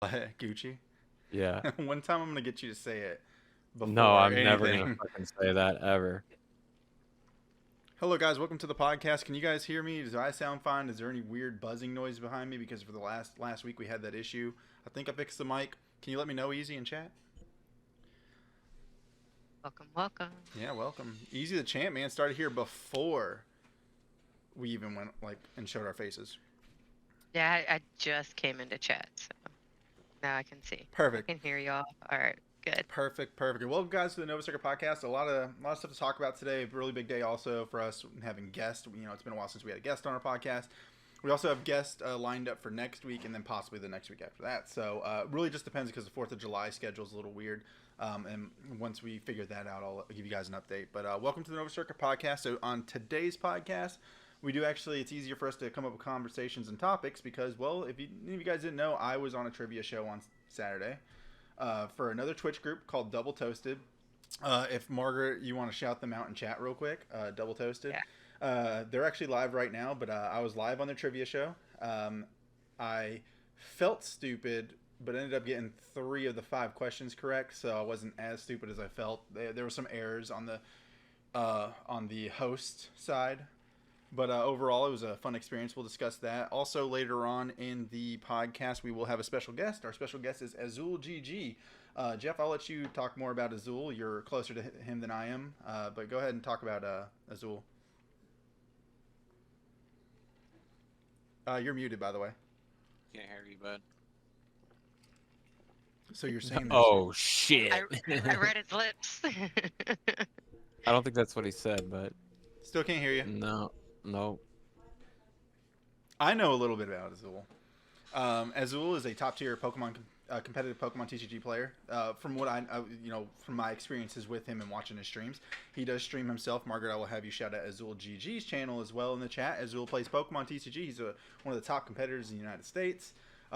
Gucci. Yeah. One time I'm gonna get you to say it No, before I'm never gonna anything. fucking say that ever. Hello, guys. Welcome to the podcast. Can you guys hear me? Does I sound fine? Is there any weird buzzing noise behind me? Because for the last week we had that issue. I think I fixed the mic. Can you let me know, Easy, in chat? Welcome, welcome. Yeah, welcome. Easy the champ, man. Started here before we even went and showed our faces. Yeah, I just came into chat, so now I can see. Perfect. I can hear y'all. All right, good. Perfect. Welcome, guys, to the Nova Circuit podcast. A lot of stuff to talk about today. A really big day also for us having guests. It's been a while since we had a guest on our podcast. We also have guests lined up for next week and then possibly the next week after that. So really just depends because the 4th of July schedule is a little weird. And once we figure that out, I'll give you guys an update. But welcome to the Nova Circuit podcast. So on today's podcast, we do it's easier for us to come up with conversations and topics because, well, if you guys didn't know, I was on a trivia show on Saturday for another Twitch group called Double Toasted. If Margaret, you want to shout them out in chat real quick, Double Toasted. Yeah. They're actually live right now, but I was live on their trivia show. I felt stupid, but ended up getting 3 of the 5 questions correct, so I wasn't as stupid as I felt. There were some errors on the host side. But overall, it was a fun experience. We'll discuss that. Also, later on in the podcast, we will have a special guest. Our special guest is AzulGG. Jeff, I'll let you talk more about Azul. You're closer to him than I am. But go ahead and talk about Azul. You're muted, by the way. Can't hear you, bud. So you're saying Oh, shit. I read his lips. I don't think that's what he said, but Still can't hear you. no. I know a little bit about Azul. Azul is a top-tier competitive Pokemon TCG player. From what from my experiences with him and watching his streams, he does stream himself. Margaret, I will have you shout out AzulGG's channel as well in the chat. Azul plays Pokemon TCG. He's one of the top competitors in the United States.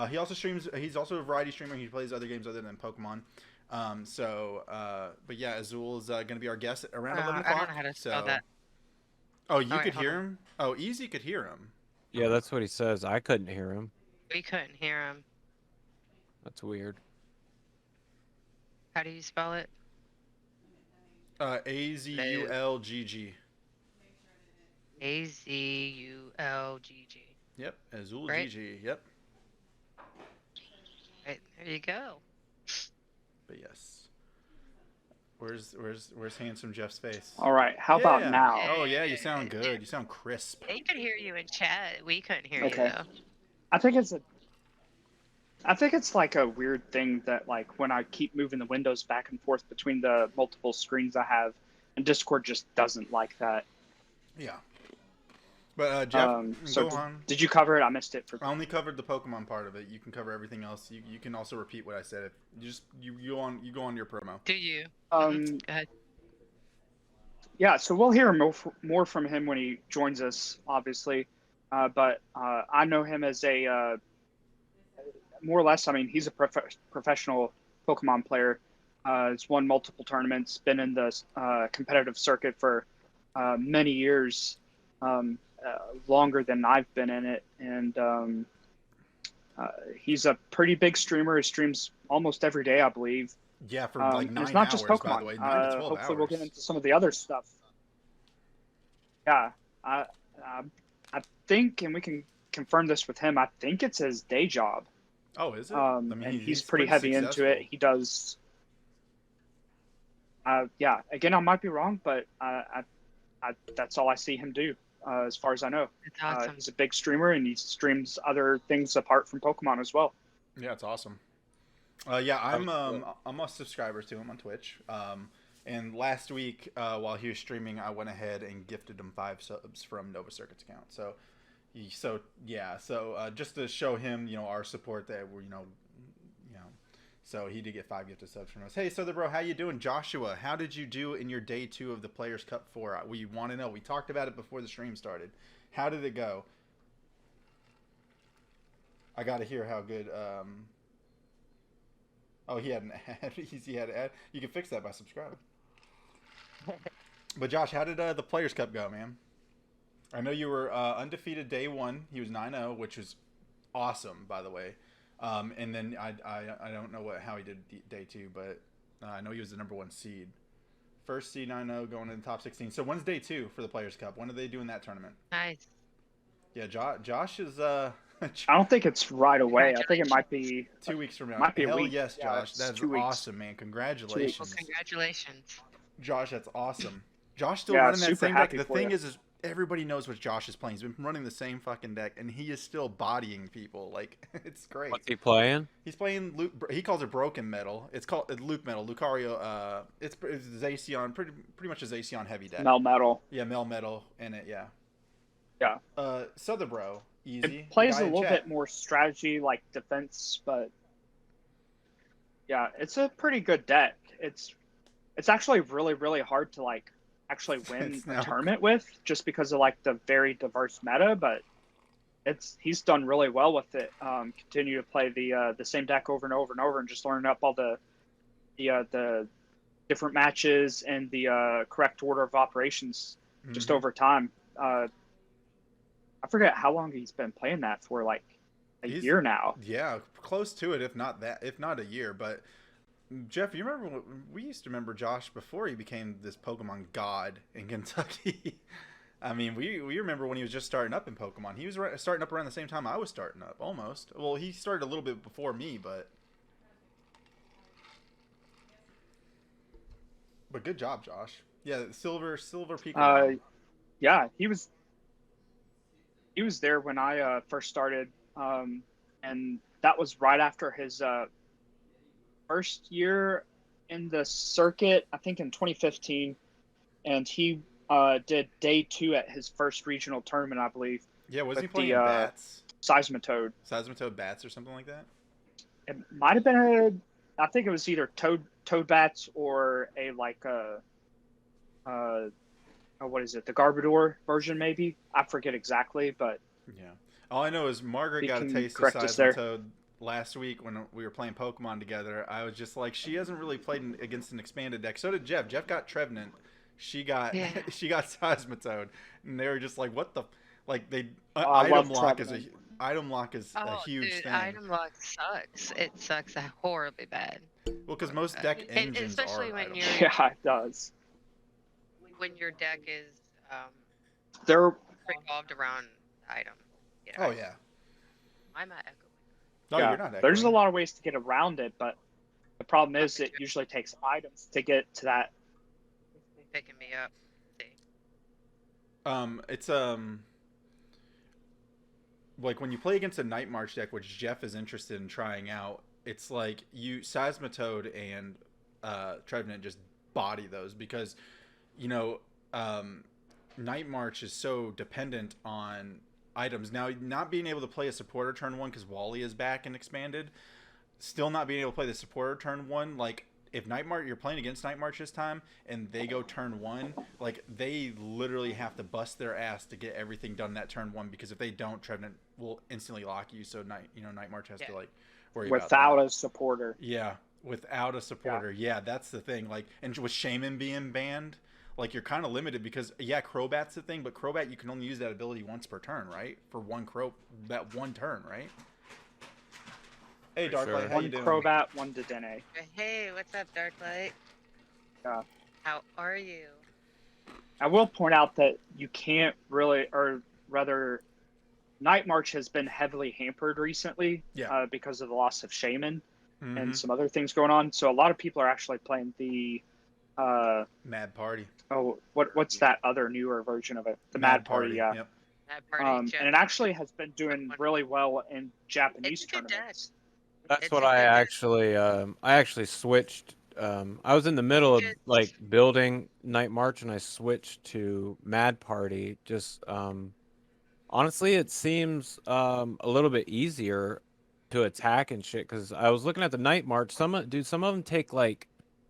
He also streams. He's also a variety streamer. He plays other games other than Pokemon. But yeah, Azul is going to be our guest at around 11 o'clock. I don't know how to spell that. Oh, you could hear him? Oh, Easy could hear him. Yeah, that's what he says. I couldn't hear him. We couldn't hear him. That's weird. How do you spell it? AzulGG. AzulGG. Yep, AzulGG. Yep. Right, there you go. But yes. Where's handsome Jeff's face? All right, how about now? Oh yeah, you sound good. You sound crisp. They could hear you in chat. We couldn't hear Okay. you though. I think it's like a weird thing that like when I keep moving the windows back and forth between the multiple screens I have, and Discord just doesn't like that. Yeah. But Jeff, So go on. did you cover it? I missed it. I only covered the Pokemon part of it. You can cover everything else. You can also repeat what I said. You go on your promo. Do you? Go ahead. Yeah, so we'll hear more from him when he joins us, obviously. But I know him as a more or less. I mean, he's a professional Pokemon player. He's won multiple tournaments, been in the competitive circuit for many years. Longer than I've been in it, and he's a pretty big streamer. He streams almost every day, I believe. Yeah, for like 9 it's not hours, just Pokemon. by the way. 9 to 12 hopefully, hours. we'll get into some of the other stuff. Yeah, I think, and we can confirm this with him. I think it's his day job. Oh, is it? And he's pretty heavy into it. He does. Yeah. Again, I might be wrong, but that's all I see him do. As far as I know, It's awesome. he's a big streamer and he streams other things apart from Pokemon as well. Yeah, it's awesome. Yeah, I'm a subscriber to him on Twitch. And last week, while he was streaming, I went ahead and gifted him 5 subs from Nova Circuit's account. So just to show him, our support that we're, so he did get 5 gifted subs from us. Hey, Southern Bro, how you doing? Joshua, how did you do in your day 2 of the Players Cup 4? We want to know. We talked about it before the stream started. How did it go? I got to hear how good. Oh, he had an ad. He had an ad. You can fix that by subscribing. But Josh, how did the Players Cup go, man? I know you were undefeated day 1. He was 9-0, which was awesome, by the way. And then I don't know how he did day 2, but I know he was the number 1 seed. First seed 9-0 going into the top 16. So when's day 2 for the Players Cup? When are they doing that tournament? Nice. Yeah, Josh is I don't think it's right away. I think it might be 2 weeks from now. Might be a Hell week. yes, Yeah, Josh. it's That's 2 weeks. awesome, man. Well, Congratulations. congratulations. Josh, that's awesome. Josh still Yeah, running that super same deck. happy The for thing you. is everybody knows what Josh is playing. He's been running the same fucking deck, and he is still bodying people. Like, it's great. What's he playing? He's playing he calls it broken metal. It's called Luke metal. Lucario. It's Zacian. Pretty much a Zacian heavy deck. Mel Metal. Yeah, Mel metal in it. Yeah. Yeah. Sotherbro. Easy. It plays Guy a in little chat. bit more strategy, like defense, but yeah, it's a pretty good deck. It's actually really, really hard to like actually win It's a now- tournament with, just because of like the very diverse meta. But he's done really well with it. Continue to play the same deck over and over and over, and just learning up all the different matches and the correct order of operations just Mhm. over time. I forget how long he's been playing that for, like a He's- year now. Yeah, close to it, if not a year. But Jeff, you remember we used to remember Josh before he became this Pokemon god in Kentucky. I mean, we remember when he was just starting up in Pokemon. He was starting up around the same time I was starting up, almost. Well, he started a little bit before me, but good job, Josh. Yeah, silver Pokemon. Yeah, he was there when I first started, and that was right after his first year in the circuit, I think in 2015, and he did day 2 at his first regional tournament, I believe. Yeah, was he with playing the, bats? Seismitoad. Seismitoad bats or something like that? It might have been I think it was either toad bats or a like what is it, the Garbodor version maybe. I forget exactly, but Yeah. All I know is Margaret He got a can taste of correct us there. Seismitoad last week when we were playing Pokemon together. I was just like, she hasn't really played against an expanded deck. So did Jeff. Jeff got Trevenant. She got Yeah. she got Seismitoad, and they were just like, what the like they I item love lock is Trevenant. item lock is a Oh, huge dude, thing. item lock sucks. It sucks horribly bad. Well, because most deck And engines especially are when item you're- lock. yeah, it does. When your deck is They're revolved around item. You know, Oh yeah. I'm not echoing. No, yeah, you're not. there's a echoing. lot of ways to get around it, but the problem is it usually takes items to get to that. Picking me up. See. It's like when you play against a Night March deck, which Jeff is interested in trying out. It's like Seismitoad and Trevenant just body those because, Night March is so dependent on items. Now, not being able to play a supporter turn 1 because Wally is back and expanded, still not being able to play the supporter turn 1, like if Night March, you're playing against Night March this time and they go turn 1, like they literally have to bust their ass to get everything done that turn 1, because if they don't, Trevenant will instantly lock you. So Night March has to like worry about Without that. a supporter. Yeah, without a supporter. Yeah, that's the thing. Like, and with Shaman being banned, like you're kind of limited because Crobat's the thing, but Crobat you can only use that ability once per turn, right? For that one turn, right? Hey, For Darklight, sure. how One you doing? Crobat, one Dedenne. Hey, what's up, Darklight? Yeah. How are you? I will point out that you can't really, or rather, Night March has been heavily hampered recently because of the loss of Shaman and some other things going on. So a lot of people are actually playing the Mad Party. what's that other newer version of it? The Mad Party, yeah. Yep. That party, And it actually has been doing really well in Japanese It's a good tournaments. That's It's what a I good deck. actually switched. I was in the middle of like building Night March and I switched to Mad Party. Just honestly, it seems a little bit easier to attack and shit. Because I was looking at the Night March. Some of them take like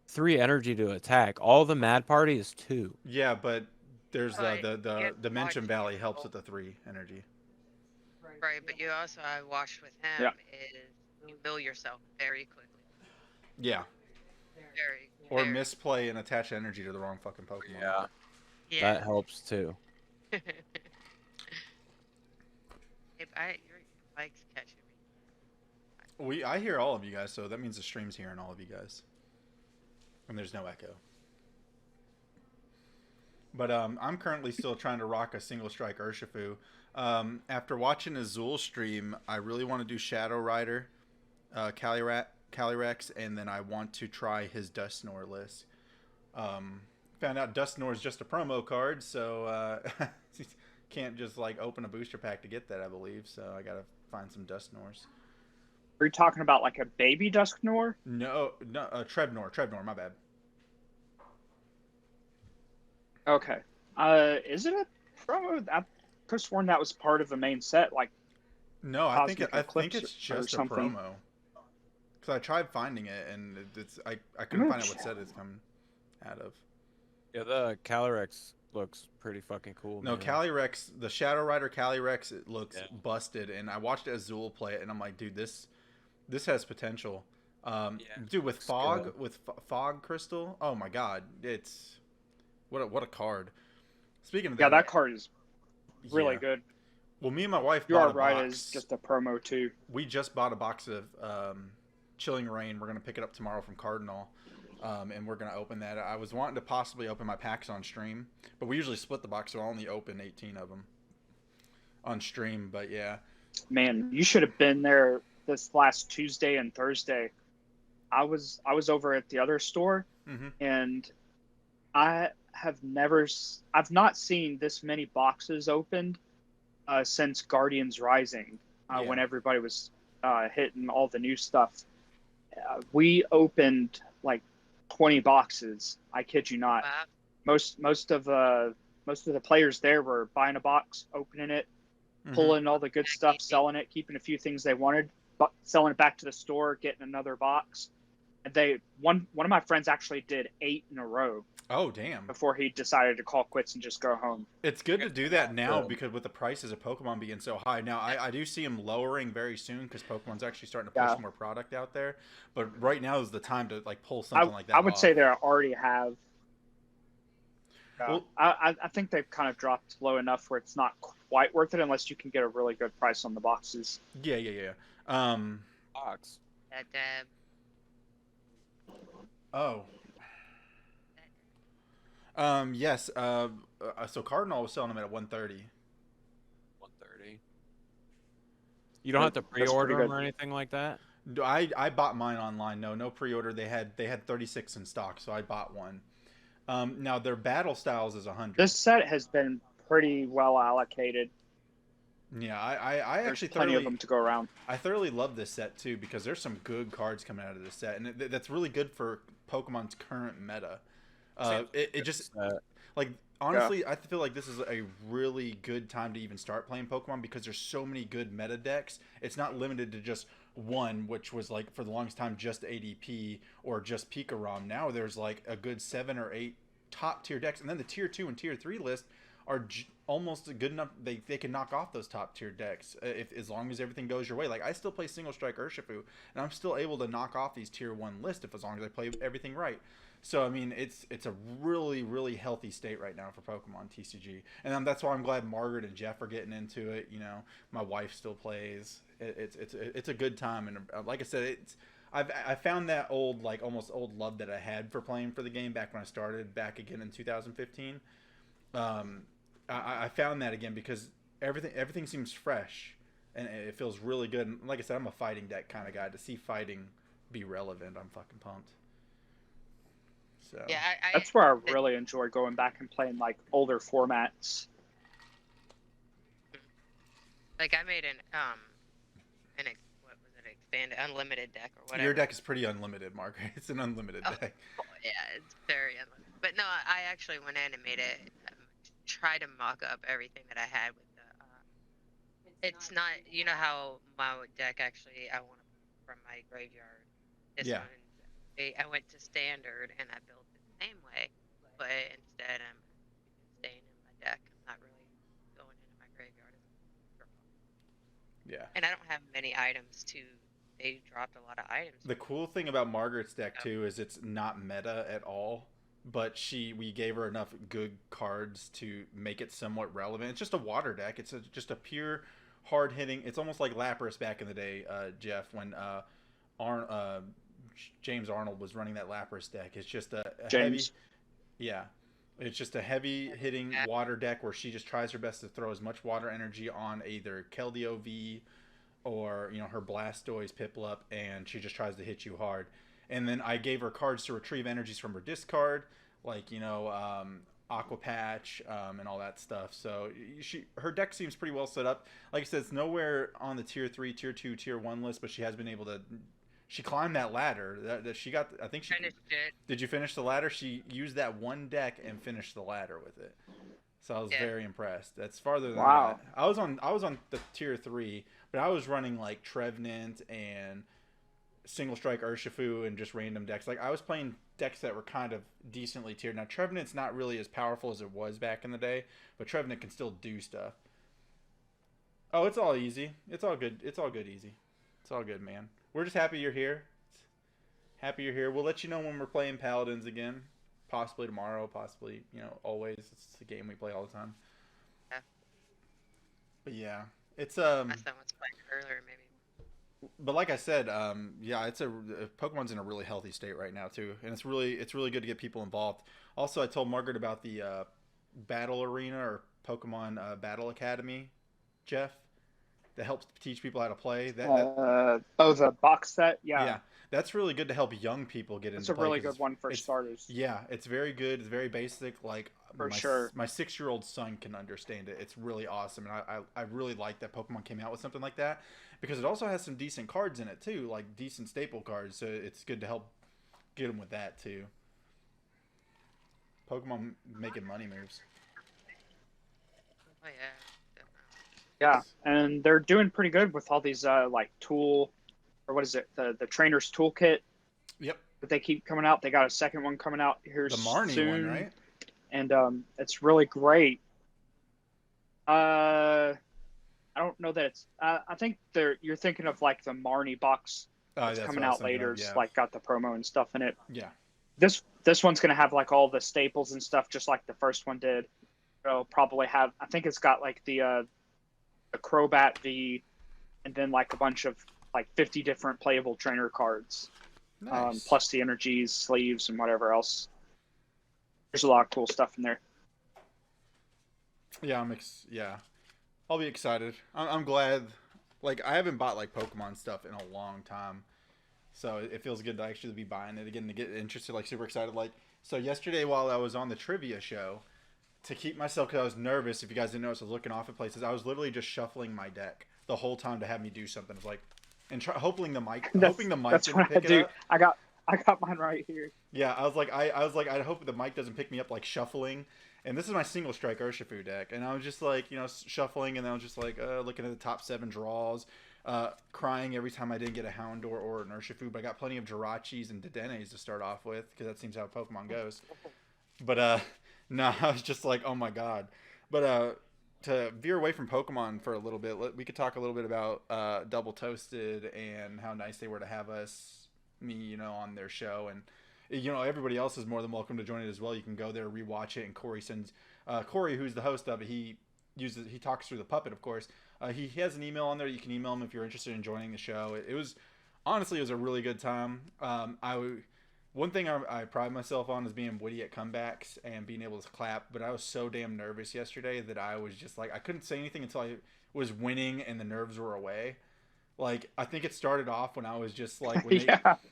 3 energy to attack. All the Mad Party is 2. Yeah, but there's Right. the Get Dimension locked Valley in. helps with the 3 energy. Right, but you also, I watched with him, Yeah. is you mill yourself very quickly. Yeah. Or Very. misplay and attach energy to the wrong fucking Pokemon. Yeah, Yeah. that helps too. If your bike's catching me. I hear all of you guys, so that means the stream's hearing all of you guys, and there's no echo. But I'm currently still trying to rock a single strike Urshifu. After watching Azul stream, I really want to do Shadow Rider, Calyrex, and then I want to try his Dusknoir list. Found out Dusknoir is just a promo card, so can't just like open a booster pack to get that, I believe. So I gotta find some Dusknoirs. Are you talking about like a baby Dusknoir? No, Trebnor, my bad. Okay. Is it a promo? I could have sworn that was part of the main set. Like, No, I think Eclipse it's or just a something. promo. Because I tried finding it, and I couldn't find out what set it's coming out of. Yeah, the Calyrex looks pretty fucking cool. No, man. Calyrex, the Shadow Rider Calyrex, it looks busted, and I watched Azul play it, and I'm like, dude, this has potential. Dude, with Fog Crystal, oh my god, it's what a card. Speaking of that, that card is really good. Well, me and my wife You bought are a right, box. it's just a promo too. We just bought a box of Chilling Reign. We're gonna pick it up tomorrow from Cardinal. And we're going to open that. I was wanting to possibly open my packs on stream, but we usually split the box, so I only open 18 of them on stream, but yeah. Man, you should have been there this last Tuesday and Thursday. I was over at the other store, and I've not seen this many boxes opened since Guardians Rising, when everybody was hitting all the new stuff. We opened like 20 boxes. I kid you not. Wow. Most of the players there were buying a box, opening it, pulling all the good stuff, selling it, keeping a few things they wanted, but selling it back to the store, getting another box. And one of my friends actually did 8 in a row. Oh, damn. Before he decided to call quits and just go home. It's good to do that now because with the prices of Pokemon being so high. Now, I do see them lowering very soon because Pokemon's actually starting to push more product out there. But right now is the time to like pull something like that I would off. say they already have. Well, I think they've kind of dropped low enough where it's not quite worth it unless you can get a really good price on the boxes. Yeah. Box. Oh. Yes. So Cardinal was selling them at 130. 130. You don't have to pre-order them or anything like that? I bought mine online. No pre-order. They had 36 in stock, so I bought one. Now their battle styles is 100. This set has been pretty well allocated. Yeah, I There's actually plenty of them to go around. I thoroughly love this set too because there's some good cards coming out of this set, and that's really good for Pokemon's current meta. It just like honestly, I feel like this is a really good time to even start playing Pokemon because there's so many good meta decks. It's not limited to just one, which was like for the longest time just ADP or just Pikarom. Now there's like a good 7 or 8 top tier decks, and then the tier 2 and tier 3 list are almost good enough. They can knock off those top tier decks if as long as everything goes your way. Like I still play single strike Urshifu, and I'm still able to knock off these tier 1 lists as long as I play everything right. So I mean, it's a really, really healthy state right now for Pokemon TCG, and that's why I'm glad Margaret and Jeff are getting into it. You know, my wife still plays. It's a good time, and like I said, I found that almost old love that I had for playing for the game back when I started back again in 2015. I found that again because everything seems fresh, and it feels really good. And like I said, I'm a fighting deck kind of guy. To see fighting be relevant, I'm fucking pumped. So. Yeah, that's where I really enjoy going back and playing like older formats. Like I made what was it, expanded unlimited deck or whatever. Your deck is pretty unlimited, Mark. It's an unlimited deck. Oh, yeah, it's very unlimited. But no, I actually went in and made it. Try to mock up everything that I had with the. It's not, you know how my deck actually I want to from my graveyard. This one, I went to standard and I built it the same way, but instead I'm staying in my deck. I'm not really going into my graveyard. Yeah. And I don't have many items too. They dropped a lot of items. The cool thing about Margaret's deck too is it's not meta at all, but we gave her enough good cards to make it somewhat relevant. It's just a water deck. It's just a pure hard hitting. It's almost like Lapras back in the day, Jeff, when James Arnold was running that Lapras deck. It's just a heavy, yeah. It's just a heavy hitting water deck where she just tries her best to throw as much water energy on either Keldeo V or her Blastoise Piplup, and she just tries to hit you hard. And then I gave her cards to retrieve energies from her discard, like Aqua Patch and all that stuff. So her deck seems pretty well set up. Like I said, it's nowhere on the tier 3, tier 2, tier 1 list, but she has been able to. She climbed that ladder. That she got. I think she finished it. Did you finish the ladder? She used that one deck and finished the ladder with it. So I was very impressed. That's farther than that. I was on the tier 3, but I was running like Trevenant and Single Strike Urshifu and just random decks. Like I was playing decks that were kind of decently tiered. Now Trevenant's not really as powerful as it was back in the day, but Trevenant can still do stuff. Oh, it's all easy. It's all good. It's all good easy. It's all good, man. We're just happy you're here. Happy you're here. We'll let you know when we're playing Paladins again. Possibly tomorrow, possibly, always. It's a game we play all the time. Yeah. But yeah, it's Last time was playing earlier, maybe. But like I said, yeah, Pokemon's in a really healthy state right now too, and it's really good to get people involved. Also, I told Margaret about the Battle Arena or Pokemon Battle Academy, Jeff, that helps teach people how to play. The box set, yeah. That's really good to help young people get into play. It's a really good one for starters. Yeah, it's very good. It's very basic. Like my 6-year-old son can understand it. It's really awesome, and I really like that Pokemon came out with something like that because it also has some decent cards in it too, like decent staple cards. So it's good to help get them with that too. Pokemon making money moves. Oh yeah. Yeah, and they're doing pretty good with all these like tool, or what is it, the trainer's toolkit. Yep. That they keep coming out. They got a second one coming out here soon. The Marnie one, right? And it's really great. I don't know that it's. I think you're thinking of like the Marnie box that's coming out later. It's like got the promo and stuff in it. Yeah. This one's gonna have like all the staples and stuff, just like the first one did. It'll probably have. I think it's got like the Crobat V, and then like a bunch of like 50 different playable trainer cards, nice. Plus the energies, sleeves, and whatever else. There's a lot of cool stuff in there. Yeah, I'll be excited. I'm glad. Like I haven't bought like Pokemon stuff in a long time, so it feels good to actually be buying it again, to get interested, like super excited. Like so yesterday while I was on the trivia show, to keep myself, because I was nervous. If you guys didn't notice, I was looking off at places. I was literally just shuffling my deck the whole time to have me do something. It's like, and hoping the mic that's didn't what pick I do. it up. I got mine right here. Yeah, I was like, I hope the mic doesn't pick me up like shuffling. And this is my Single Strike Urshifu deck, and I was just like, shuffling, and I was just like looking at the top 7 draws, crying every time I didn't get a Houndour or an Urshifu. But I got plenty of Jirachis and Dedennes to start off with, because that seems how Pokemon goes. But no, I was just like, oh my god. But to veer away from Pokemon for a little bit, we could talk a little bit about Double Toasted and how nice they were to have me, on their show. And, everybody else is more than welcome to join it as well. You can go there, rewatch it, and Corey sends, Corey, who's the host of it, he talks through the puppet, of course. He has an email on there. You can email him if you're interested in joining the show. It was a really good time. One thing I pride myself on is being witty at comebacks and being able to clap, but I was so damn nervous yesterday that I was just like, I couldn't say anything until I was winning and the nerves were away. Like, I think it started off when I was just like,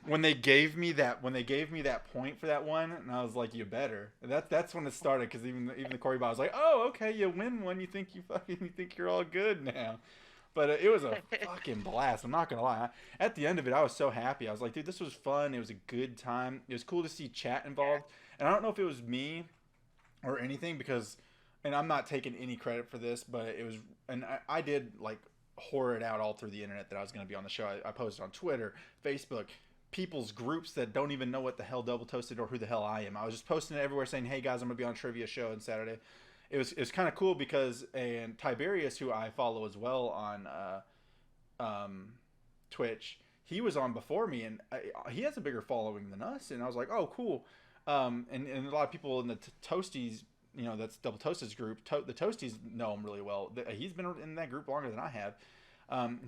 when they gave me that point for that one, and I was like, you better. And that's when it started, because even the Corey bot was like, oh, okay, you win one, you think you're all good now. But it was a fucking blast. I'm not going to lie. At the end of it, I was so happy. I was like, dude, this was fun. It was a good time. It was cool to see chat involved. And I don't know if it was me or anything, because, and I'm not taking any credit for this, but it was, and I did like whore it out all through the internet that I was going to be on the show. I posted on Twitter, Facebook, people's groups that don't even know what the hell Double Toasted or who the hell I am. I was just posting it everywhere saying, hey guys, I'm going to be on a trivia show on Saturday. It was kind of cool because, and Tiberius, who I follow as well on Twitch, he was on before me, and he has a bigger following than us. And I was like, oh, cool. And a lot of people in the Toasties that's Double Toasted's group. The Toasties know him really well. He's been in that group longer than I have.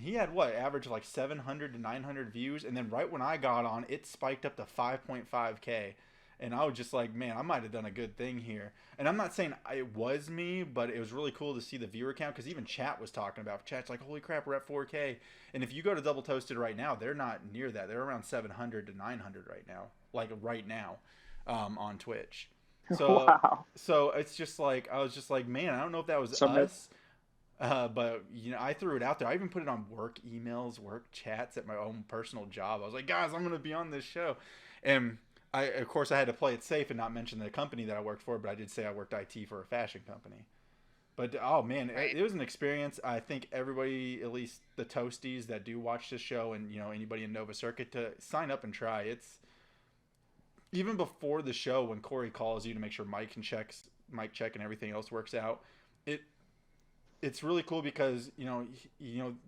He had average like 700 to 900 views, and then right when I got on, it spiked up to 5.5K, and I was just like, man, I might have done a good thing here. And I'm not saying it was me, but it was really cool to see the viewer count, because even chat was talking about. Chat's like, holy crap, we're at 4K. And if you go to Double Toasted right now, they're not near that. They're around 700 to 900 right now, on Twitch. So, Wow. so it's just like, I was just like, man, I don't know if that was us. But I threw it out there. I even put it on work emails, work chats at my own personal job. I was like, guys, I'm going to be on this show. And of course, I had to play it safe and not mention the company that I worked for, but I did say I worked IT for a fashion company. But, oh, man, it was an experience. I think everybody, at least the Toasties that do watch this show and, anybody in Nova Circuit, to sign up and try. It's even before the show when Corey calls you to make sure mic check and everything else works out. It's really cool because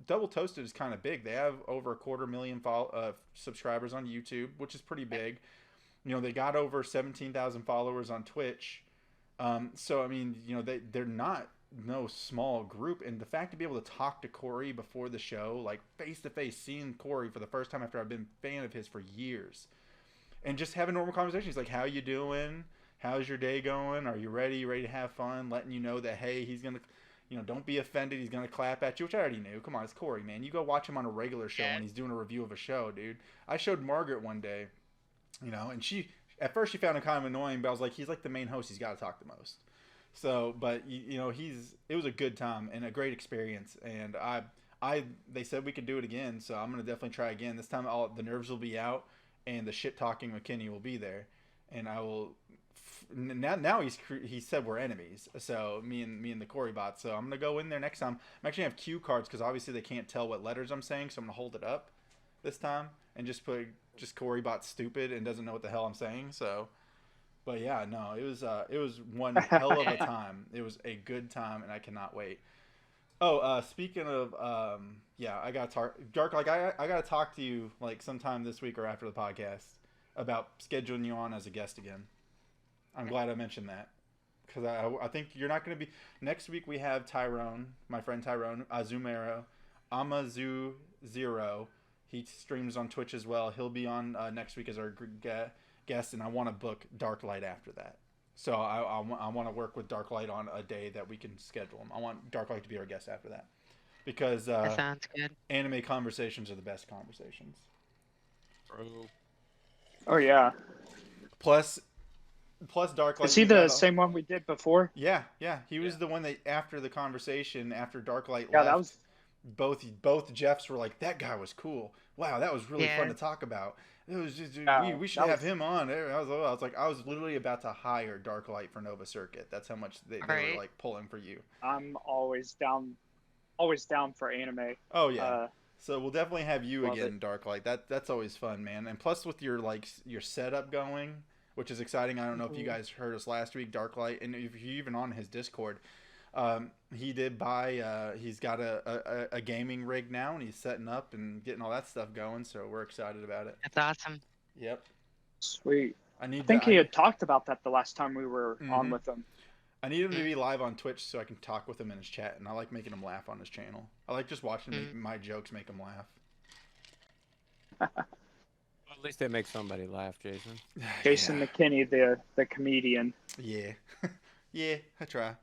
Double Toasted is kind of big. They have over 250,000 subscribers on YouTube, which is pretty big. They got over 17,000 followers on Twitch. So I mean, they're not no small group, and the fact to be able to talk to Corey before the show, like face to face, seeing Corey for the first time after I've been a fan of his for years, and just having normal conversations like, how you doing? How's your day going? Are you ready? You ready to have fun? Letting you know that, hey, he's gonna, don't be offended. He's going to clap at you, which I already knew. Come on, it's Corey, man. You go watch him on a regular show when he's doing a review of a show, dude. I showed Margaret one day, and she, at first she found him kind of annoying, but I was like, he's like the main host. He's got to talk the most. So, but, it was a good time and a great experience. And they said we could do it again. So I'm going to definitely try again. This time the nerves will be out and the shit talking McKinney will be there. And I will... Now he said we're enemies, so me and the Corey bot. So I'm gonna go in there next time. I'm actually gonna have cue cards because obviously they can't tell what letters I'm saying, so I'm gonna hold it up this time and just put Corey bot stupid and doesn't know what the hell I'm saying. So, but yeah, no, it was one hell of a time. It was a good time, and I cannot wait. Oh, speaking of I gotta talk, Dark. Like I gotta talk to you like sometime this week or after the podcast about scheduling you on as a guest again. I'm glad I mentioned that because I think you're not going to be... Next week we have Tyrone, my friend Tyrone, Amazu0. He streams on Twitch as well. He'll be on next week as our guest, and I want to book Darklight after that. So I want to work with Darklight on a day that we can schedule him. I want Darklight to be our guest after that because that sounds good. Anime conversations are the best conversations. Oh, yeah. Plus Darklight. Is he the same one we did before? Yeah. He was the one that after the conversation, after Darklight left, that was... both Jeffs were like, that guy was cool. Wow, that was really fun to talk about. It was just we should have him on. I was literally about to hire Darklight for Nova Circuit. That's how much they were like pulling for you. I'm always down for anime. Oh yeah. So we'll definitely have you again, it. Darklight. That's always fun, man. And plus with your setup going, which is exciting. I don't know if you guys heard us last week, Darklight, and if you're even on his Discord, he did buy. He's got a gaming rig now, and he's setting up and getting all that stuff going. So we're excited about it. That's awesome. Yep. Sweet. I think he had talked about that the last time we were on with him. I need him to be live on Twitch so I can talk with him in his chat, and I like making him laugh on his channel. I like just watching my jokes make him laugh. At least they make somebody laugh, Jason. Jason McKinney, the comedian. Yeah. Yeah, I try.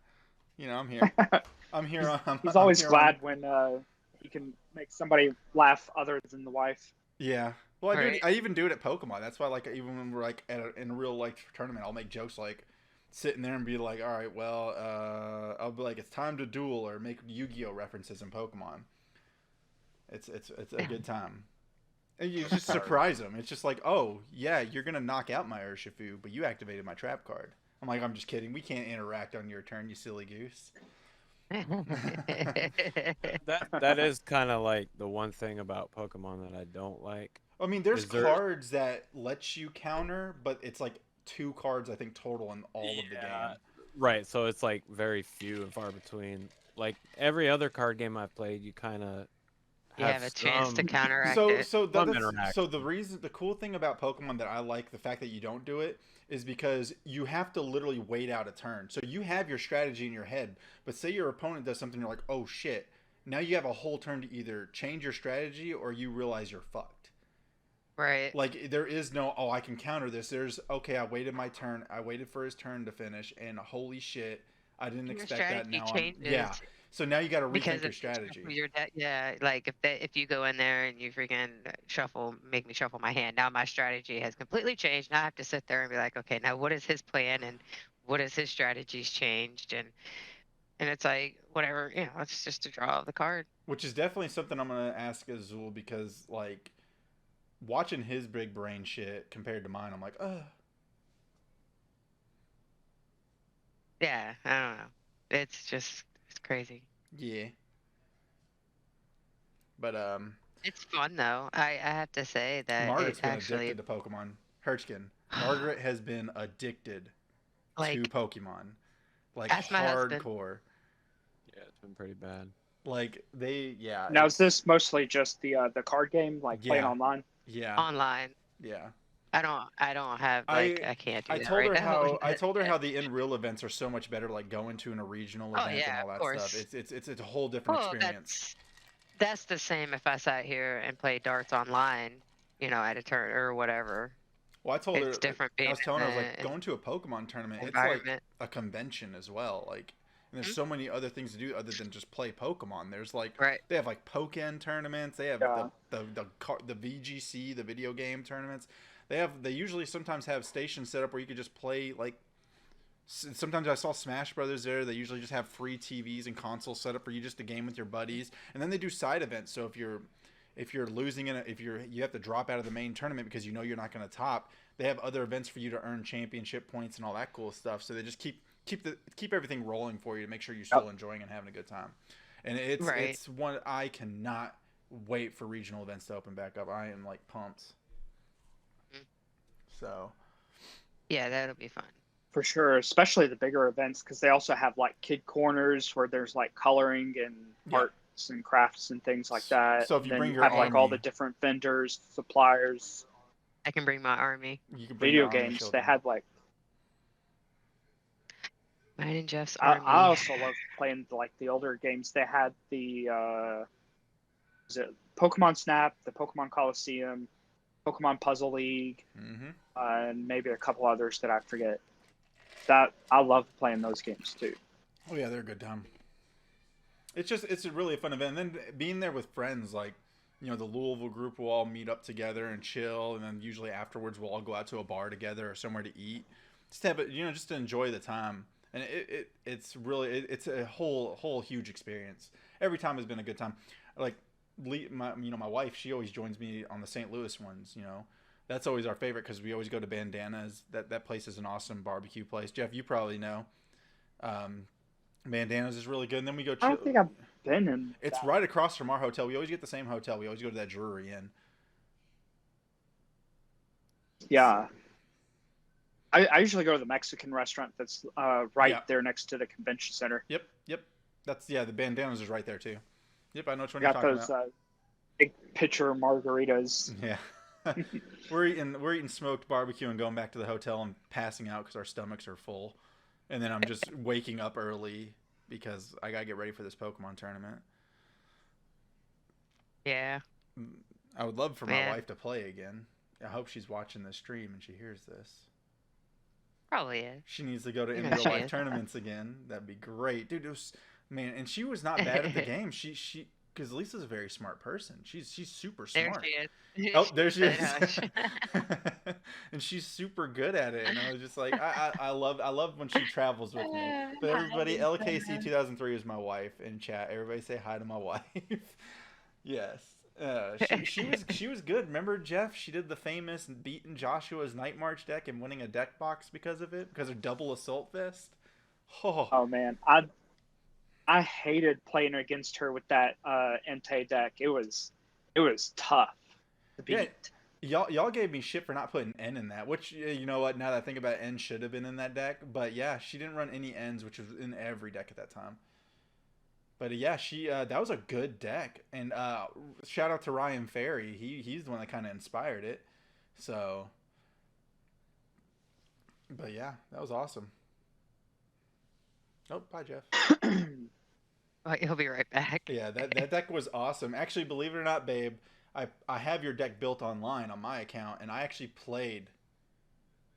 I'm here. I'm here. He's always glad when he can make somebody laugh other than the wife. Yeah. Well, I even do it at Pokemon. That's why, like, even when we're like in a real like tournament, I'll make jokes like sitting there and be like, all right, well, I'll be like, it's time to duel, or make Yu-Gi-Oh references in Pokemon. It's a good time. And you just surprise them. It's just like, oh, yeah, you're going to knock out my Urshifu, but you activated my trap card. I'm like, I'm just kidding. We can't interact on your turn, you silly goose. That is kind of like the one thing about Pokemon that I don't like. I mean, there's cards that let you counter, but it's like 2 cards, I think, total in all of the game. Right, so it's like very few and far between. Like every other card game I've played, you kind of You have a chance to counteract So it. so some the cool thing about Pokemon that I like the fact that you don't do it is because you have to literally wait out a turn. So you have your strategy in your head, but say your opponent does something, you're like, oh shit. Now you have a whole turn to either change your strategy or you realize you're fucked. Right. Like there is no, oh, I can counter this. There's, okay, I waited my turn. I waited for his turn to finish, and holy shit, I didn't Your expect that. strategy Now changes. yeah. So now you got to Because rethink your of strategy. yeah, like if you go in there and you freaking make me shuffle my hand. Now my strategy has completely changed. Now I have to sit there and be like, okay, now what is his plan and what is his strategies changed and it's like whatever, it's just a draw of the card. Which is definitely something I'm gonna ask Azul because like watching his big brain shit compared to mine, I'm like, Yeah, I don't know. It's crazy. yeah. But It's fun though. I have to say that it Margaret's been actually addicted to Pokemon. Herchkin. Margaret has been addicted to like Pokemon. Like ask my husband. hardcore. Yeah, it's been pretty bad. Like they, yeah. Now, is this mostly just the card game, like playing Yeah. online? Yeah. Online. Yeah. I don't have I can't do I that told right her now. how I told her how the in real events are so much better, like going to a regional Oh event and yeah, all of that course. stuff. It's a whole different Well, experience. that's the same if I sat here and played darts online, at a turn or whatever. Well, I told her, It's different I being was telling her, I was like, in going to a Pokemon tournament, the it's like environment. a convention as well. Like, and there's Mhm. so many other things to do other than just play Pokemon. There's like, Right. they have like Pokken tournaments. They have Yeah. the VGC, the video game tournaments. They usually sometimes have stations set up where you could just play like. Sometimes I saw Smash Brothers there. They usually just have free TVs and consoles set up for you just to game with your buddies. And then they do side events. So if you're losing in you have to drop out of the main tournament because you know you're not going to top, they have other events for you to earn championship points and all that cool stuff. So they just keep everything rolling for you to make sure you're still enjoying and having a good time. And it's one I cannot wait for regional events to open back up. I am like pumped. So Yeah, that'll be fun. For sure, especially the bigger events, because they also have like kid corners where there's like coloring and arts and crafts and things like that. So if you then bring your have like all army- the different vendors, suppliers, I can bring my army. you can bring video your army games. They children. had like Mine and Jeff's I army. also love playing like the older games. They had the was it Pokemon Snap, the Pokemon Coliseum, Pokemon Puzzle League, and maybe a couple others that I forget. That I love playing those games too. Oh yeah, they're a good time. It's a really fun event. And then being there with friends, like, the Louisville group will all meet up together and chill, and then usually afterwards we'll all go out to a bar together or somewhere to eat, just to have it, just to enjoy the time. And it's really it's a whole huge experience. Every time has been a good time. Like my wife, she always joins me on the St. Louis ones. That's always our favorite because we always go to Bandanas. That place is an awesome barbecue place. Jeff, you probably know. Bandanas is really good. And then we go. I don't think I've been in. It's right across from our hotel. We always get the same hotel. We always go to that Drury Inn. Yeah. I usually go to the Mexican restaurant that's right there next to the convention center. Yep. The Bandanas is right there too. Yep, I know which one Got you're talking those about. big pitcher margaritas. Yeah. we're eating smoked barbecue and going back to the hotel and passing out because our stomachs are full, and then I'm just waking up early because I gotta get ready for this Pokemon tournament. Yeah. I would love for my wife to play again. I hope she's watching this stream and she hears this. Probably is. She needs to go to in real life tournaments again. That'd be great, dude. And she was not bad at the game. She because Lisa's a very smart person. She's super smart. There she is. Oh, there she is. And she's super good at it. And I was just like, I love when she travels with me. But everybody, LKC 2003 is my wife in chat. Everybody say hi to my wife. Yes. She was good. Remember, Jeff? She did the famous beating Joshua's Night March deck and winning a deck box because of it, because of double assault vest. Oh man, I hated playing against her with that Entei deck. It was tough to beat. Yeah, y'all gave me shit for not putting N in that, which, you know what, now that I think about it, N should have been in that deck. But yeah, she didn't run any Ns, which was in every deck at that time. But yeah, she that was a good deck, and shout out to Ryan Ferry. He's the one that kind of inspired it. So, but yeah, that was awesome. Oh, bye, Jeff. Oh, he'll be right back. Yeah, that deck was awesome. Actually, believe it or not, babe, I have your deck built online on my account, and I actually played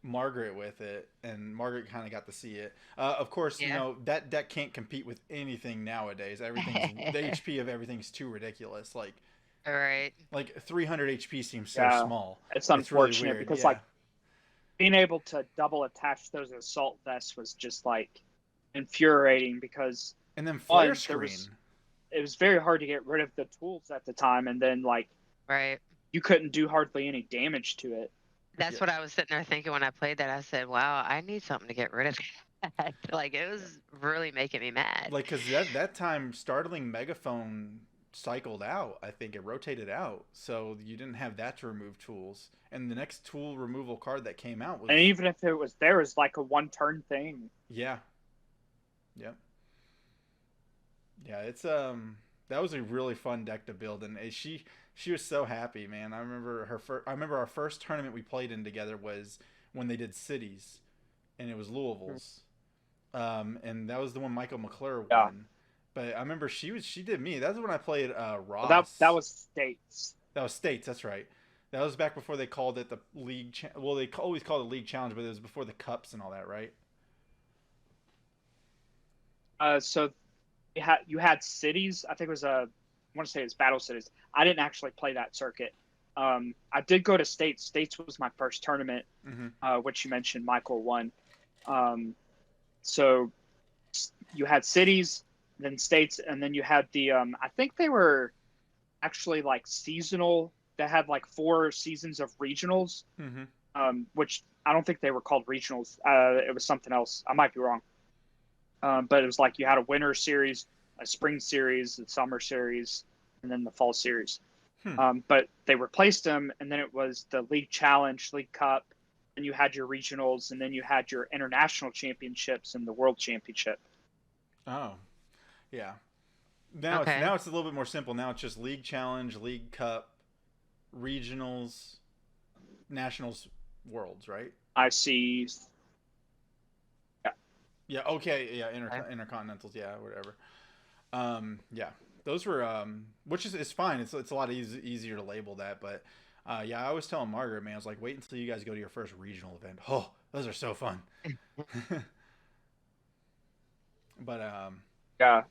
Margaret with it, and Margaret kind of got to see it. Of course, Yeah. you know that deck can't compete with anything nowadays. Everything's the HP of everything's too ridiculous. All right. Like 300 HP seems so Yeah, small. it's It's really unfortunate weird. because Yeah. like being able to double attach those assault vests was just like infuriating because And then flare one, screen. it was very hard to get rid of the tools at the time, and then like Right. you couldn't do hardly any damage to it. That's Yeah. what I was sitting there thinking when I played that. I said, "Wow, I need something to get rid of that." Like it was really making me mad. Like, because that time Startling Megaphone cycled out. I think it rotated out, so you didn't have that to remove tools. And the next tool removal card that came out was And even if it was there, was like a one-turn thing. yeah, yep, yeah. It's that was a really fun deck to build, and she was so happy, man. I remember I remember our first tournament we played in together was when they did cities, and it was Louisville's, and that was the one Michael McClure won. Yeah. But I remember she did me. That's when I played Ross. Well, that was states. That was states. That's right. That was back before they called it the league. Well, they always called it league challenge, but it was before the cups and all that, right? So you had cities. I think it was I want to say it's Battle Cities. I didn't actually play that circuit. I did go to states. States was my first tournament, which you mentioned. Michael won. So you had cities, then states, and then you had the. I think they were actually like seasonal. They had like 4 seasons of regionals, which I don't think they were called regionals. It was something else. I might be wrong. But it was like you had a winter series, a spring series, a summer series, and then the fall series. But they replaced them, and then it was the League Challenge, League Cup, and you had your regionals, and then you had your international championships and the World Championship. Oh, yeah. Now Okay. it's a little bit more simple. Now it's just League Challenge, League Cup, regionals, nationals, worlds, right? I see. Yeah. Okay. Yeah. Intercontinentals. Yeah. Whatever. Yeah. Those were which is fine. It's a lot easier to label that, but yeah. I was telling Margaret, man, I was like, wait until you guys go to your first regional event. Oh, those are so fun. But Yeah.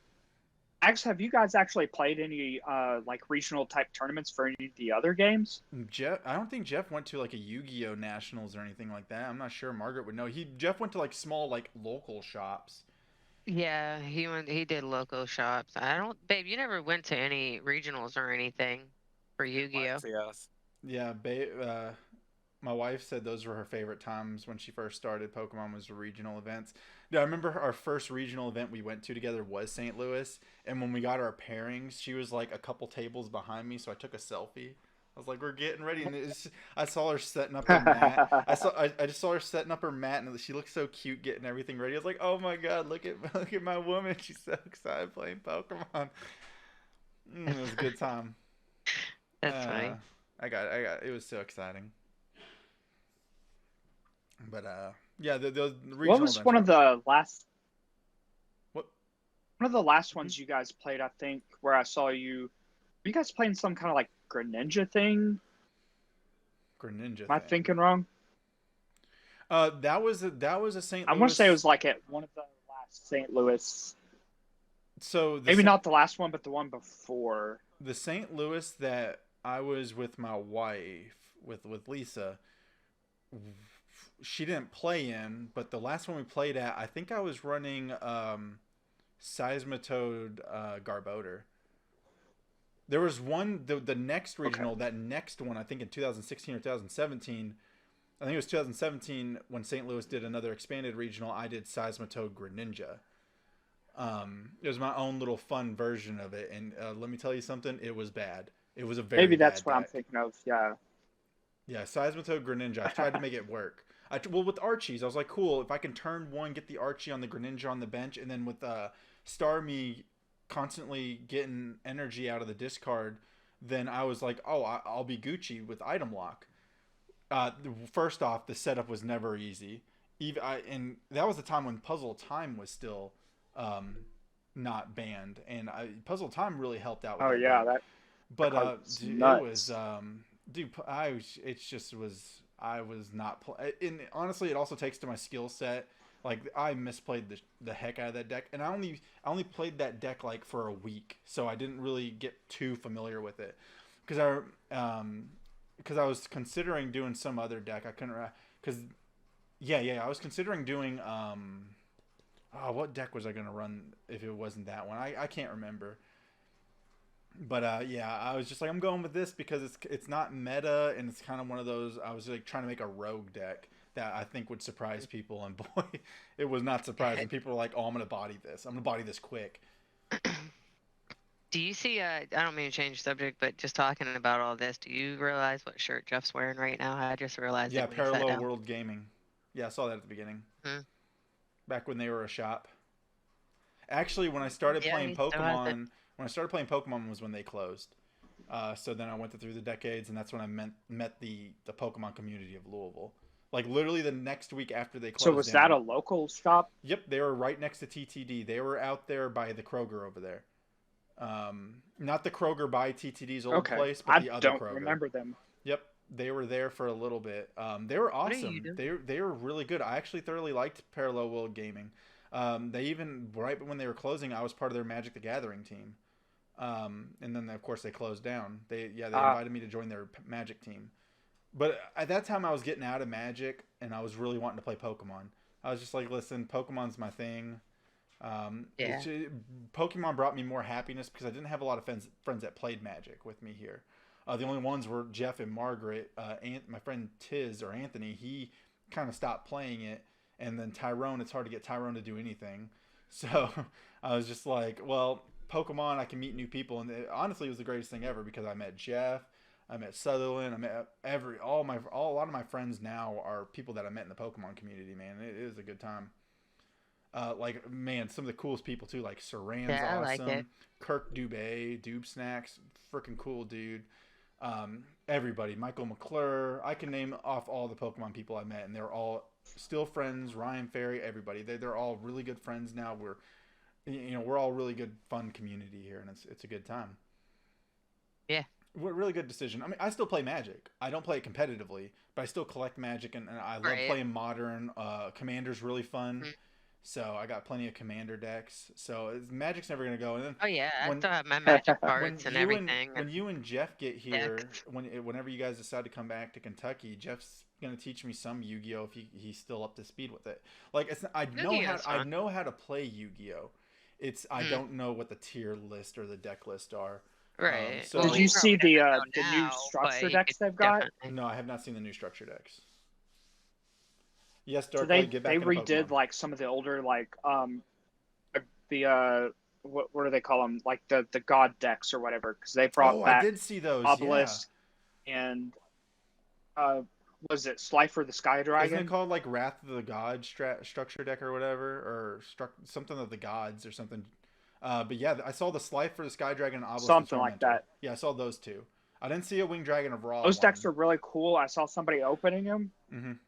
Actually, have you guys actually played any like regional type tournaments for any of the other games? Jeff, I don't think Jeff went to like a Yu-Gi-Oh nationals or anything like that. I'm not sure. Margaret would know. Jeff went to like small like local shops. Yeah, he did local shops. I don't, babe, you never went to any regionals or anything for Yu-Gi-Oh. Yes. Yeah, my wife said those were her favorite times when she first started Pokemon was the regional events. Yeah, I remember our first regional event we went to together was St. Louis, and when we got our pairings, she was like a couple tables behind me, so I took a selfie. I was like, "We're getting ready," and I saw her setting up her mat. I just saw her setting up her mat, and she looked so cute getting everything ready. I was like, "Oh my god, look at my woman! She's so excited playing Pokemon." It was a good time. That's funny. I got it was so exciting. But yeah, the regional What was events one of the last? What? One of the last ones you guys played, I think, where I saw you. Were you guys playing some kind of like Greninja thing? Greninja? Am I thinking wrong? That was a St. I Louis. want to say it was like at one of the last St. Louis. So Maybe not the last one, but the one before. The St. Louis that I was with my wife with Lisa. She didn't play in, but the last one we played at, I think I was running Seismitoad Garbodor. There was one, the next regional, that next one, I think in 2016 or 2017, I think it was 2017 when St. Louis did another expanded regional, I did Seismitoad Greninja. It was my own little fun version of it, and let me tell you something, it was bad. It was a very Maybe that's bad what I'm deck. thinking of. Yeah. Yeah, Seismitoad Greninja. I tried to make it work. Well, with Archies, I was like, cool, if I can turn one, get the Archie on the Greninja on the bench, and then with Starmie constantly getting energy out of the discard, then I was like, oh, I'll be Gucci with item lock. First off, the setup was never easy. And that was the time when Puzzle Time was still not banned, and Puzzle Time really helped out with Oh that yeah, deck. that But card's dude, nuts. it was dude, it just was. I was not and honestly, it also takes to my skill set. Like I misplayed the heck out of that deck, and I only played that deck like for a week, so I didn't really get too familiar with it. Because I was considering doing some other deck. I couldn't because I was considering doing what deck was I gonna run if it wasn't that one? I can't remember. But I was just like, I'm going with this because it's not meta, and it's kind of one of those. I was like trying to make a rogue deck that I think would surprise people, and boy, it was not surprising. People were like, "Oh, I'm gonna body this. I'm gonna body this quick." Do you see? I don't mean to change the subject, but just talking about all this, do you realize what shirt Jeff's wearing right now? I just realized Yeah, it when he sat Parallel down. World Gaming. Yeah, I saw that at the beginning. Hmm. Back when they were a shop. Actually, when I started Yeah, playing he still has it. Pokemon was when they closed. So then I went through the decades, and that's when I met the Pokemon community of Louisville. Like literally the next week after they closed. So was down. that a local shop? Yep, they were right next to TTD. They were out there by the Kroger over there. Not the Kroger by TTD's old place, but the other don't Kroger. remember them. Yep, they were there for a little bit. They were What are you awesome. doing? They were really good. I actually thoroughly liked Parallel World Gaming. They even right when they were closing, I was part of their Magic the Gathering team. And then of course they closed down. They invited me to join their Magic team. But at that time I was getting out of Magic and I was really wanting to play Pokemon. I was just like, listen, Pokemon's my thing. Yeah. Pokemon brought me more happiness because I didn't have a lot of friends that played Magic with me here. The only ones were Jeff and Margaret. My friend Tiz or Anthony, he kind of stopped playing it. And then Tyrone, it's hard to get Tyrone to do anything. So I was just like, well, Pokemon, I can meet new people. And honestly, it was the greatest thing ever because I met Jeff, I met Sutherland, I met a lot of my friends now are people that I met in the Pokemon community, man. It is a good time. Man, some of the coolest people too, like Saran's Yeah, I like awesome. it. Kirk Dubé, Dube Snacks, freaking cool dude. Everybody, Michael McClure. I can name off all the Pokemon people I met, and they're all still friends. Ryan Ferry, everybody. They're all really good friends now. We're all really good, fun community here, and it's a good time. Yeah. Really good decision. I mean, I still play Magic. I don't play it competitively, but I still collect Magic, and I love Right. playing Modern. Commander's really fun. Mhm. So I got plenty of Commander decks. So Magic's never gonna go. And then Oh yeah, I when still have my magic when cards and you everything. when you and Jeff get here, decks. whenever you guys decide to come back to Kentucky, Jeff's gonna teach me some Yu-Gi-Oh if he's still up to speed with it. Like I Yu-Gi-Oh's fun. know how to play Yu-Gi-Oh. I don't know what the tier list or the deck list are. Right. so- Did Well, you you see probably the never know the new now, structure but you decks could they've got? definitely- No, I have not seen the new structure decks. Yes, So Dark get back they into redid Pokemon. like some of the older what do they call them, like the god decks or whatever, because they brought I back did see those. Obelisk and was it Slifer the Sky Yeah. Isn't Dragon? it called like Wrath of the Gods structure deck or whatever, or something of the gods or something? But yeah, I saw the Slife for the Sky Dragon and Obelisk. Something like that. Yeah, I saw those two. I didn't see a Winged Dragon of Raw. Those decks are really cool. I saw somebody opening them. Mhm.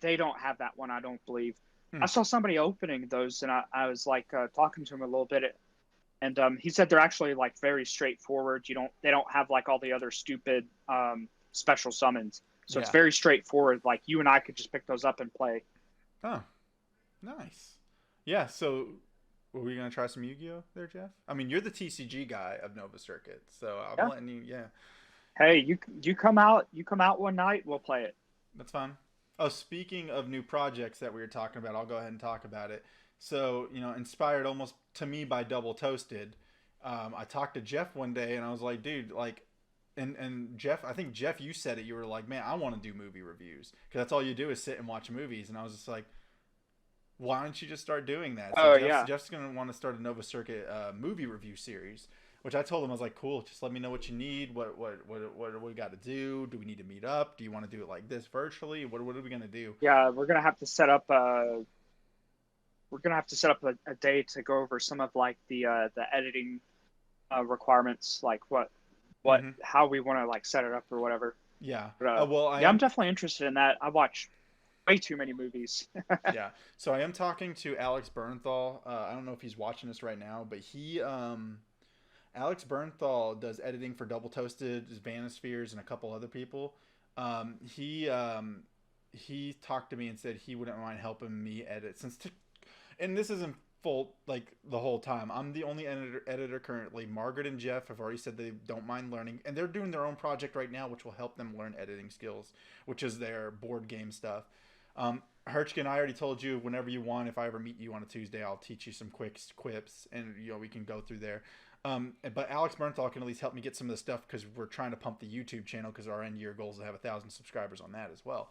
They don't have that one, I don't believe. Hmm. I saw somebody opening those, and I was like talking to him a little bit, and he said they're actually like very straightforward. They don't have like all the other stupid special summons, so it's Yeah. very straightforward. Like you and I could just pick those up and play. Oh, nice. Yeah. So, were we gonna try some Yu-Gi-Oh there, Jeff? I mean, you're the TCG guy of Nova Circuit, so I'm Yeah. letting you. Yeah, Hey, you come out one night, we'll play it. that's fine. Oh, speaking of new projects that we were talking about, I'll go ahead and talk about it. So, inspired almost to me by Double Toasted, I talked to Jeff one day and I was like, dude, like, and Jeff, I think Jeff, you said it. You were like, man, I want to do movie reviews because that's all you do is sit and watch movies. And I was just like, why don't you just start doing that? So Jeff's gonna want to start a Nova Circuit movie review series. Which I told him, I was like, cool, just let me know what you need. What we got to do? Do we need to meet up? Do you want to do it like this virtually? What are we going to do? Yeah, we're gonna have to set up we're gonna have to set up a day to go over some of like the editing requirements, like what Mhm. how we want to like set it up or whatever. Yeah. But, Well, I yeah, I'm am. definitely interested in that. I watch way too many movies. Yeah. So I am talking to Alex Bernthal. I don't know if he's watching this right now, but Alex Bernthal does editing for Double Toasted, Vanispheres, and a couple other people. Um, he um, he talked to me and said he wouldn't mind helping me edit and this isn't full like the whole time. I'm the only editor currently. Margaret and Jeff have already said they don't mind learning, and they're doing their own project right now, which will help them learn editing skills, which is their board game stuff. Herchkin, I already told you whenever you want, if I ever meet you on a Tuesday, I'll teach you some quick quips, and we can go through there. But Alex Bernthal can at least help me get some of the stuff because we're trying to pump the YouTube channel because our end year goal is to have 1,000 subscribers on that as well.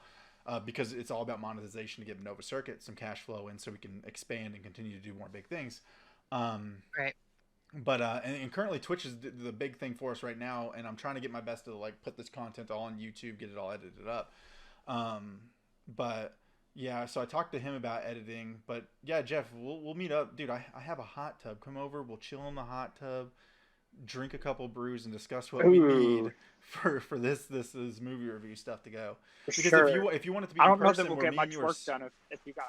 Because it's all about monetization to give Nova Circuit some cash flow in so we can expand and continue to do more big things. Right. But and currently Twitch is the big thing for us right now, and I'm trying to get my best to like put this content all on YouTube, get it all edited up. But yeah, so I talked to him about editing. But yeah, Jeff, we'll meet up, dude. I have a hot tub. Come over. We'll chill in the hot tub, drink a couple brews, and discuss what we Ooh, need for this movie review stuff to go. for Because sure. if you want it to be I in don't know that person, we'll where get me and much you work done if you got.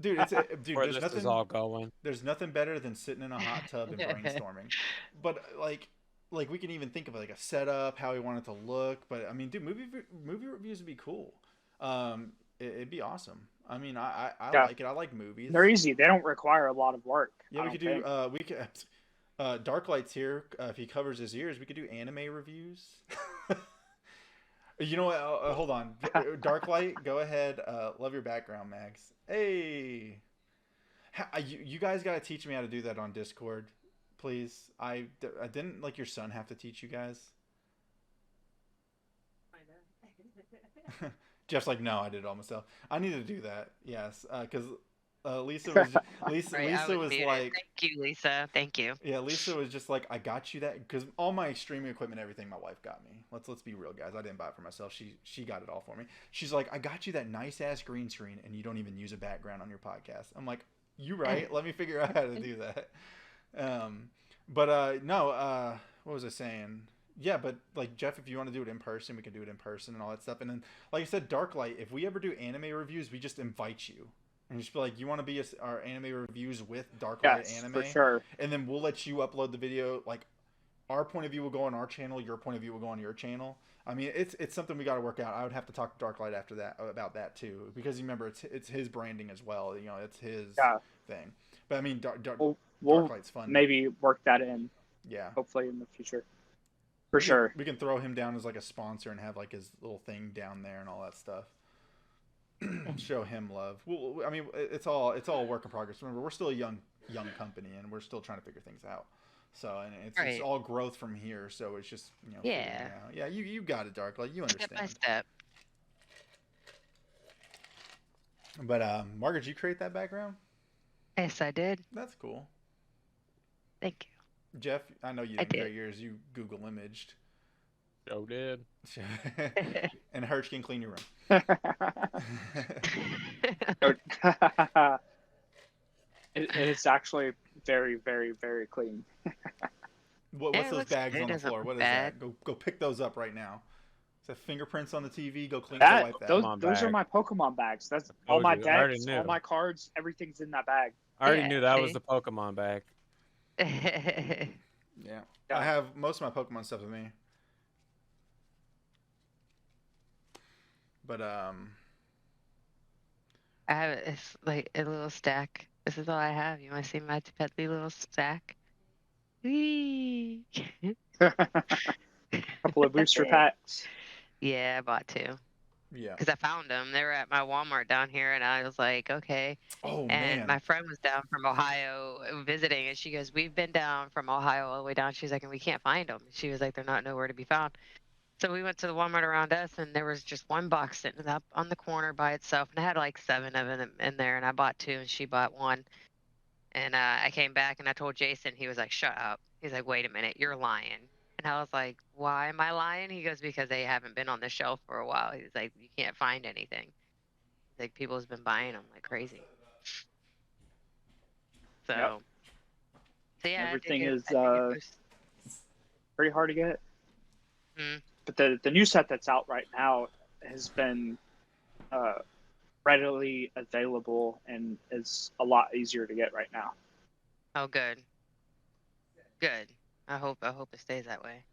dude, dude. Where this is all going. There's nothing better than sitting in a hot tub and brainstorming. But like we can even think of like a setup, how we want it to look. But I mean, dude, movie reviews would be cool. It'd be awesome. I mean, I Yeah, like it. I like movies. they're easy. They don't require a lot of work. Yeah, I we don't could do. think. We could. Darklight's here. If he covers his ears, we could do anime reviews. You know what? Hold on. Darklight, go ahead. Love your background, Max. Hey, you guys got to teach me how to do that on Discord, please. I didn't like your son have to teach you guys. Jeff's like, no, I did it all myself. I need to do that. Yes, because Lisa was Right. I Lisa would was mute it. like, Thank you, Lisa. Thank you. yeah, Lisa was just like, I got you that because all my streaming equipment, everything, my wife got me. Let's be real, guys. I didn't buy it for myself. She got it all for me. She's like, I got you that nice ass green screen, and you don't even use a background on your podcast. I'm like, you right? Let me figure out how to do that. But no, what was I saying? Yeah, but like Jeff, if you want to do it in person, we can do it in person and all that stuff. And then, like I said, Darklight, if we ever do anime reviews, we just invite you and just be like, you want to be our anime reviews with Darklight Yes, Anime, for sure. and then we'll let you upload the video. Like our point of view will go on our channel, your point of view will go on your channel. I mean, it's something we got to work out. I would have to talk to Darklight after that about that too, because remember it's his branding as well. You know, it's his Yeah, thing. But I mean, we'll Darklight's fun. maybe work that in. Yeah. Hopefully in the future. For sure. We can throw him down as like a sponsor and have like his little thing down there and all that stuff. Show him love. Well, I mean, it's all a work in progress. Remember, we're still a young company and we're still trying to figure things out. So, and it's all growth from here. So it's just Yeah. Yeah, you got it, Darklight. You Step understand. by step. But Margaret, did you create that background? Yes, I did. That's cool. Thank you. Jeff, I know you I didn't create did. yours. You Google imaged. Joe did. And Hirsch can clean your room. It's actually very, very, very clean. What's Yeah, it those looks bags good. on the Doesn't floor? look What is bad. that? Go pick those up right now. Is that fingerprints on the TV? Go clean That wipe that. those Pokemon those are bag. my Pokemon bags. That's I all told my you, I already decks, knew. all my cards, everything's in that bag. I already Yeah, knew that was see? the Pokemon bag. Yeah. Yeah. I have most of my Pokemon stuff with me. But I have it's like a little stack. This is all I have. You want to see my petly little stack? Whee! Couple of booster packs. Yeah, I bought two yeah. because I found them. They were at my Walmart down here, and I was like, okay. Oh And man. my friend was down from Ohio visiting, and she goes, "We've been down from Ohio all the way down." She's like, "And we can't find them." She was like, "They're not nowhere to be found." So we went to the Walmart around us, and there was just one box sitting up on the corner by itself, and it had like 7 of them in there, and I bought 2, and she bought 1. And I came back, and I told Jason. He was like, "Shut up." He's like, "Wait a minute, you're lying." And I was like, "Why am I lying?" He goes, "Because they haven't been on the shelf for a while." He's like, "You can't find anything." He's like, "People's been buying them like crazy." So, Yep. so yeah, Everything I think is, it was- pretty hard to get. Mm. But the new set that's out right now has been readily available and is a lot easier to get right now. Oh, good. Good. I hope it stays that way.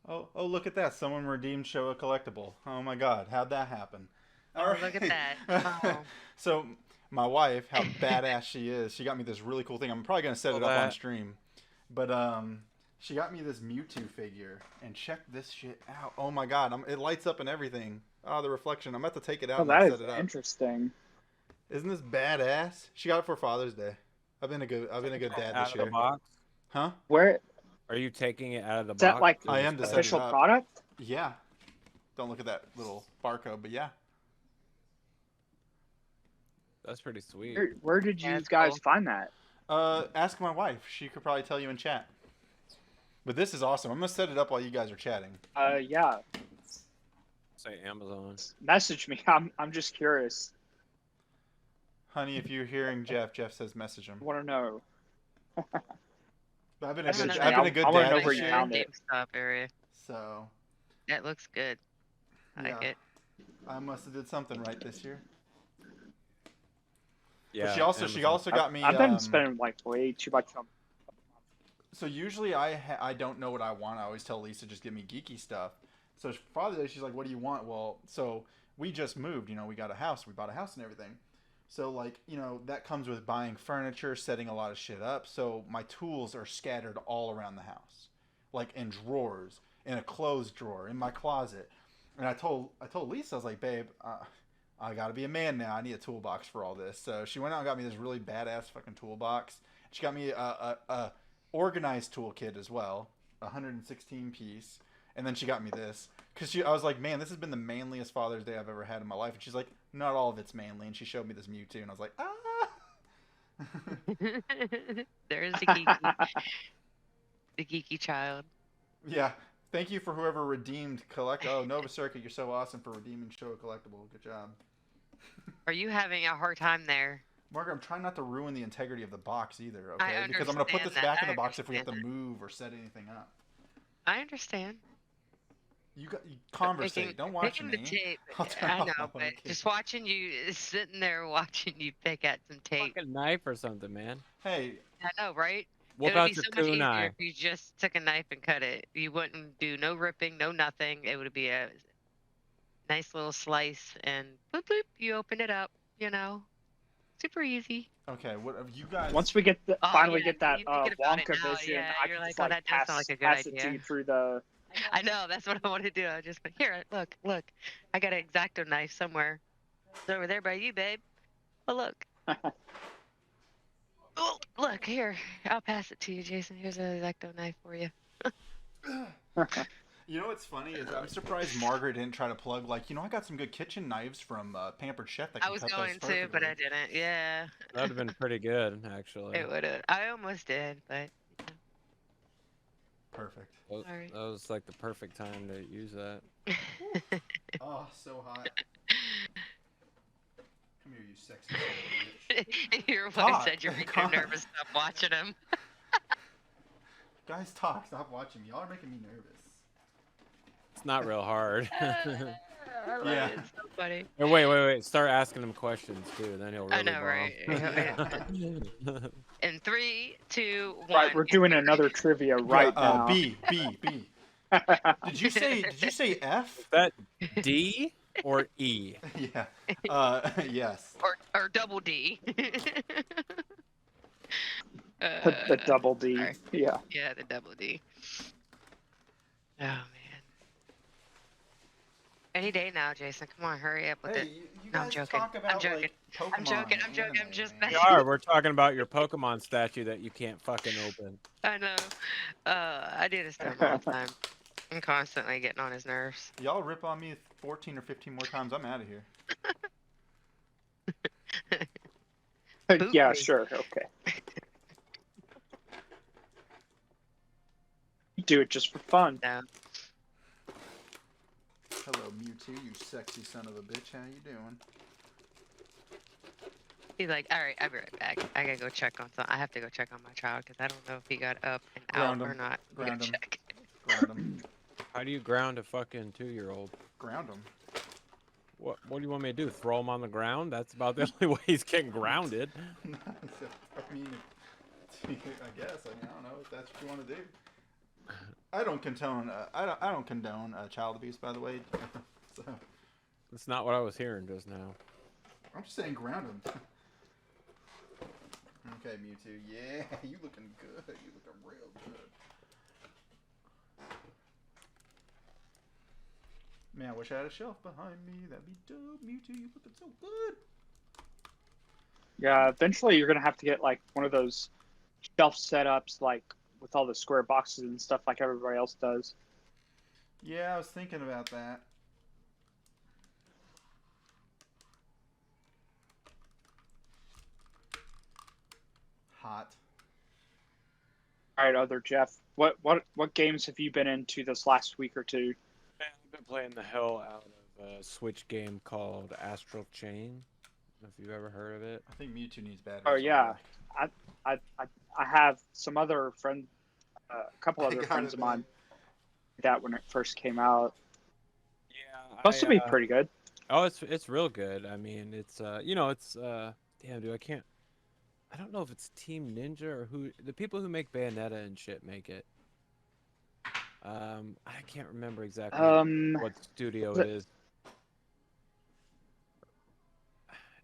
Oh, look at that! Someone redeemed Show a collectible. Oh my God, how'd that happen? Oh, look at that. Oh. So my wife, how badass she is, she got me this really cool thing. I'm probably gonna set it up on stream, but she got me this Mewtwo figure, and check this shit out. Oh my God, it lights up and everything. Oh, the reflection. I'm about to take it out Oh, and that set is it up. interesting. Isn't this badass? She got it for Father's Day. I've been a good dad Out this of year. the box? Huh? Where Are you taking it out of the is that, box? like, or I just am to put set it- it official up. product? Yeah. Don't look at that little barcode, but yeah. That's pretty sweet. Where did Yeah, you that's guys cool. find that? Ask my wife. She could probably tell you in chat. But this is awesome. I'm gonna set it up while you guys are chatting. Yeah. Say Amazon. Message me. I'm just curious. Honey, if you're hearing Jeff says message him. I want to know. But I've been a Message good, me. I've been a good I wanna dad know this where you year. found it. GameStop area. So That looks good. I like yeah, it. I must have did something right this year. Yeah. But she also got me. I've been spending like way too much on. So usually I don't know what I want. I always tell Lisa just give me geeky stuff. So Father's Day, she's like, "What do you want?" Well, so we just moved. You know, we got a house. We bought a house and everything. So like, you know, that comes with buying furniture, setting a lot of shit up. So my tools are scattered all around the house, like in drawers, in a clothes drawer, in my closet. And I told Lisa, I was like, "Babe, I gotta be a man now. I need a toolbox for all this." So she went out and got me this really badass fucking toolbox. She got me a organized toolkit as well, 116 piece. And then she got me this because I was like, "Man, this has been the manliest Father's Day I've ever had in my life." And she's like, "Not all of it's manly." And she showed me this Mewtwo, and I was like, "Ah." There's the geeky child. Yeah. Thank you for whoever redeemed collect. Oh, Nova Circuit, you're so awesome for redeeming Show a collectible. Good job. Are you having a hard time there? Margaret, I'm trying not to ruin the integrity of the box either, I okay? Because I'm going to put understand this that. back in I the box if we have to understand move or set anything up. I understand. You conversate. Picking- Don't watch picking me. the tape. I'll turn I off know, my but mic. just watching you, sitting there watching you pick at some tape. Fucking knife or something, man. Hey, I know, right? Whip It would out be your so much easier kunai. if you just took a knife and cut it. You wouldn't do no ripping, no nothing. It would be a nice little slice, and bloop bloop, you open it up. You know, super easy. okay, what have you guys... Once we get Oh, finally yeah, get that you thinking about it Wonka now, vision, yeah, I you're can like, just oh, like that does sound like a good pass it to idea. you through the. I know, that's what I want to do. I just went, here, look. I got an X-Acto knife somewhere. It's over there by you, babe. Oh, look. Oh, look, here. I'll pass it to you, Jason. Here's an X-Acto knife for you. You know what's funny is I'm surprised Margaret didn't try to plug, like, I got some good kitchen knives from Pampered Chef that I can was cut going those to, but perfectly. I didn't. Yeah, That would have been pretty good, actually. it would have. I almost did, but Perfect. That was like the perfect time to use that. Oh, so hot. Come here, you sexy son of a bitch. your wife Talk. said you're making Come her on. nervous. Stop watching him. Guys, talk. Stop watching me. Y'all are making me nervous. It's not real hard. I love Yeah. it. It's so funny. Wait. Start asking him questions, too. Then he'll really I know, right? bomb. In 3, 2, 1. Right, we're doing another trivia right Yeah, now. B. Did you say F? That D or E? Yeah. Yes. Or double D. The double D. sorry. Yeah. Yeah, the double D. Oh man. Any day now, Jason. Come on, hurry up with Hey, it. you No, I'm guys joking. talk I'm about, joking. like, Pokemon I'm joking. and I'm joking. I'm anime, just man. We are. We're talking about your Pokemon statue that you can't fucking open. I know. I do this to him all the time. I'm constantly getting on his nerves. Y'all rip on me 14 or 15 more times, I'm out of here. Yeah, Boot me. sure. Okay. You do it just for fun. No. Hello, Mewtwo, you sexy son of a bitch. How you doing? He's like, all right, I'll be right back. I gotta go check on some. I have to go check on my child because I don't know if he got up and Ground out or him. not. Ground him. Check. Ground him. How do you ground a fucking 2-year-old? Ground him. What do you want me to do? Throw him on the ground? That's about the only way he's getting grounded. I mean, I guess. I don't know if that's what you want to do. I don't condone. I don't condone child abuse, by the way. So That's not what I was hearing just now. I'm just saying, ground him. Okay, Mewtwo. Yeah, you looking good. You looking real good. Man, I wish I had a shelf behind me. That'd be dope. Mewtwo, you looking so good. Yeah, eventually you're gonna have to get like one of those shelf setups, like with all the square boxes and stuff, like everybody else does. Yeah, I was thinking about that. Hot. All right, other Jeff, what games have you been into this last week or two? Man, I've been playing the hell out of a Switch game called Astral Chain. I don't know if you've ever heard of it. I think Mewtwo needs batteries. Oh yeah, I have some other friend, a couple other friends of mine that when it first came out. Yeah, Supposed to be pretty good. Oh, it's real good. I mean, it's damn, dude, I don't know if it's Team Ninja or who the people who make Bayonetta and shit make it. I can't remember exactly what studio it is.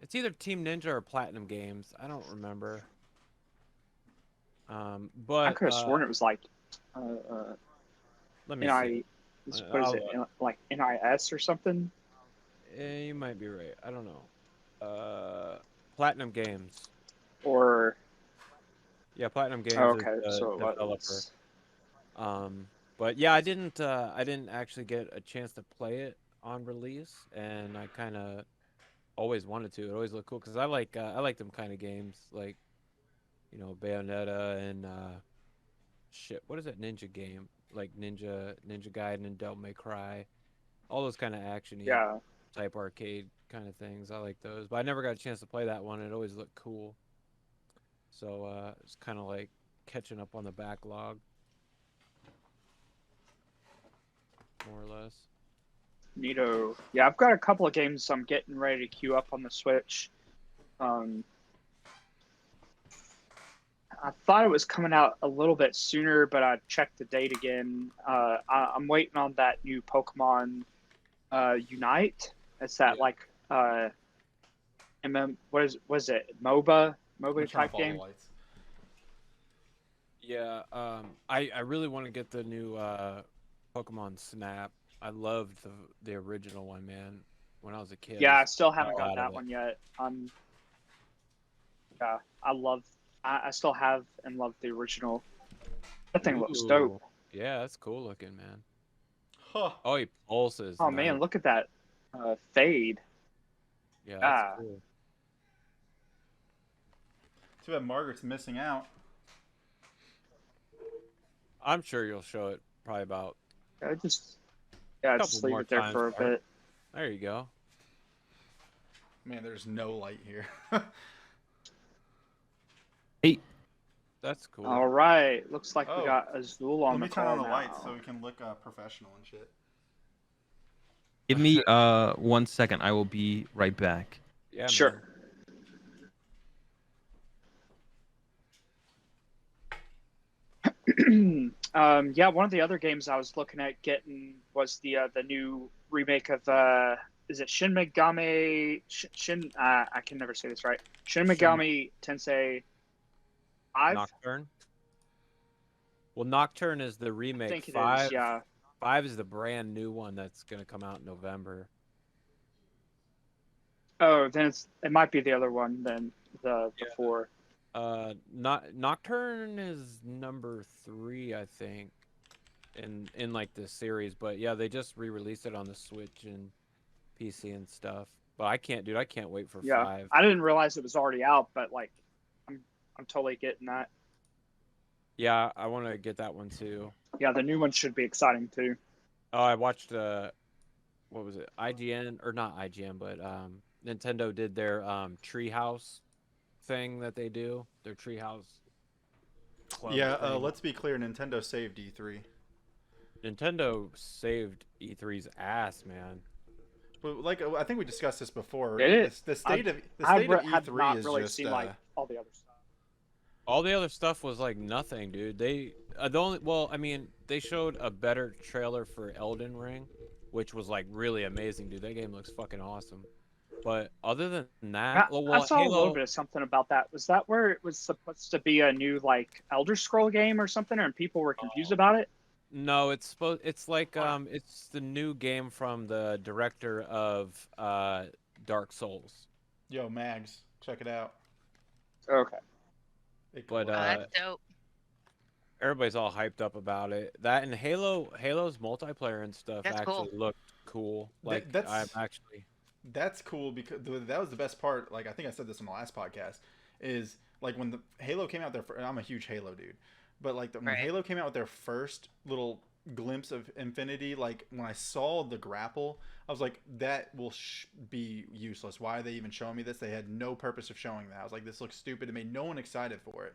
It's either Team Ninja or Platinum Games. I don't remember. But I could have sworn it was like, let me see. what is it? Like NIS or something? You might be right. I don't know. Platinum Games. Or yeah, Platinum Games okay, is the so developer. But yeah, I didn't actually get a chance to play it on release, and I kind of always wanted to. It always looked cool because I like them kind of games, like Bayonetta and shit. What is that ninja game? Like Ninja Gaiden and Devil May Cry, all those kind of action-y type arcade kind of things. I like those, but I never got a chance to play that one. It always looked cool. So it's kind of like catching up on the backlog, more or less. Neato. Yeah, I've got a couple of games I'm getting ready to queue up on the Switch. I thought it was coming out a little bit sooner, but I checked the date again. I'm waiting on that new Pokemon Unite. It's that like what is it? MOBA type game. Yeah, I really want to get the new Pokemon Snap. I loved the original one, man. When I was a kid. Yeah, I still haven't got that one yet. Yeah, I still have and love the original. That thing looks dope. Yeah, that's cool looking, man. Huh. Oh, he pulses. Oh man, look at that fade. Yeah, that's cool. Too bad Margaret's missing out. I'm sure you'll show it probably about. Just leave it there for a bit. There you go. Man, there's no light here. Hey, that's cool. All right, looks like we got Azul on the call now. Let me turn on the lights so we can look professional and shit. Give me 1 second. I will be right back. Yeah, sure. Man. Yeah, one of the other games I was looking at getting was the new remake of is it Shin Megami Shin I can never say this right. Shin Megami Tensei 5? Nocturne. Well, Nocturne is the remake. I think it 5 is, yeah. 5 is the brand new one that's gonna come out in November. Oh, then it might be the other one than the before. Nocturne is number 3, I think, in like this series. But yeah, they just re-released it on the Switch and PC and stuff. But I can't wait for 5. I didn't realize it was already out, but like, I'm totally getting that. Yeah, I want to get that one too. Yeah, the new one should be exciting too. Oh, I watched what was it? IGN or not IGN, but Nintendo did their Treehouse thing that they do, their treehouse club Yeah, thing. let's be clear. Nintendo saved E3. Nintendo saved E3's ass, man. But like I think we discussed this before. Did it? The state of I E3 have not is really just seen like all the other stuff. All the other stuff was like nothing, dude. They the only well, I mean, they showed a better trailer for Elden Ring, which was like really amazing, dude. That game looks fucking awesome. But other than that, I saw a little Halo, bit of something about that. Was that where it was supposed to be a new like Elder Scroll game or something, and people were confused about it? no, it's supposed. It's like it's the new game from the director of Dark Souls. Yo, Mags, check it out. Okay. But that's dope. everybody's all hyped up about it. That and Halo's multiplayer and stuff That's actually cool. looked cool. Like that's- I'm actually. That's cool because that was the best part. Like I think I said this in the last podcast, is like when the Halo came out there. I'm a huge Halo dude, but like when Right. Halo came out with their first little glimpse of Infinity, like when I saw the grapple, I was like, that will be useless. Why are they even showing me this? They had no purpose of showing that. I was like, this looks stupid. It made no one excited for it.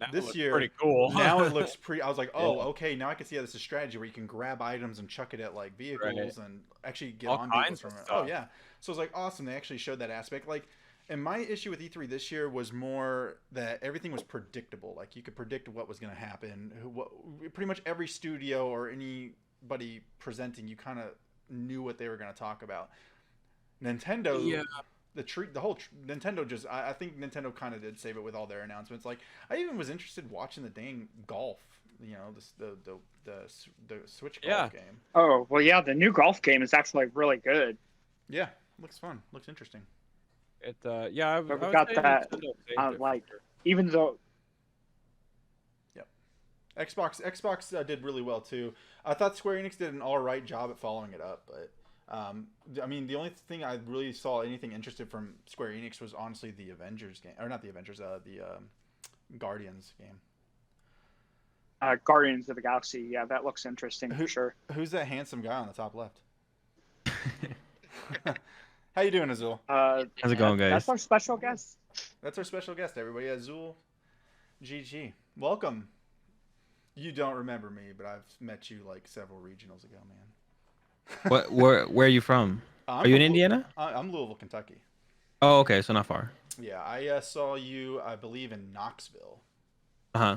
That This looks year, pretty cool. now it looks pretty. I was like, oh, Yeah. okay, now I can see how this is strategy where you can grab items and chuck it at like vehicles and actually get All on vehicles kinds from of it. Oh stuff. yeah, so it was like awesome. They actually showed that aspect. Like, and my issue with E3 this year was more that everything was predictable. Like you could predict what was going to happen. Pretty much every studio or anybody presenting, you kind of knew what they were going to talk about. Nintendo, Yeah. Nintendo just I think Nintendo kind of did save it with all their announcements. Like I even was interested in watching the dang golf, you know, the Switch golf game. Oh well, yeah. The new golf game is actually really good. Yeah, looks fun, looks interesting. It yeah, I But we would got say that, Nintendo saved it for like sure. even though Xbox did really well too. I thought Square Enix did an all right job at following it up, but I mean, the only thing I really saw anything interesting from Square Enix was honestly the Avengers game, or not the Avengers, the Guardians game. Guardians of the Galaxy, yeah, that looks interesting for sure. Who's that handsome guy on the top left? How you doing, Azul? How's it going, guys? That's our special guest. That's our special guest, everybody. AzulGG. Welcome. You don't remember me, but I've met you like several regionals ago, man. Where are you from? I'm Are you in from Indiana? I'm Louisville, Kentucky. Oh, okay, so not far. Yeah, I saw you, I believe, in Knoxville. Uh-huh.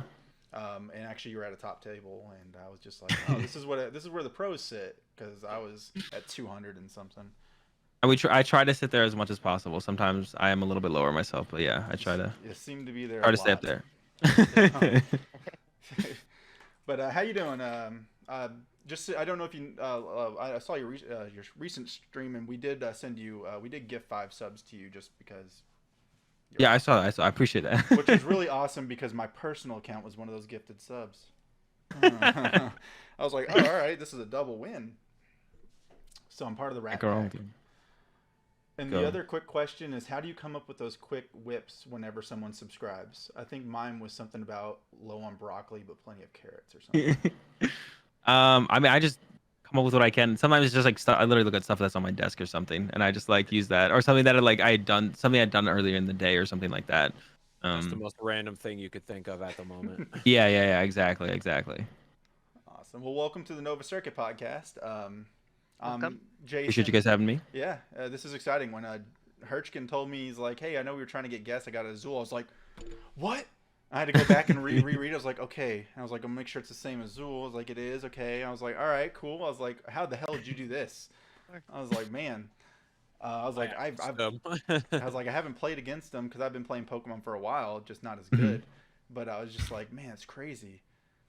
And actually, you were at a top table, and I was just like, "Oh, this is where the pros sit," because I was at 200 and something. And I try to sit there as much as possible. Sometimes I am a little bit lower myself, but yeah, I try to You seem to be there. try a to stay up lot. there. But how you doing? Just I don't know if you. I saw your recent stream, and we did send you. We did gift 5 subs to you just because. Yeah, I saw that. I appreciate that. Which is really awesome because my personal account was one of those gifted subs. I was like, oh, all right, this is a double win. So I'm part of the Rat Pack. And the other quick question is, how do you come up with those quick whips whenever someone subscribes? I think mine was something about low on broccoli but plenty of carrots or something. I mean, I just come up with what I can. Sometimes it's just like stuff. I literally look at stuff that's on my desk or something, and I just like use that, or something that I had done, something I'd done earlier in the day, or something like that. That's the most random thing you could think of at the moment. Yeah, exactly. Awesome. Well, welcome to the Nova Circuit podcast. Welcome. Jason. Appreciate you guys having me. Yeah, this is exciting. When Hirschkin told me, he's like, hey, I know we were trying to get guests. I got Azul. I was like, what? I had to go back and reread. I was like, okay. And I was like, I'm gonna make sure it's the same as Azul. I was like, it is, okay. I was like, all right, cool. I was like, how the hell did you do this? I was like, man. I was like, I was like, I haven't played against them because I've been playing Pokemon for a while, just not as good. But I was just like, man, it's crazy.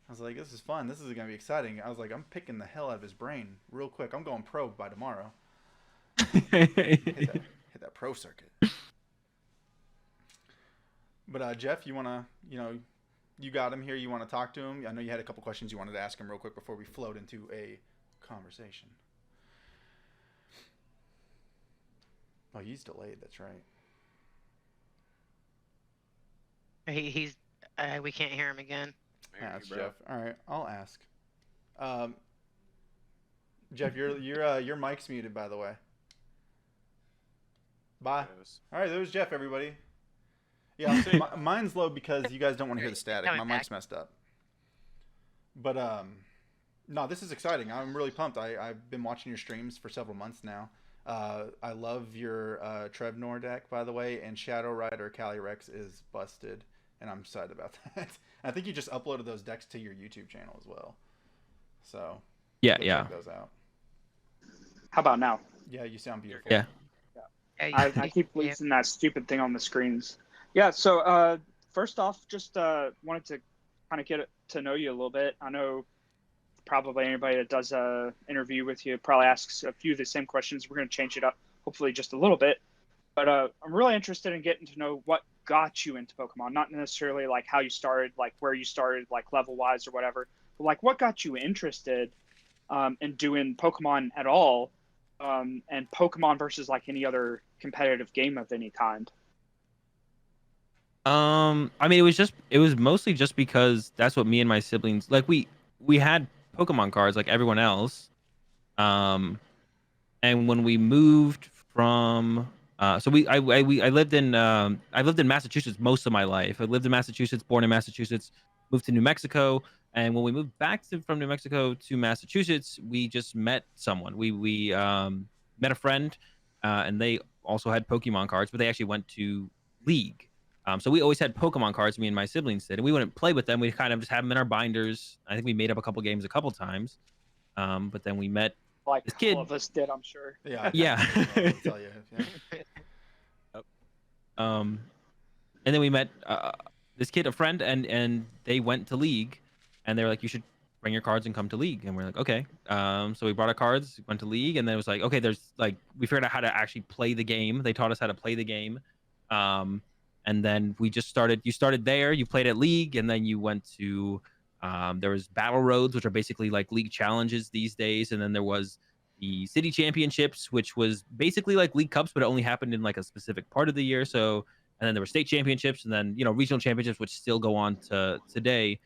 I was like, this is fun. This is going to be exciting. I was like, I'm picking the hell out of his brain real quick. I'm going pro by tomorrow. hit that pro circuit. But Jeff, you want to, you got him here. You want to talk to him? I know you had a couple questions you wanted to ask him real quick before we float into a conversation. Oh, he's delayed. That's right. He's we can't hear him again. That's Jeff. All right, I'll ask. Jeff, your mic's muted, by the way. Bye. All right, there was Jeff, everybody. Yeah, I'm saying mine's low because you guys don't want to hear the static. Coming My back. mic's messed up. But no, this is exciting. I'm really pumped. I've been watching your streams for several months now. I love your Trevnor deck, by the way, and Shadow Rider Calyrex is busted, and I'm excited about that. I think you just uploaded those decks to your YouTube channel as well. So Yeah, go yeah, check those out. How about now? Yeah, you sound beautiful. yeah. I keep Yeah. losing that stupid thing on the screens. Yeah. So first off, just wanted to kind of get to know you a little bit. I know probably anybody that does a interview with you probably asks a few of the same questions. We're going to change it up, hopefully just a little bit. But I'm really interested in getting to know what got you into Pokemon, not necessarily like how you started, like where you started, like level wise or whatever, but like what got you interested in doing Pokemon at all, and Pokemon versus like any other competitive game of any kind. I mean, it was mostly just because that's what me and my siblings like. We had Pokemon cards like everyone else. Um, and when we moved from, so I lived in Massachusetts most of my life. I lived in Massachusetts, born in Massachusetts, moved to New Mexico, and when we moved from New Mexico to Massachusetts, we just met someone. We met a friend, and they also had Pokemon cards, but they actually went to League. So we always had Pokemon cards, me and my siblings did, and we wouldn't play with them. We kind of just have them in our binders. I think we made up a couple games a couple times. But then we met Like this kid. all of us did, I'm sure. Yeah. Yeah. I'll tell you. Yeah. And then we met this kid, a friend, and they went to League, and they were like, "You should bring your cards and come to League." And we're like, "Okay." So we brought our cards, went to League, and then it was like, "Okay, there's like we figured out how to actually play the game." They taught us how to play the game, and then we just started. You started there, you played at League, and then you went to. There was Battle Roads, which are basically like League challenges these days, and then there was the City Championships, which was basically like League Cups, but it only happened in like a specific part of the year. So and then there were state championships, and then regional championships, which still go on to today.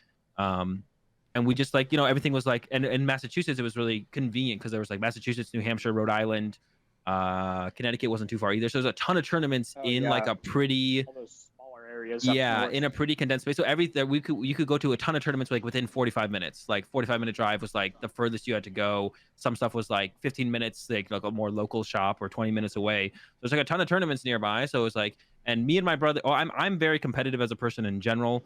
And we just like everything was like, and in Massachusetts it was really convenient because there was like Massachusetts, New Hampshire, Rhode Island, Connecticut wasn't too far either. So there's a ton of tournaments in like a pretty all those smaller areas. Up yeah north. in a pretty condensed space. So you could go to a ton of tournaments like within 45 minutes. Like 45-minute drive was like the furthest you had to go. Some stuff was like 15 minutes, like a more local shop, or 20 minutes away. There's like a ton of tournaments nearby. So it was like, and me and my brother, I'm very competitive as a person in general.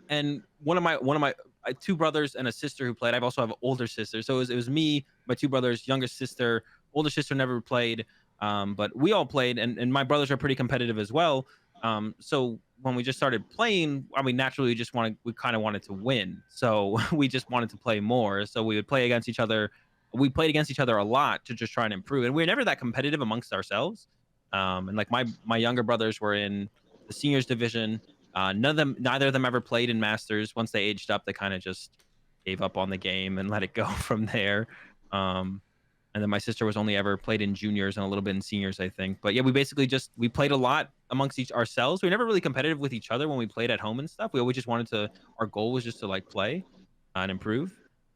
And one of my two brothers and a sister who played. I also have an older sister. So it was me, my two brothers, younger sister, older sister never played. But we all played, and my brothers are pretty competitive as well. So when we just started playing, I mean, naturally, we kind of wanted to win. So we just wanted to play more. So we would play against each other. We played against each other a lot to just try and improve. And we were never that competitive amongst ourselves. And like my younger brothers were in the seniors division. Neither of them ever played in Masters. Once they aged up, they kind of just gave up on the game and let it go from there. And then my sister was only ever played in juniors and a little bit in seniors, I think. But yeah, we played a lot amongst ourselves. We were never really competitive with each other when we played at home and stuff. We always just our goal was just to like play and improve.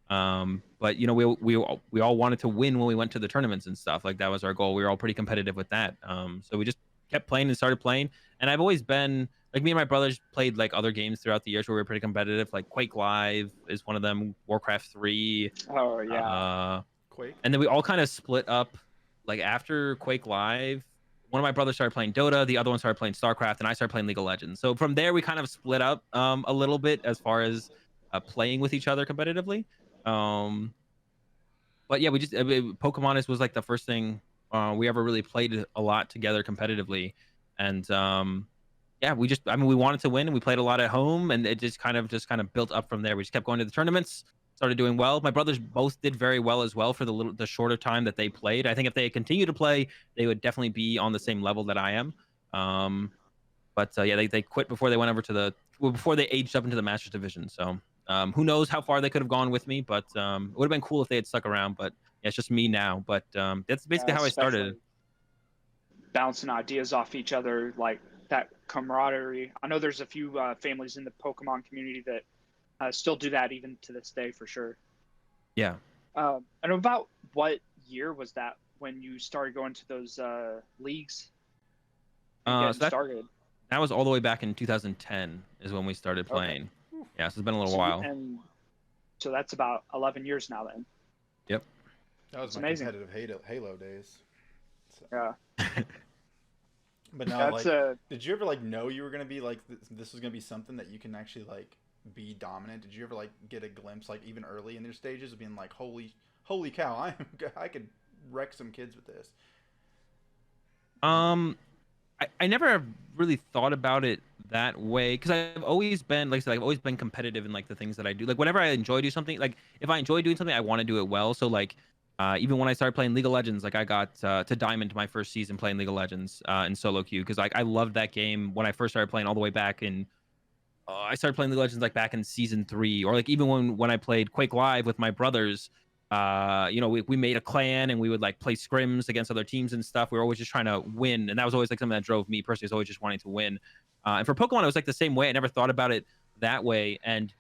But we all wanted to win when we went to the tournaments and stuff. Like that was our goal. We were all pretty competitive with that. So we just kept playing and started playing. And I've always been like, me and my brothers played like other games throughout the years where we were pretty competitive. Like Quake Live is one of them. Warcraft 3. Oh yeah. Quake. And then we all kind of split up. Like after Quake Live, one of my brothers started playing Dota, the other one started playing StarCraft, and I started playing League of Legends. So from there, we kind of split up a little bit as far as playing with each other competitively. But yeah, Pokemon was like the first thing we ever really played a lot together competitively, and yeah, we wanted to win, and we played a lot at home, and it just kind of built up from there. We just kept going to the tournaments, started doing well. My brothers both did very well as well for the shorter time that they played. I think if they continued to play, they would definitely be on the same level that I am. But yeah, they quit before they went over before they aged up into the Masters division. So who knows how far they could have gone with me, but it would have been cool if they had stuck around. But yeah, it's just me now. But that's basically how I started. Bouncing ideas off each other, like that camaraderie. I know there's a few families in the Pokemon community that still do that even to this day, for sure. Yeah. And about what year was that when you started going to those leagues? So Started. That was all the way back in 2010 is when we started Okay. playing. Yeah, so it's been a little So, while. and so that's about 11 years now then. Yep. That was It's my amazing. competitive Halo days. So. Yeah. But no, That's like, did you ever like know you were gonna be like this was gonna be something that you can actually like be dominant? Did you ever like get a glimpse like even early in their stages of being like holy cow, I could wreck some kids with this? Um, I never really thought about it that way because I've always been, like I said, I've always been competitive in like the things that I do. Like whenever I enjoy do something, like if I enjoy doing something, I want to do it well. So like, even when I started playing League of Legends, like I got to Diamond my first season playing League of Legends in solo queue because like I loved that game when I first started playing all the way back in. I started playing League of Legends like back in season 3, or like even when I played Quake Live with my brothers. We made a clan and we would like play scrims against other teams and stuff. We were always just trying to win, and that was always like something that drove me personally. Is always just wanting to win. And for Pokemon, it was like the same way. I never thought about it that way. And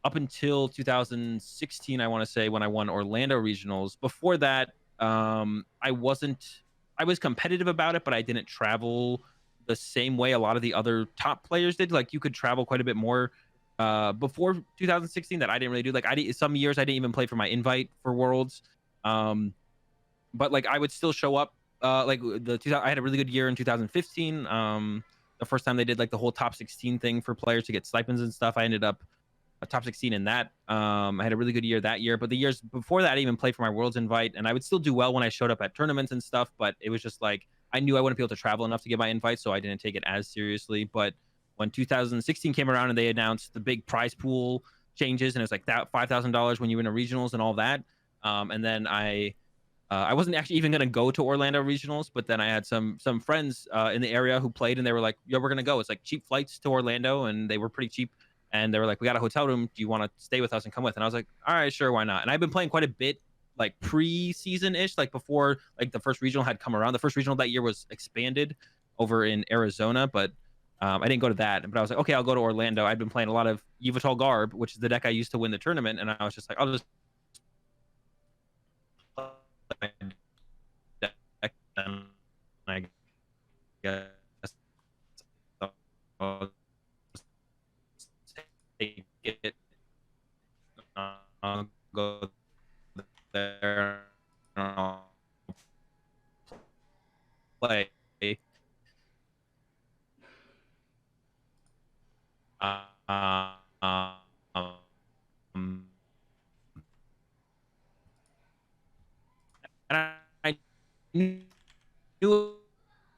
up until 2016, I want to say when I won Orlando regionals. Before that, I wasn't. I was competitive about it, but I didn't travel the same way a lot of the other top players did. Like you could travel quite a bit more before 2016 that I didn't really do. Like some years I didn't even play for my invite for Worlds, but like I would still show up. I had a really good year in 2015. The first time they did like the whole top 16 thing for players to get stipends and stuff, I ended up a top 16 in that. I had a really good year that year, but the years before that, I even played for my Worlds invite, and I would still do well when I showed up at tournaments and stuff. But it was just like I knew I wouldn't be able to travel enough to get my invite, so I didn't take it as seriously. But when 2016 came around and they announced the big prize pool changes, and it was like that $5,000 when you win a regionals and all that, and then I wasn't actually even gonna go to Orlando regionals, but then I had some friends in the area who played, and they were like, "Yo, we're gonna go." It's like cheap flights to Orlando, and they were pretty cheap. And they were like, "We got a hotel room. Do you want to stay with us and come with?" And I was like, "All right, sure, why not?" And I've been playing quite a bit, like pre-season ish, like before like the first regional had come around. The first regional that year was expanded over in Arizona, but I didn't go to that. But I was like, okay, I'll go to Orlando. I'd been playing a lot of Yveltal Garb, which is the deck I used to win the tournament, and I was just like, I'll just play my deck, and I guess I'll take it. I'll go there and I'll play. Um, and I knew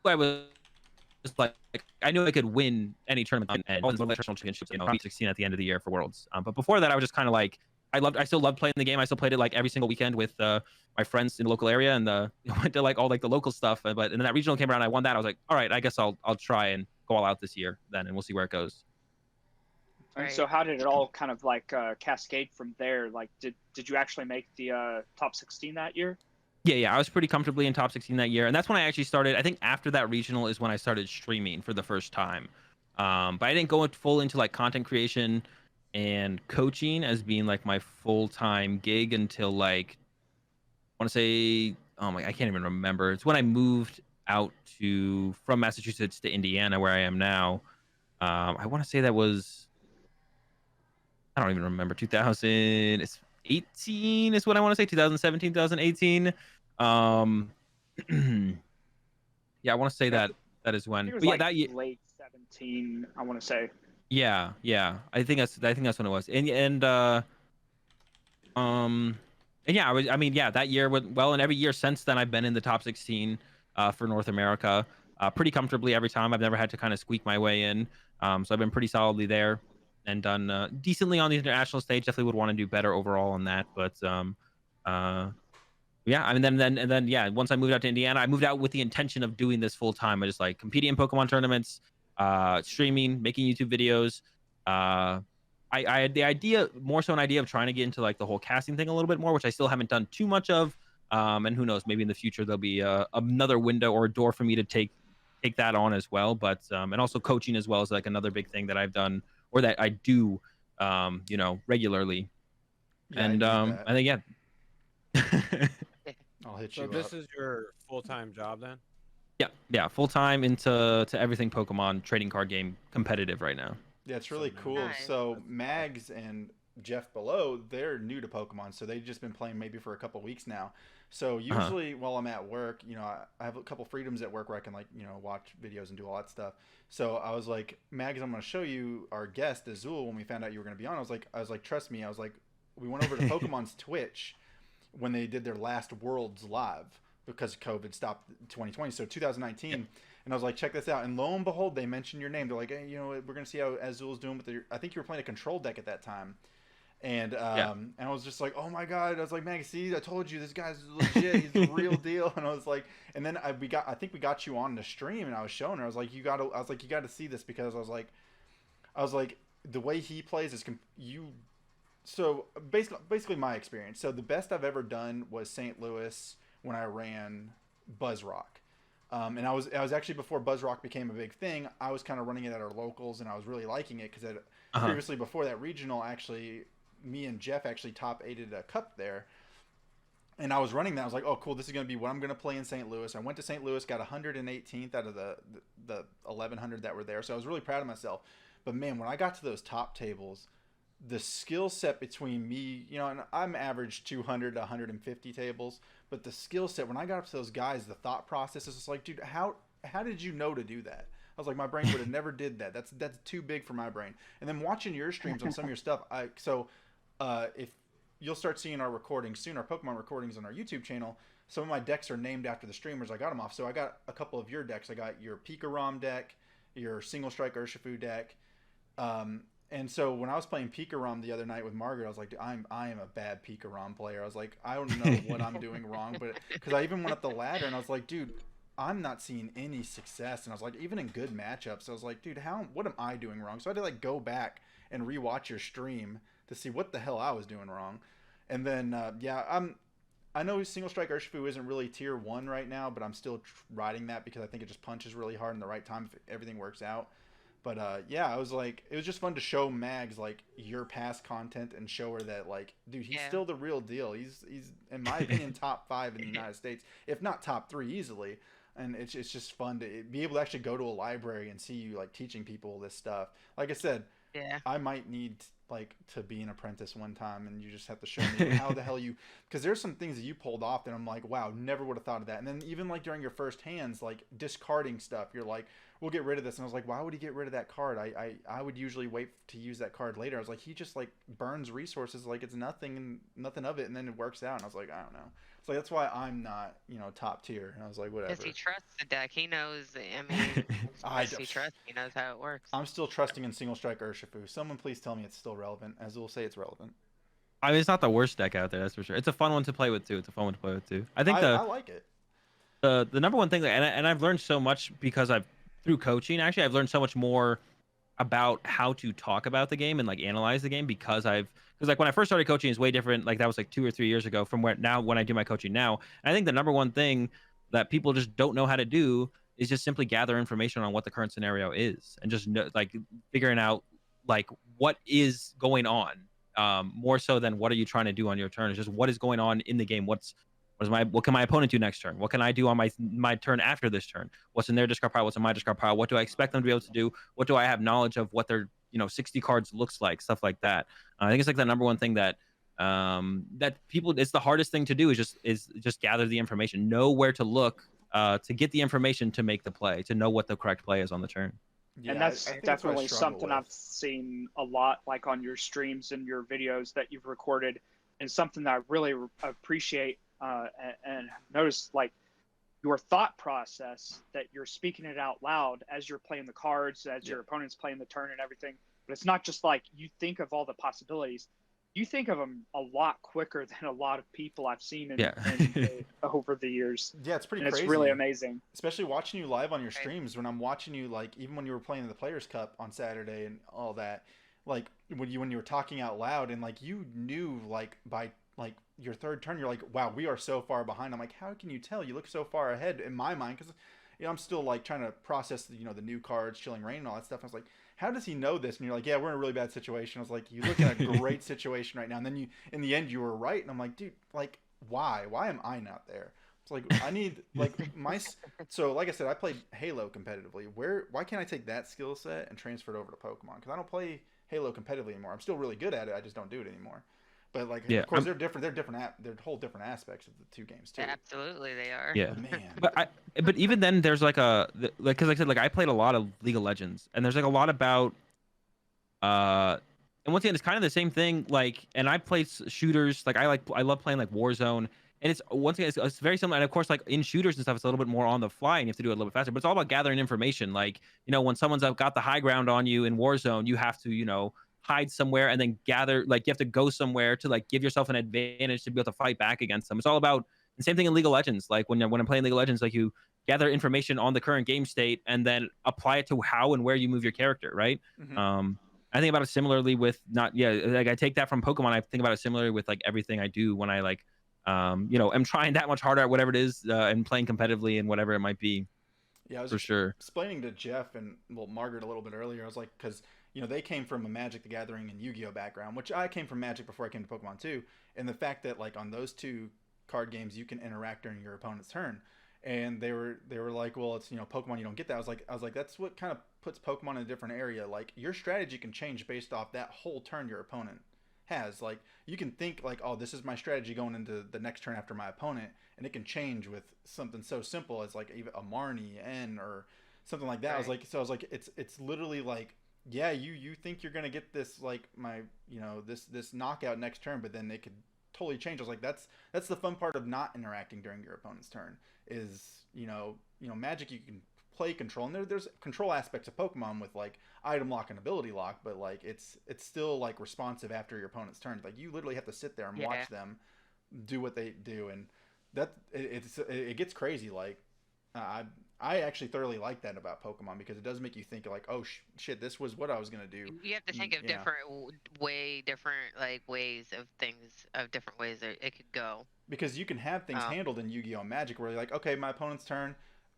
I was like I knew I could win any tournament and all the international championships, 16 at the end of the year for Worlds. But before that, I was just kind of like I still loved playing the game. I still played it like every single weekend with my friends in the local area, and went to like all like the local stuff. But and then that regional came around, I won that. I was like, all right, I guess I'll try and go all out this year then, and we'll see where it goes. And Right. so how did it all kind of like cascade from there? Like did you actually make the top 16 that year? Yeah, I was pretty comfortably in top 16 that year, and that's when I actually started. I think after that regional is when I started streaming for the first time. But I didn't go full into like content creation and coaching as being like my full-time gig until like I want to say, oh my, I can't even remember. It's when I moved out from Massachusetts to Indiana, where I am now. I want to say that was I don't even remember 2018 is what I want to say 2017 2018. Um, yeah, I want to say Yeah, that is I when. think it was But yeah, like that year. late 17, I want to say. Yeah. I think that's when it was. Um, and yeah, I mean, yeah, that year went well, and every year since then, I've been in the top 16 for North America, pretty comfortably every time. I've never had to kind of squeak my way in. So I've been pretty solidly there and done decently on the international stage. Definitely would want to do better overall on that, but uh, yeah, I mean, then yeah. Once I moved out to Indiana, I moved out with the intention of doing this full time. I just like competing in Pokemon tournaments, streaming, making YouTube videos. Uh, I had the idea, more so an idea of trying to get into like the whole casting thing a little bit more, which I still haven't done too much of. And who knows, maybe in the future there'll be another window or a door for me to take that on as well. But and also coaching as well is like another big thing that I've done or that I do, regularly. Yeah, I And need I think yeah. I'll hit So you this up. is your full-time job then? Yeah, full time into everything Pokemon trading card game competitive right now. Yeah, it's really cool. Nice. So Mags and Jeff below, they're new to Pokemon, so they've just been playing maybe for a couple weeks now. So Uh-huh. usually while I'm at work, I have a couple freedoms at work where I can watch videos and do all that stuff. So I was like, Mags, I'm going to show you our guest Azul when we found out you were going to be on. I was like, trust me. I was like, we went over to Pokemon's Twitch when they did their last Worlds live because COVID stopped 2020. So 2019. And I was like, check this out. And lo and behold, they mentioned your name. They're like, hey, we're going to see how Azul's doing with I think you were playing a control deck at that time. And Yeah. and I was just like, oh my god! I was like, Mag, see, I told you this guy's legit. He's the real deal. And I was like, and then I think we got you on the stream, and I was showing her. I was like, you got to see this because I was like, the way he plays is you. So basically my experience. So the best I've ever done was St. Louis when I ran Buzz Rock. And I was actually, before Buzz Rock became a big thing, I was kind of running it at our locals, and I was really liking it because Uh-huh. previously, before that regional, actually, me and Jeff actually top 8'd a cup there, and I was running that. I was like, oh, cool, this is going to be what I'm going to play in St. Louis. I went to St. Louis, got 118th out of the 1,100 that were there, so I was really proud of myself. But man, when I got to those top tables, the skill set between me, and I'm average 200 to 150 tables, but the skill set, when I got up to those guys, the thought process is just like, dude, how did you know to do that? I was like, my brain would have never did that. That's too big for my brain. And then watching your streams on some of your stuff, if you'll start seeing our recordings soon, our Pokemon recordings on our YouTube channel. Some of my decks are named after the streamers. I got them off. So I got a couple of your decks. I got your Pika-Rom deck, your Single Strike Urshifu deck. And so when I was playing Pika-Rom the other night with Margaret, I was like, I am a bad Pika-Rom player. I was like, I don't know what I'm doing wrong, but because I even went up the ladder and I was like, dude, I'm not seeing any success. And I was like, even in good matchups, I was like, dude, what am I doing wrong? So I had to like go back and rewatch your stream to see what the hell I was doing wrong. And then I know Single Strike Urshifu isn't really tier 1 right now, but I'm still riding that because I think it just punches really hard in the right time if everything works out. But I was like, it was just fun to show Mags like your past content and show her that like, dude, he's still the real deal. He's in my opinion top 5 in the United States, if not top 3 easily. And it's just fun to be able to actually go to a library and see you like teaching people this stuff. Like I said, Yeah. I might need like to be an apprentice one time, and you just have to show me how the hell you, because there's some things that you pulled off that I'm like, wow, never would have thought of that. And then even like during your first hands, like discarding stuff, you're like, we'll get rid of this. And I was like, why would he get rid of that card? I would usually wait to use that card later. I was like, he just like burns resources like it's nothing and nothing of it, and then it works out. And I was like, I don't know. It's like, that's why I'm not top tier. And I was like, whatever. Because he trusts the deck. He knows. I mean, he trusts. He knows how it works. I'm still trusting in Single Strike Urshifu. Someone please tell me it's still relevant. Azul, say it's relevant. I mean, it's not the worst deck out there, that's for sure. It's a fun one to play with too. I think I like it. the number one thing and I've learned so much because through coaching. Actually, I've learned so much more about how to talk about the game and like analyze the game because like when I first started coaching is way different. Like that was like 2 or 3 years ago from where now when I do my coaching now. And I think the number one thing that people just don't know how to do is just simply gather information on what the current scenario is and just like figuring out like what is going on. More so than what are you trying to do on your turn. It's just what is going on in the game. What can my opponent do next turn? What can I do on my turn after this turn? What's in their discard pile? What's in my discard pile? What do I expect them to be able to do? What do I have knowledge of what their 60 cards looks like? Stuff like that. I think it's like the number one thing that people, it's the hardest thing to do is just gather the information, know where to look to get the information to make the play, to know what the correct play is on the turn. Yeah, and that's I think definitely what I struggle something with. I've seen a lot, like on your streams and your videos that you've recorded, and something that I really appreciate and notice, like your thought process that you're speaking it out loud as you're playing the cards, as your opponent's playing the turn and everything. But it's not just like you think of all the possibilities. You think of them a lot quicker than a lot of people I've seen over the years. Yeah, it's pretty And crazy. it's really amazing. Especially watching you live on your streams, when I'm watching you, like even when you were playing the Players Cup on Saturday and all that, like when you were talking out loud and like you knew like by like your third turn, you're like, wow, we are so far behind. I'm like, how can you tell? You look so far ahead in my mind because I'm still like trying to process the new cards, Chilling Reign and all that stuff. I was like, how does he know this? And you're like, yeah, we're in a really bad situation. I was like, you look at a great situation right now. And then in the end, you were right. And I'm like, dude, like, why? Why am I not there? It's like I need like so like I said, I played Halo competitively. Why can't I take that skill set and transfer it over to Pokemon? Because I don't play Halo competitively anymore. I'm still really good at it. I just don't do it anymore. But like, Yeah, of course, they're different. They're whole different aspects of the two games too. Absolutely, they are. yeah. But man, But even then, there's like because like I said, like I played a lot of League of Legends, and there's like a lot about and once again, it's kind of the same thing. Like, and I play shooters. Like, I love playing like Warzone, and it's once again, it's very similar. And of course, like in shooters and stuff, it's a little bit more on the fly, and you have to do it a little bit faster. But it's all about gathering information. Like, when someone's got the high ground on you in Warzone, you have to, hide somewhere and then gather. Like, you have to go somewhere to like give yourself an advantage to be able to fight back against them. It's all about the same thing in League of Legends. Like when I'm playing League of Legends, like you gather information on the current game state and then apply it to how and where you move your character, right? mm-hmm. I think about it similarly with like I take that from Pokemon. I think about it similarly with like everything I do when I like, am trying that much harder at whatever it is and playing competitively and whatever it might be. Yeah, I was for sure explaining to Jeff and Margaret a little bit earlier. I was like, because they came from a Magic the Gathering and Yu-Gi-Oh background, which I came from Magic before I came to Pokemon too. And the fact that like on those two card games you can interact during your opponent's turn, and they were like, well, it's Pokemon, you don't get that. I was like that's what kind of puts Pokemon in a different area. Like your strategy can change based off that whole turn your opponent has. Like you can think like, oh, this is my strategy going into the next turn after my opponent, and it can change with something so simple as like even a Marnie N or something like that. Right. I was like it's literally like, yeah, you think you're gonna get this like my this knockout next turn, but then it could totally change. I was like, that's the fun part of not interacting during your opponent's turn is Magic you can play control, and there's control aspects of Pokemon with like item lock and ability lock, but like it's still like responsive after your opponent's turn. Like you literally have to sit there and watch them do what they do, and that it gets crazy. Like I actually thoroughly like that about Pokemon because it does make you think like, oh shit, this was what I was gonna do. You have to think of different like ways of things, of different ways that it could go. Because you can have things handled in Yu-Gi-Oh! And Magic where you're like, okay, my opponent's turn,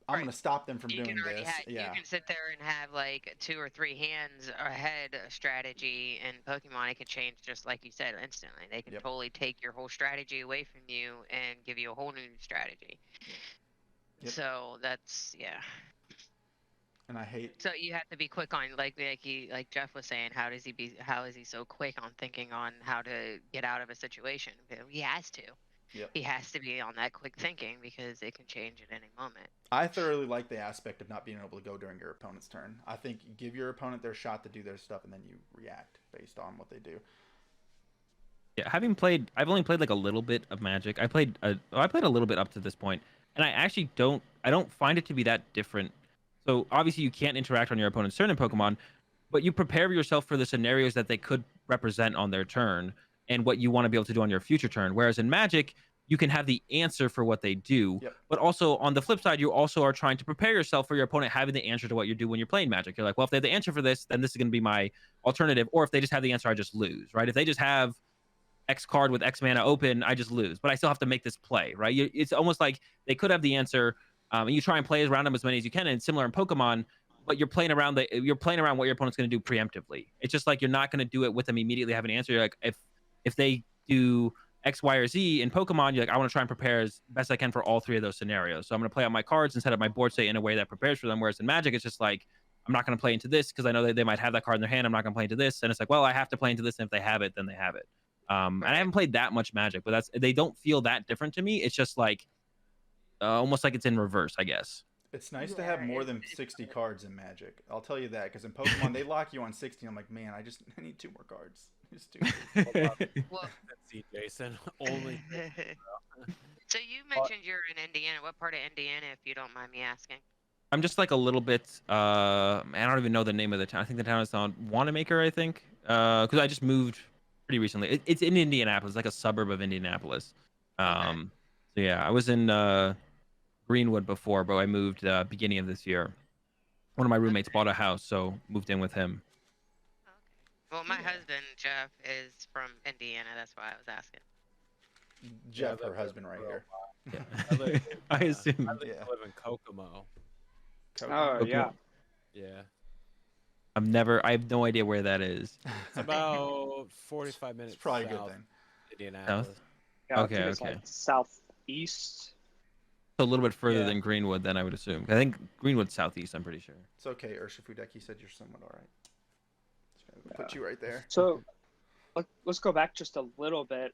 I'm gonna stop them from doing this. You can sit there and have like 2 or 3 hands ahead strategy. In Pokemon, it can change just like you said instantly. They can totally take your whole strategy away from you and give you a whole new strategy. So that's And I hate. So you have to be quick on like Jeff was saying. How is he so quick on thinking on how to get out of a situation? He has to. Yep. He has to be on that quick thinking because it can change at any moment. I thoroughly like the aspect of not being able to go during your opponent's turn. I think you give your opponent their shot to do their stuff, and then you react based on what they do. Yeah, I've only played like a little bit of Magic. I played a little bit up to this point, and I actually don't find it to be that different. So obviously you can't interact on your opponent's turn in Pokemon, but you prepare yourself for the scenarios that they could represent on their turn and what you want to be able to do on your future turn. Whereas in Magic, you can have the answer for what they do, but also on the flip side, you also are trying to prepare yourself for your opponent having the answer to what you do when you're playing Magic. You're like, well, if they have the answer for this, then this is going to be my alternative. Or if they just have the answer, I just lose, right? If they just have X card with X mana open, I just lose, but I still have to make this play, right? It's almost like they could have the answer, and you try and play around them as many as you can. And it's similar in Pokemon, but you're playing around what your opponent's going to do preemptively. It's just like you're not going to do it with them immediately have an answer. You're like, if they do X, Y, or Z in Pokemon, you're like, I want to try and prepare as best I can for all 3 of those scenarios. So I'm going to play out my cards and set up my board state in a way that prepares for them. Whereas in Magic, it's just like, I'm not going to play into this because I know that they might have that card in their hand. I'm not going to play into this. And it's like, well, I have to play into this. And if they have it, then they have it. And I haven't played that much Magic, but they don't feel that different to me. It's just like almost like it's in reverse, I guess. It's nice to have more than 60 cards in Magic. I'll tell you that, because in Pokemon they lock you on 60. I'm like, man, I need 2 more cards. Just 2. Well, see, Jason. Only. So you mentioned you're in Indiana. What part of Indiana, if you don't mind me asking? I'm just like a little bit. I don't even know the name of the town. I think the town is on Wanamaker. I think because I just moved pretty recently. It's in Indianapolis, like a suburb of Indianapolis. So yeah, I was in Greenwood before, but I moved beginning of this year. One of my roommates bought a house, so moved in with him. Okay. Well, my husband Jeff is from Indiana. That's why I was asking. Jeff, her husband, right here. Yeah. I assume. I live in Kokomo. Oh yeah. Yeah. I have no idea where that is. It's about 45 minutes. It's probably a good south thing. Indianapolis. Yeah, I Okay, think it's okay. like southeast. So a little bit further Yeah. than Greenwood, then I would assume. I think Greenwood's southeast. I'm pretty sure. It's okay, Urshifudek. You said you're somewhat all right. Just gonna put you right there. So let's go back just a little bit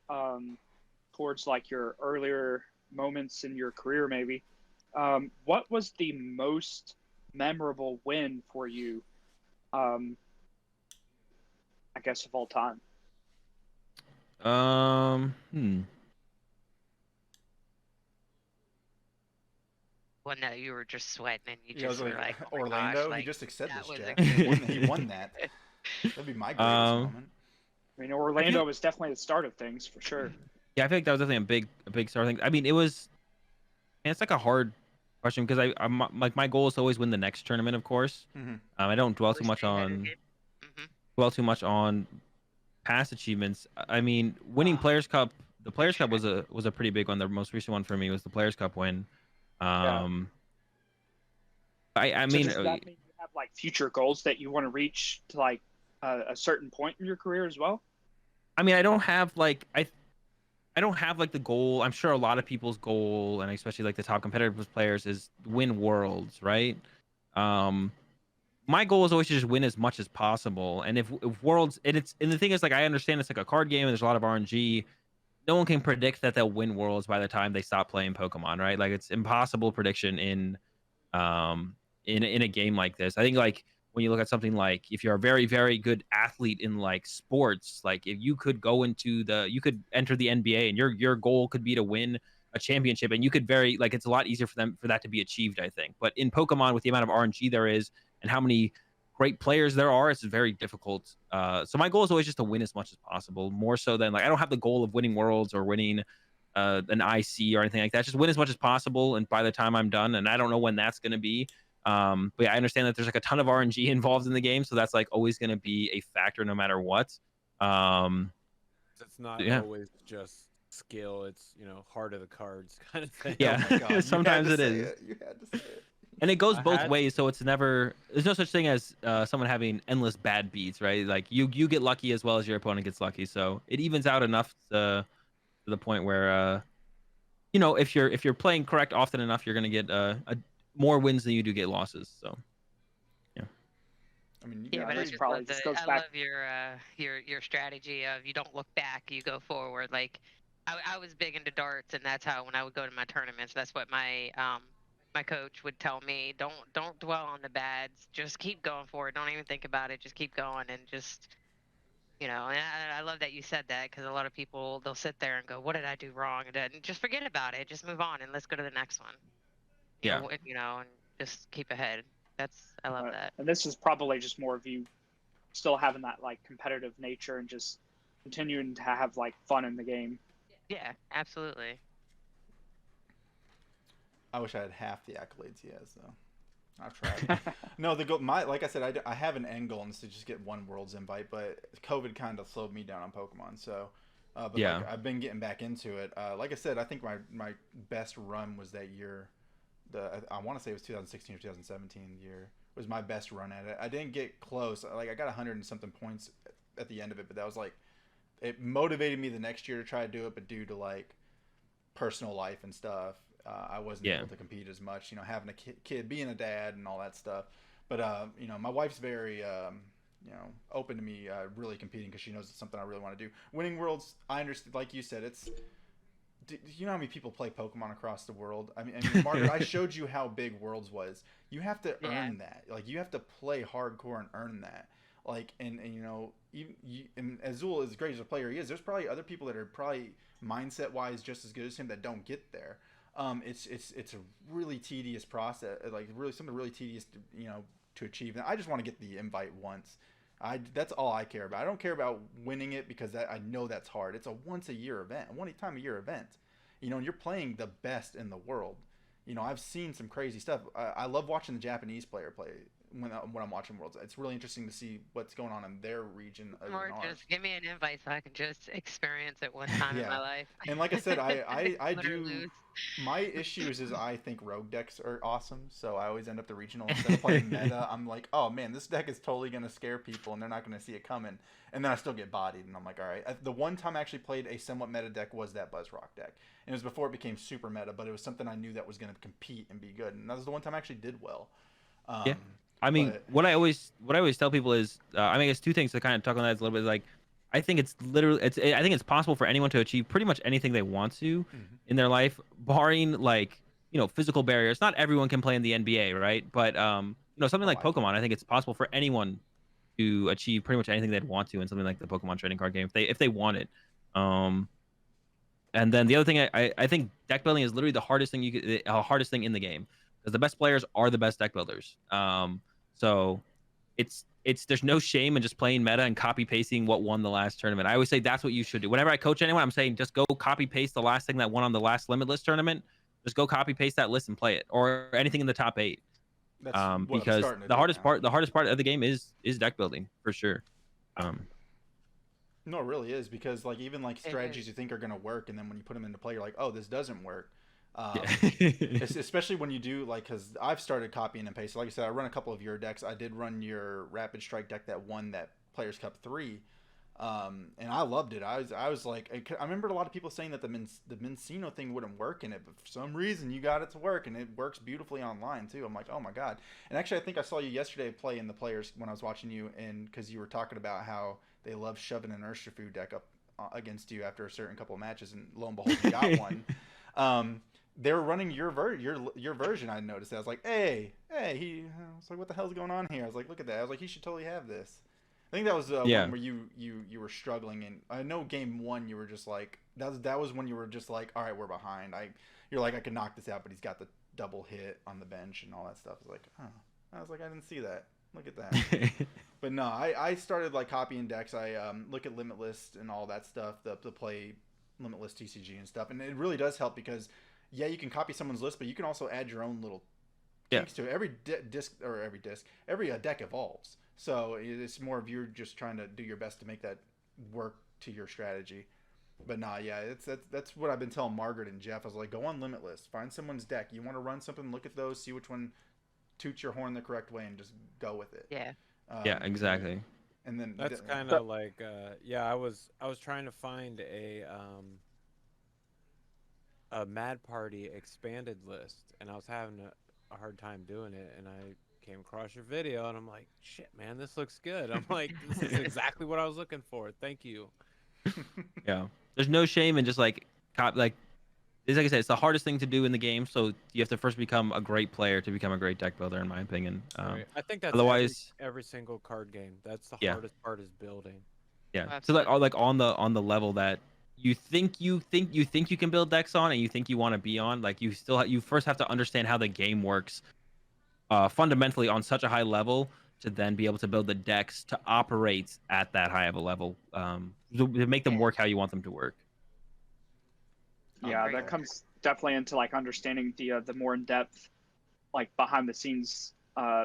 towards like your earlier moments in your career, maybe. What was the most memorable win for you? I guess of all time. One that you were just sweating and you Yeah, I was just were like, oh my Orlando. gosh, like, he just accepted that this, was Jack. a He won that. That'd be my greatest moment. I mean, Orlando was definitely the start of things for sure. Yeah, I feel like that was definitely a big star thing. I mean, it was. And it's like a hard question because I'm like my goal is to always win the next tournament, of course. I don't dwell too much on past achievements. I mean, winning Players Cup. The Players Cup was a pretty big one. The most recent one for me was the Players Cup win. I mean, does that mean you have like future goals that you want to reach to like a certain point in your career as well? I mean, I don't have like the goal. I'm sure a lot of people's goal, and especially like the top competitive players, is win worlds, right? My goal is always to just win as much as possible. And if worlds, and the thing is, like, I understand it's like a card game and there's a lot of RNG. No one can predict that they'll win worlds by the time they stop playing Pokemon, right? Like, it's impossible prediction in a game like this. I think like when you look at something like if you're a very, very good athlete in like sports, like if you could you could enter the NBA and your goal could be to win a championship, and you could it's a lot easier for that to be achieved, I think. But in Pokemon, with the amount of RNG there is and how many great players there are, it's very difficult. So my goal is always just to win as much as possible, more so than like I don't have the goal of winning worlds or winning an IC or anything like that. Just win as much as possible, and by the time I'm done, and I don't know when that's going to be. But yeah, I understand that there's like a ton of RNG involved in the game, so that's like always going to be a factor no matter what. It's not always just skill; it's heart of the cards kind of thing. Yeah, Oh my God, sometimes it is. You had to say it. And it goes both ways, so it's never. There's no such thing as someone having endless bad beats, right? Like you get lucky as well as your opponent gets lucky, so it evens out enough to the point where if you're playing correct often enough, you're gonna get more wins than you do get losses. So yeah. I mean, Yeah, but I just probably love, just goes I back. love your strategy of you don't look back, you go forward. Like I was big into darts, and that's how when I would go to my tournaments, that's what my my coach would tell me: don't dwell on the bads, just keep going forward. Don't even think about it. Just keep going and just And I love that you said that because a lot of people they'll sit there and go, "What did I do wrong?" And just forget about it. Just move on and let's go to the next one. And just keep ahead. I love that. And this is probably just more of you still having that like competitive nature and just continuing to have like fun in the game. Yeah, absolutely. I wish I had half the accolades he has, though. I've tried. No, like I said, I have an end goal, and it's to just get one Worlds invite, but COVID kind of slowed me down on Pokemon. So, but Yeah. like, I've been getting back into it. Like I said, I think my best run was that year. I want to say it was 2016 or 2017 year was my best run at it. I didn't get close. Like I got 100 and something points at the end of it, but that was like it motivated me the next year to try to do it, but due to like personal life and stuff, I wasn't able to compete as much. Having a kid, being a dad, and all that stuff. But my wife's very open to me really competing because she knows it's something I really want to do. Winning Worlds, I understand. Like you said, do you know how many people play Pokemon across the world? I mean, Margaret, I showed you how big Worlds was. You have to earn that. Like, you have to play hardcore and earn that. Like, and and Azul, as great as a player he is, there's probably other people that are probably mindset-wise just as good as him that don't get there. It's a really tedious process, like something really tedious to achieve. And I just want to get the invite once. That's all I care about. I don't care about winning it because I know that's hard. It's a once a year event, a one time a year event. And you're playing the best in the world. I've seen some crazy stuff. I love watching the Japanese player play when I'm watching Worlds. It's really interesting to see what's going on in their region. Or just give me an invite so I can just experience it one time in Yeah. my life. And like I said, I Win or do. lose. My issues is I think rogue decks are awesome, so I always end up the regional instead of playing meta. I'm like, oh man, this deck is totally gonna scare people, and they're not gonna see it coming. And then I still get bodied, and I'm like, all right. The one time I actually played a somewhat meta deck was that Buzzrock deck, and it was before it became super meta, but it was something I knew that was gonna compete and be good, and that was the one time I actually did well. Yeah. I mean, But what I always tell people is, I mean, it's two things to kind of talk on that. Is a little bit like, I think it's literally, I think it's possible for anyone to achieve pretty much anything they want to in their life, barring like, physical barriers. Not everyone can play in the NBA, right? But something like Pokemon, I think it's possible for anyone to achieve pretty much anything they'd want to in something like the Pokemon trading card game if they want it. And then the other thing, I think deck building is literally the hardest thing hardest thing in the game, because the best players are the best deck builders. So there's no shame in just playing meta and copy pasting what won the last tournament. I always say that's what you should do. Whenever I coach anyone, I'm saying just go copy paste the last thing that won on the last Limitless tournament. Just go copy paste that list and play it, or anything in the top 8. that's Because the hardest part of the game is deck building for sure. No, it really is, because like even like It strategies is. you think are gonna work, and then when you put them into play, you're like, oh, this doesn't work. Yeah. Especially when you do, like, because I've started copying and pasting. Like I said, I run a couple of your decks. I did run your Rapid Strike deck that won that Players Cup 3, and I loved it. I was like, I remember a lot of people saying that the Mencino thing wouldn't work in it, but for some reason you got it to work, and it works beautifully online too. I'm like, oh my god! And actually, I think I saw you yesterday play in the Players when I was watching you, and because you were talking about how they love shoving an Urshifu deck up against you after a certain couple of matches, and lo and behold, you got one. They were running your version. I noticed that. I was like, hey, I was like, what the hell's going on here? I was like, look at that. I was like, he should totally have this. I think that was one where you were struggling, and I know game 1 you were just like, that was when you were just like, all right, we're behind. You're like, I can knock this out, but he's got the double hit on the bench and all that stuff. I was like, oh, I was like, I didn't see that. Look at that. But no, I started like copying decks. I look at Limitless and all that stuff, the play Limitless TCG and stuff, and it really does help because. Yeah, you can copy someone's list, but you can also add your own little things to it. Every deck evolves. So it's more of you just trying to do your best to make that work to your strategy. But nah, yeah, that's what I've been telling Margaret and Jeff. I was like, go on Limitless, find someone's deck. You want to run something, look at those, see which one toots your horn the correct way, and just go with it. Yeah. Yeah, exactly. And then That's kind of like, I was trying to find a Mad Party expanded list, and I was having a hard time doing it, and I came across your video, and I'm like, shit, man, this looks good. I'm like, this is exactly what I was looking for. Thank you. Yeah, there's no shame in just like like I said, it's the hardest thing to do in the game, so you have to first become a great player to become a great deck builder, in my opinion. Right. I think that's otherwise every single card game. That's the hardest part, is building. Yeah, so like on the level that you think you can build decks on, and you think you want to be on, like you first have to understand how the game works fundamentally on such a high level, to then be able to build the decks to operate at that high of a level, to make them work how you want them to work. Yeah, that comes definitely into like understanding the more in depth, like behind the scenes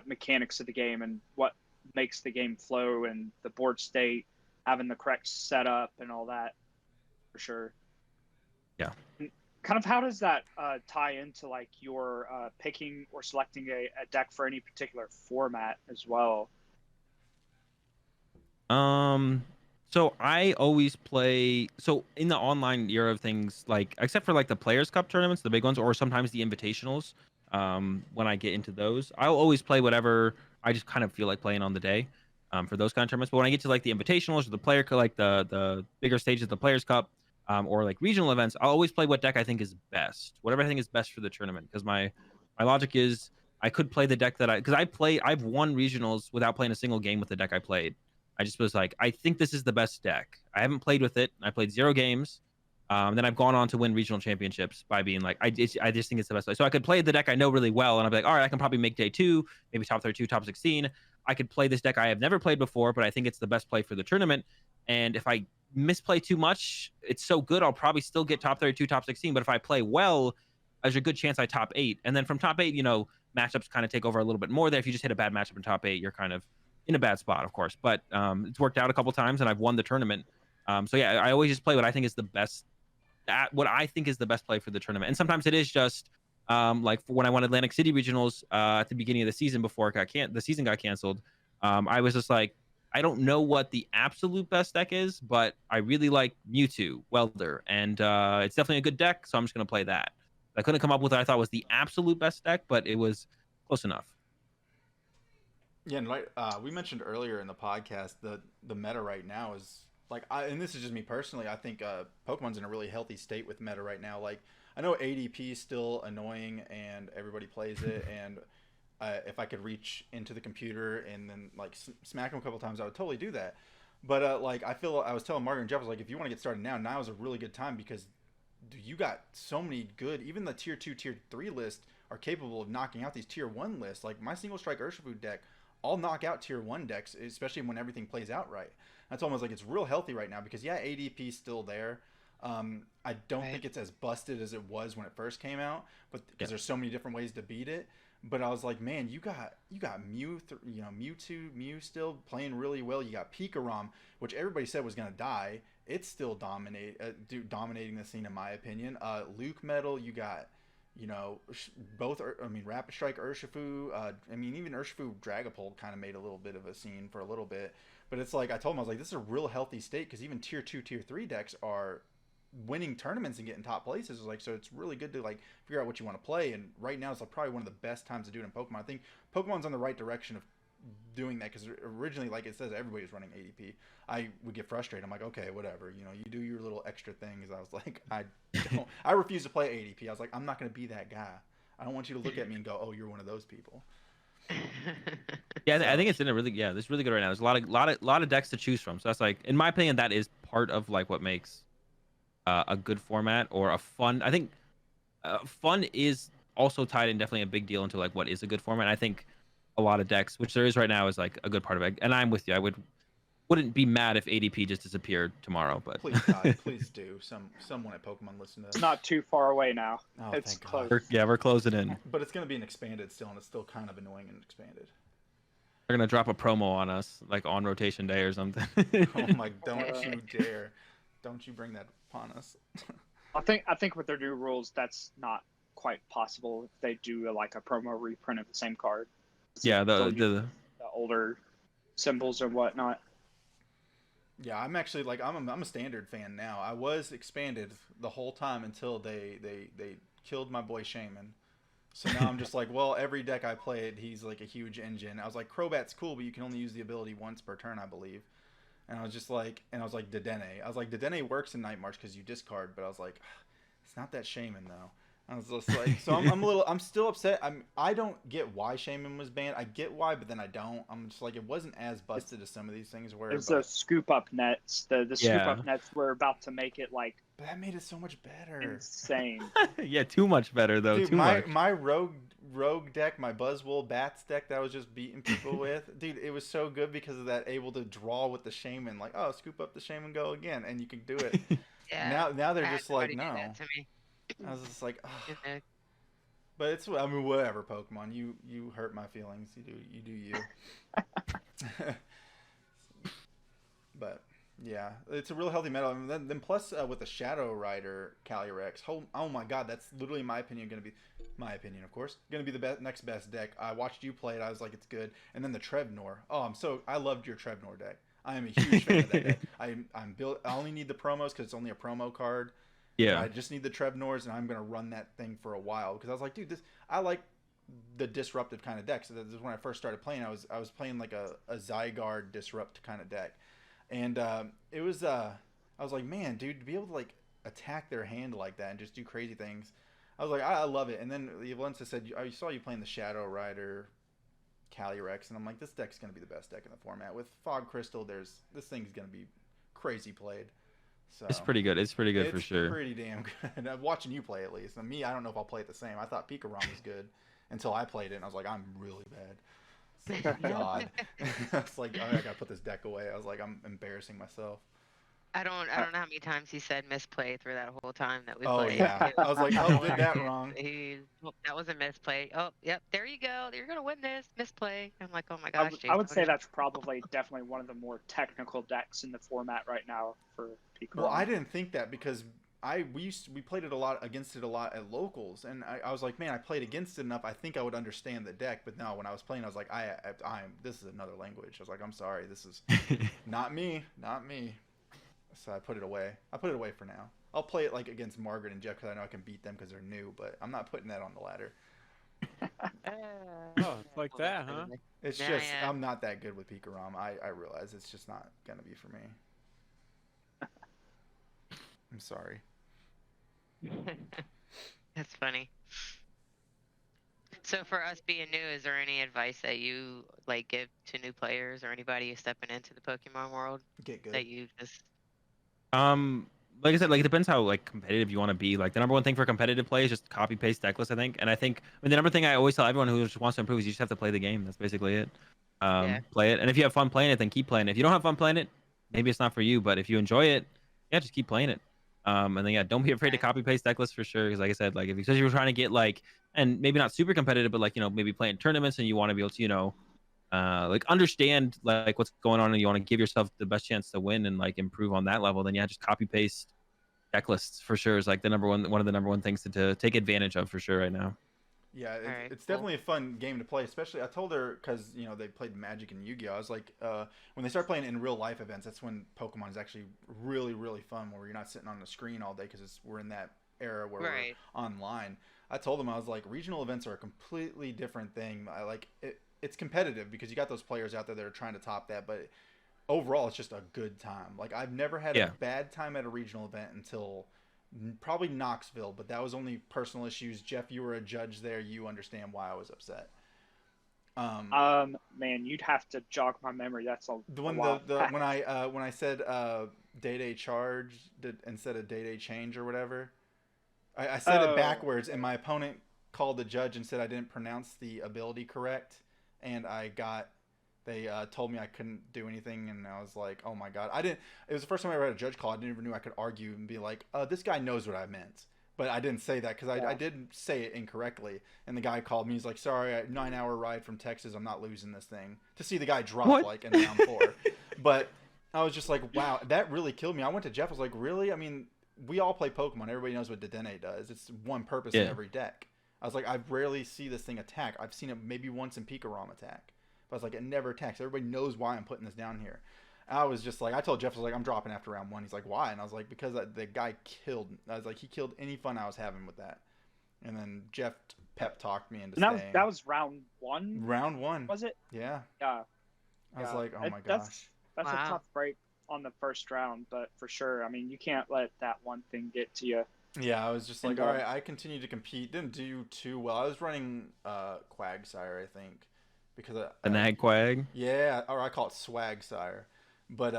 mechanics of the game, and what makes the game flow, and the board state, having the correct setup and all that, for sure. Yeah. And kind of how does that tie into like your picking or selecting a deck for any particular format as well? So I always play, so in the online era of things, like except for like the Players Cup tournaments, the big ones, or sometimes the invitationals, when I get into those, I'll always play whatever I just kind of feel like playing on the day, for those kind of tournaments. But when I get to like the invitationals or the the bigger stages of the Players Cup, or like regional events, I'll always play what deck I think is best, whatever I think is best for the tournament. Because my logic is I could play the deck that I've won regionals without playing a single game with the deck I played. I just was like, I think this is the best deck. I haven't played with it. I played 0 games. Then I've gone on to win regional championships by being like, I just think it's the best play. So I could play the deck I know really well, and I'd be like, all right, I can probably make day 2, maybe top 32, top 16. I could play this deck I have never played before, but I think it's the best play for the tournament. And if I misplay too much, it's so good, I'll probably still get top 32, top 16. But if I play well, there's a good chance I top 8. And then from top 8, matchups kind of take over a little bit more there. If you just hit a bad matchup in top 8, you're kind of in a bad spot, of course. But it's worked out a couple times, and I've won the tournament. So yeah, I always just play what I think is the best. What I think is the best play for the tournament, and sometimes it is just like for when I won Atlantic City regionals at the beginning of the season before it got the season got canceled. I was just like, I don't know what the absolute best deck is, but I really like Mewtwo, Welder, and it's definitely a good deck, so I'm just gonna play that. I couldn't come up with what I thought was the absolute best deck, but it was close enough. Yeah, and like we mentioned earlier in the podcast, the meta right now is like, and this is just me personally. I think Pokemon's in a really healthy state with meta right now. Like, I know ADP is still annoying, and everybody plays it, and if I could reach into the computer and then like smack them a couple times, I would totally do that. But like, I was telling Margaret and Jeff, I was like, if you want to get started now is a really good time because you got so many good. Even the tier 2, tier 3 list are capable of knocking out these tier 1 lists. Like my single strike Urshifu deck, I'll knock out tier 1 decks, especially when everything plays out right. That's almost like it's real healthy right now because yeah, ADP's still there. I don't think it's as busted as it was when it first came out, but because there's so many different ways to beat it. But I was like, man, you got Mewtwo, Mew still playing really well. You got Pikarom, which everybody said was gonna die. It's still dominating the scene in my opinion. Luke Metal, you got, both. I mean, Rapid Strike Urshifu. I mean, even Urshifu Dragapult kind of made a little bit of a scene for a little bit. But it's like I told him, I was like, this is a real healthy state because even tier 2, tier 3 decks are winning tournaments and getting top places. Like, so it's really good to like figure out what you want to play. And right now, it's like probably one of the best times to do it in Pokemon. I think Pokemon's on the right direction of doing that because originally, like it says, everybody was running ADP. I would get frustrated. I'm like, okay, whatever. You do your little extra things. I was like, I refuse to play ADP. I was like, I'm not going to be that guy. I don't want you to look at me and go, oh, you're one of those people. Yeah, I think it's in a really this is really good right now. There's a lot of decks to choose from. So that's like, in my opinion, that is part of like what makes a good format or a fun. I think fun is also tied in definitely a big deal into like what is a good format. I think a lot of decks, which there is right now, is like a good part of it. And I'm with you. I wouldn't be mad if ADP just disappeared tomorrow. But please, God, please do. Someone at Pokemon listen to this. It's not too far away now. Oh, it's close. We're closing in. But it's gonna be an expanded still, and it's still kind of annoying and expanded. They're gonna drop a promo on us, like on rotation day or something. Oh my! Don't you dare! Don't you bring that upon us. I think with their new rules, that's not quite possible. If they do like a promo reprint of the same card. Yeah, the older symbols or whatnot. Yeah, I'm actually like I'm a standard fan now. I was expanded the whole time until they killed my boy Shaman. So now I'm just like, well, every deck I played, he's like a huge engine. I was like, Crobat's cool, but you can only use the ability once per turn, I believe. And I was like, Dedenne. I was like, Dedenne works in Night March because you discard, but I was like, it's not that Shaman though. I was just like, so I'm still upset. I don't get why Shaman was banned. I get why, but then I don't. I'm just like, it wasn't as busted as some of these things were. It's the scoop up nets. The scoop up nets were about to make it like. But that made it so much better. Insane. Yeah, too much better though. Dude, my rogue deck, my Buzzwole Bats deck that I was just beating people with, dude, it was so good because of that, able to draw with the Shaman. Like, oh, scoop up the Shaman, go again, and you can do it. Yeah. Now they're just like, no. To me. I was just like, oh. But it's, I mean, whatever, Pokemon. You hurt my feelings. You do you. But yeah, it's a real healthy meta. And then plus with the Shadow Rider Calyrex, oh my God, that's literally, in my opinion, going to be, of course, going to be the next best deck. I watched you play it. I was like, it's good. And then the Trebnor. Oh, I loved your Trebnor deck. I am a huge fan of that deck. I'm built. I only need the promos because it's only a promo card. Yeah. I just need the Trebnors, and I'm gonna run that thing for a while because I was like, dude, I like the disruptive kind of deck. So this is when I first started playing. I was playing like a Zygarde disrupt kind of deck, and it was I was like, man, dude, to be able to like attack their hand like that and just do crazy things, I was like, I love it. And then Valencia said, I saw you playing the Shadow Rider Calyrex, and I'm like, this deck's gonna be the best deck in the format. With Fog Crystal, this thing's gonna be crazy played. So, it's pretty good. It's pretty good for sure. It's pretty damn good. I'm watching you play at least. And me, I don't know if I'll play it the same. I thought Pikarom was good until I played it, and I was like, I'm really bad. It's like, God. I was like, oh, I gotta put this deck away. I was like, I'm embarrassing myself. I don't know how many times he said misplay through that whole time that we Oh played. yeah, It I was like, oh, did that hilarious. wrong. That was a misplay. Oh, yep, there you go. You're gonna win this misplay. I'm like, oh my I gosh, would Jason. say that's probably definitely one of the more technical decks in the format right now for Well, I Pikarom. didn't think that because we played it a lot against it a lot at locals, and I was like, man, I played against it enough. I think I would understand the deck, but no, when I was playing, I was like, I'm this is another language. I was like, I'm sorry, this is not me, not me. So I put it away. I put it away for now. I'll play it like against Margaret and Jeff because I know I can beat them because they're new, but I'm not putting that on the ladder. Oh, it's like that, huh? It's Yeah, just yeah. I'm not that good with Pikarom. I realize it's just not gonna be for me. I'm sorry. That's funny. So for us being new, is there any advice that you like give to new players or anybody stepping into the Pokemon world Get good. that you just Like I said, like it depends how like competitive you want to be. Like the number one thing for competitive play is just copy paste deck list, I think. And I think the number thing I always tell everyone who just wants to improve is you just have to play the game. That's basically it. Yeah. Play it, and if you have fun playing it, then keep playing it. If you don't have fun playing it, maybe it's not for you. But if you enjoy it, yeah, just keep playing it. And then yeah, don't be afraid to Right. copy paste deck lists for sure. Because like I said, like if especially if you're trying to get like, and maybe not super competitive, but like maybe playing tournaments and you want to be able to like understand like what's going on and you want to give yourself the best chance to win and like improve on that level, then yeah, just copy paste deck lists for sure is like one of the number one things to take advantage of for sure right now. Yeah, All right, it's cool. definitely a fun game to play. Especially, I told her because they played Magic and Yu-Gi-Oh. I was like, when they start playing in real life events, that's when Pokemon is actually really really fun. Where you're not sitting on the screen all day because we're in that era where Right. we're online. I told them I was like, regional events are a completely different thing. I like it. It's competitive because you got those players out there that are trying to top that, but overall, it's just a good time. Like I've never had a Yeah. bad time at a regional event until probably Knoxville, but that was only personal issues. Jeff, you were a judge there. You understand why I was upset. Man, you'd have to jog my memory. That's The a one while the back. when I said day charge instead of day change or whatever, I said it Oh, backwards, and my opponent called the judge and said I didn't pronounce the ability correct, and they told me I couldn't do anything, and I was like, oh my god, I didn't. It was the first time I ever had a judge call. I didn't even knew I could argue and be like, this guy knows what I meant. But I didn't say that because I yeah. did say it incorrectly. And the guy called me. He's like, sorry, 9 hour ride from Texas. I'm not losing this thing. To see the guy drop What? like in round four. But I was just like, wow, that really killed me. I went to Jeff. I was like, really? I mean, we all play Pokemon. Everybody knows what Dedenne does. It's one purpose in Yeah. every deck. I was like, I rarely see this thing attack. I've seen it maybe once in Pikarom attack. But I was like, it never attacks. Everybody knows why I'm putting this down here. I was just like, I told Jeff, I was like, I'm dropping after round one. He's like, why? And I was like, because the guy killed. I was like, he killed any fun I was having with that. And then Jeff pep talked me into And staying. that was round one, round one. was it? Yeah. Yeah. I was Yeah. like, oh my That's gosh. a Wow. tough break on the first round, but for sure, I mean, you can't let that one thing get to you. Yeah, I was just like, And, all right, I continued to compete. Didn't do too well. I was running Quagsire, I think, because The nag quag. yeah, or I call it Swagsire. But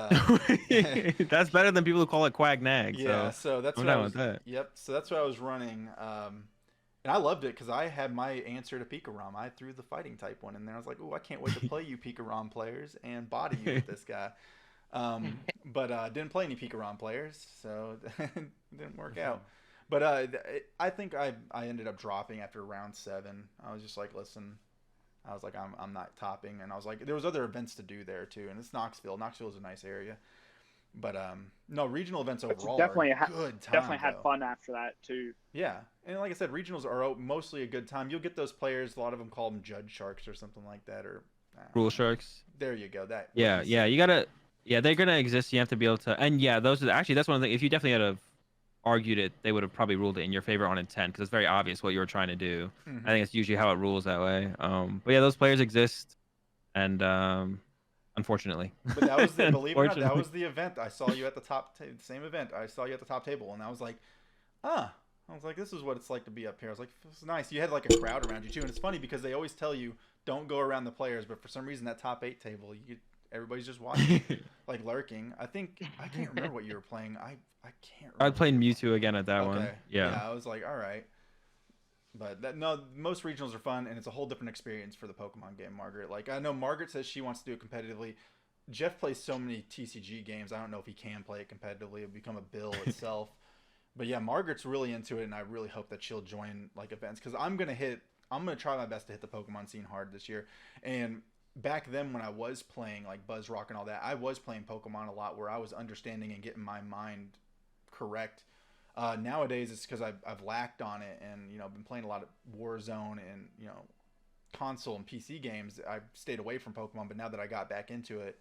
That's better than people who call it quag nag. yeah, So so that's I'm what I down was. with that. Yep, so that's what I was running. And I loved it because I had my answer to Pikarom. I threw the fighting type one in there. I was like, "Oh, I can't wait to play you Pikarom players and body you with this guy." But didn't play any Pikarom players, so it didn't work out. But I think I ended up dropping after round 7. I was just like, "Listen," I was like, "I'm not topping," and I was like, there was other events to do there too, and it's Knoxville. Knoxville is a nice area. But no, regional events But you overall definitely are a good time. definitely had though. fun after that too. Yeah, and like I said, regionals are mostly a good time. You'll get those players. A lot of them call them judge sharks or something like that, or I don't Rule know. sharks. There you go. That. Yeah, what he yeah. said. You gotta. Yeah, they're gonna exist. You have to be able to. And yeah, those are actually that's one of the. If you definitely had have argued it, they would have probably ruled it in your favor on intent because it's very obvious what you were trying to do. Mhm. I think it's usually how it rules that way. But yeah, those players exist, and unfortunately. But that was the believe it or not, that Unfortunately. was the event. I saw you at the top. Same event. I saw you at the top table, and I was like, ah. I was like, this is what it's like to be up here. I was like, this is nice. You had like a crowd around you too, and it's funny because they always tell you don't go around the players, but for some reason that top 8 table, everybody's just watching, like lurking. I can't remember what you were playing. I can't. I remember. played Mewtwo again at that Okay. one. Yeah. I was like, all right. But no, most regionals are fun, and it's a whole different experience for the Pokemon game, Margaret. Like, I know Margaret says she wants to do it competitively. Jeff plays so many TCG games. I don't know if he can play it competitively. It'll become a bill itself. But yeah, Margaret's really into it, and I really hope that she'll join like events because I'm gonna try my best to hit the Pokemon scene hard this year. And back then when I was playing like Buzz Rock and all that, I was playing Pokemon a lot where I was understanding and getting my mind correct. Nowadays it's because I've lacked on it, and been playing a lot of Warzone and console and PC games. I've stayed away from Pokemon, but now that I got back into it,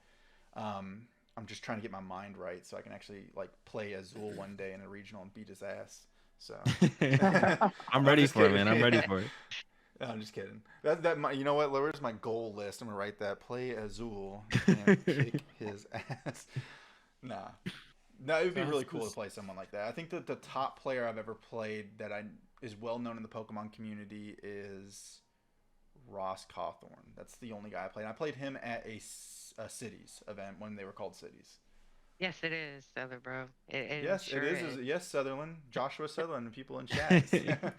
I'm just trying to get my mind right so I can actually like play Azul one day in a regional and beat his ass. So I'm ready for it, man. I'm ready for it. No, I'm just kidding. You know what? Where's my goal list? I'm gonna write that. Play Azul and kick his ass. Nah. No, it would be really cool to play someone like that. I think that the top player I've ever played that is well known in the Pokemon community is Ross Cawthorn. That's the only guy I played. I played him at a Cities event when they were called Cities. Yes, it is, Souther, bro. Yes, sure it is. Yes, Sutherland. Joshua Sutherland and people in chat.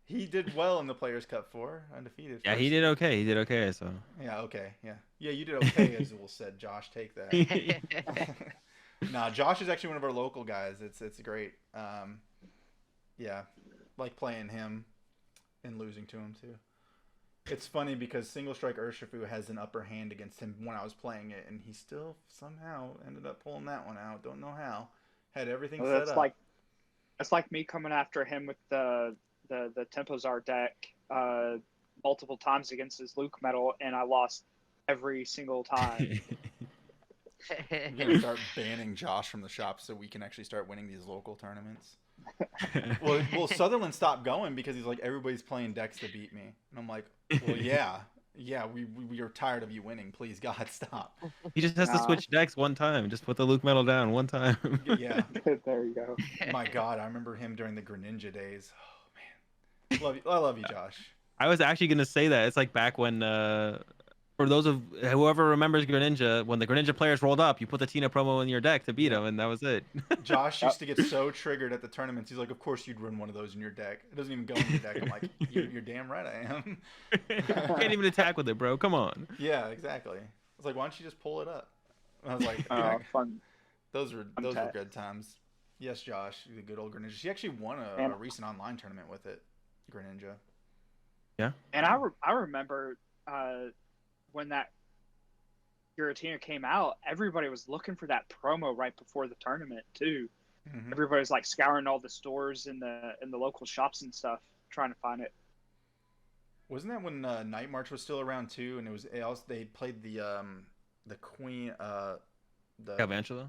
He did well in the Players' Cup 4, undefeated. Yeah, he did okay. He did okay, so. Yeah, okay. Yeah, you did okay, Azul said. Josh, take that. Nah, Josh is actually one of our local guys. It's great. Yeah, like playing him and losing to him, too. It's funny because Single Strike Urshifu has an upper hand against him when I was playing it, and he still somehow ended up pulling that one out. Don't know how. Had everything set up. That's like me coming after him with the Tempozar deck multiple times against his Luke Metal, and I lost every single time. I'm gonna start banning Josh from the shop so we can actually start winning these local tournaments. Well, Sutherland stopped going because he's like, everybody's playing decks to beat me, and I'm like, well, yeah, we are tired of you winning. Please, God, stop. He just has to switch decks one time. Just put the Luke Metal down one time. Yeah. There you go. My God, I remember him during the Greninja days. Oh man, I love you, Josh. I was actually gonna say that it's like back when, for those of whoever remembers Greninja, when the Greninja players rolled up, you put the Tina promo in your deck to beat them, and that was it. Josh used to get so triggered at the tournaments. He's like, "Of course you'd run one of those in your deck. It doesn't even go in your deck." I'm like, "You're damn right I am." You can't even attack with it, bro. Come on. Yeah, exactly. I was like, "Why don't you just pull it up?" I was like, Fun. Those were good times. Yes, Josh, the good old Greninja. She actually won a recent online tournament with it, Greninja. Yeah. And I remember when that Giratina came out, everybody was looking for that promo right before the tournament too. Mm-hmm. Everybody was like scouring all the stores in the local shops and stuff, trying to find it. Wasn't that when Night March was still around too? And they played the Queen, the Galvantula?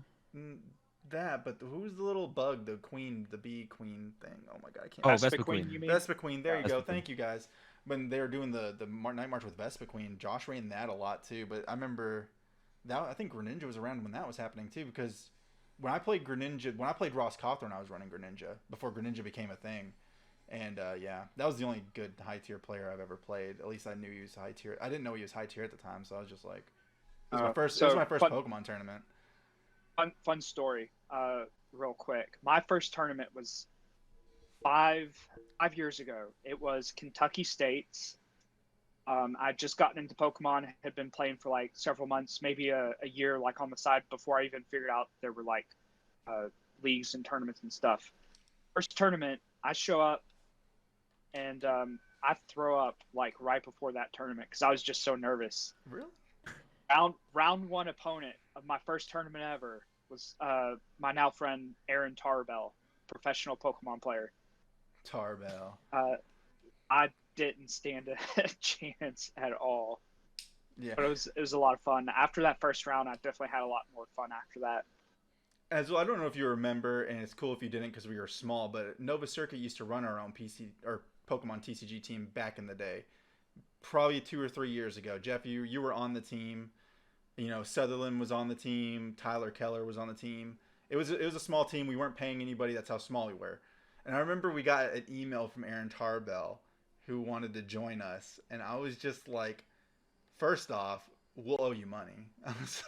That, but who's the little bug, the queen, the bee queen thing? Oh my God, I can't. Oh, Vespa Queen. You mean? Vespa Queen. There you go. Queen. Thank you guys. When they were doing the Night March with Vespa Queen, Josh ran that a lot too. But I remember that I think Greninja was around when that was happening too, because when I played Ross Cawthorn, I was running Greninja before Greninja became a thing. And yeah, that was the only good high tier player I've ever played. At least I knew he was high tier. I didn't know he was high tier at the time, so I was just like, it was my first Pokemon tournament. Fun story, real quick. My first tournament was 5 years ago. It was Kentucky State's. I'd just gotten into Pokemon, had been playing for like several months, maybe a year, like on the side before I even figured out there were like leagues and tournaments and stuff. First tournament, I show up and I throw up like right before that tournament because I was just so nervous. Really? Round one opponent of my first tournament ever was my now friend Aaron Tarbell, professional Pokemon player. Tarbell. I didn't stand a chance at all. Yeah. But it was a lot of fun. After that first round, I definitely had a lot more fun after that. As well, I don't know if you remember, and it's cool if you didn't because we were small, but Nova Circuit used to run our own PC or Pokemon TCG team back in the day. Probably 2 or 3 years ago. Jeff, you were on the team. You know, Sutherland was on the team. Tyler Keller was on the team. It was a small team. We weren't paying anybody. That's how small we were. And I remember we got an email from Aaron Tarbell who wanted to join us. And I was just like, first off, we'll owe you money. I was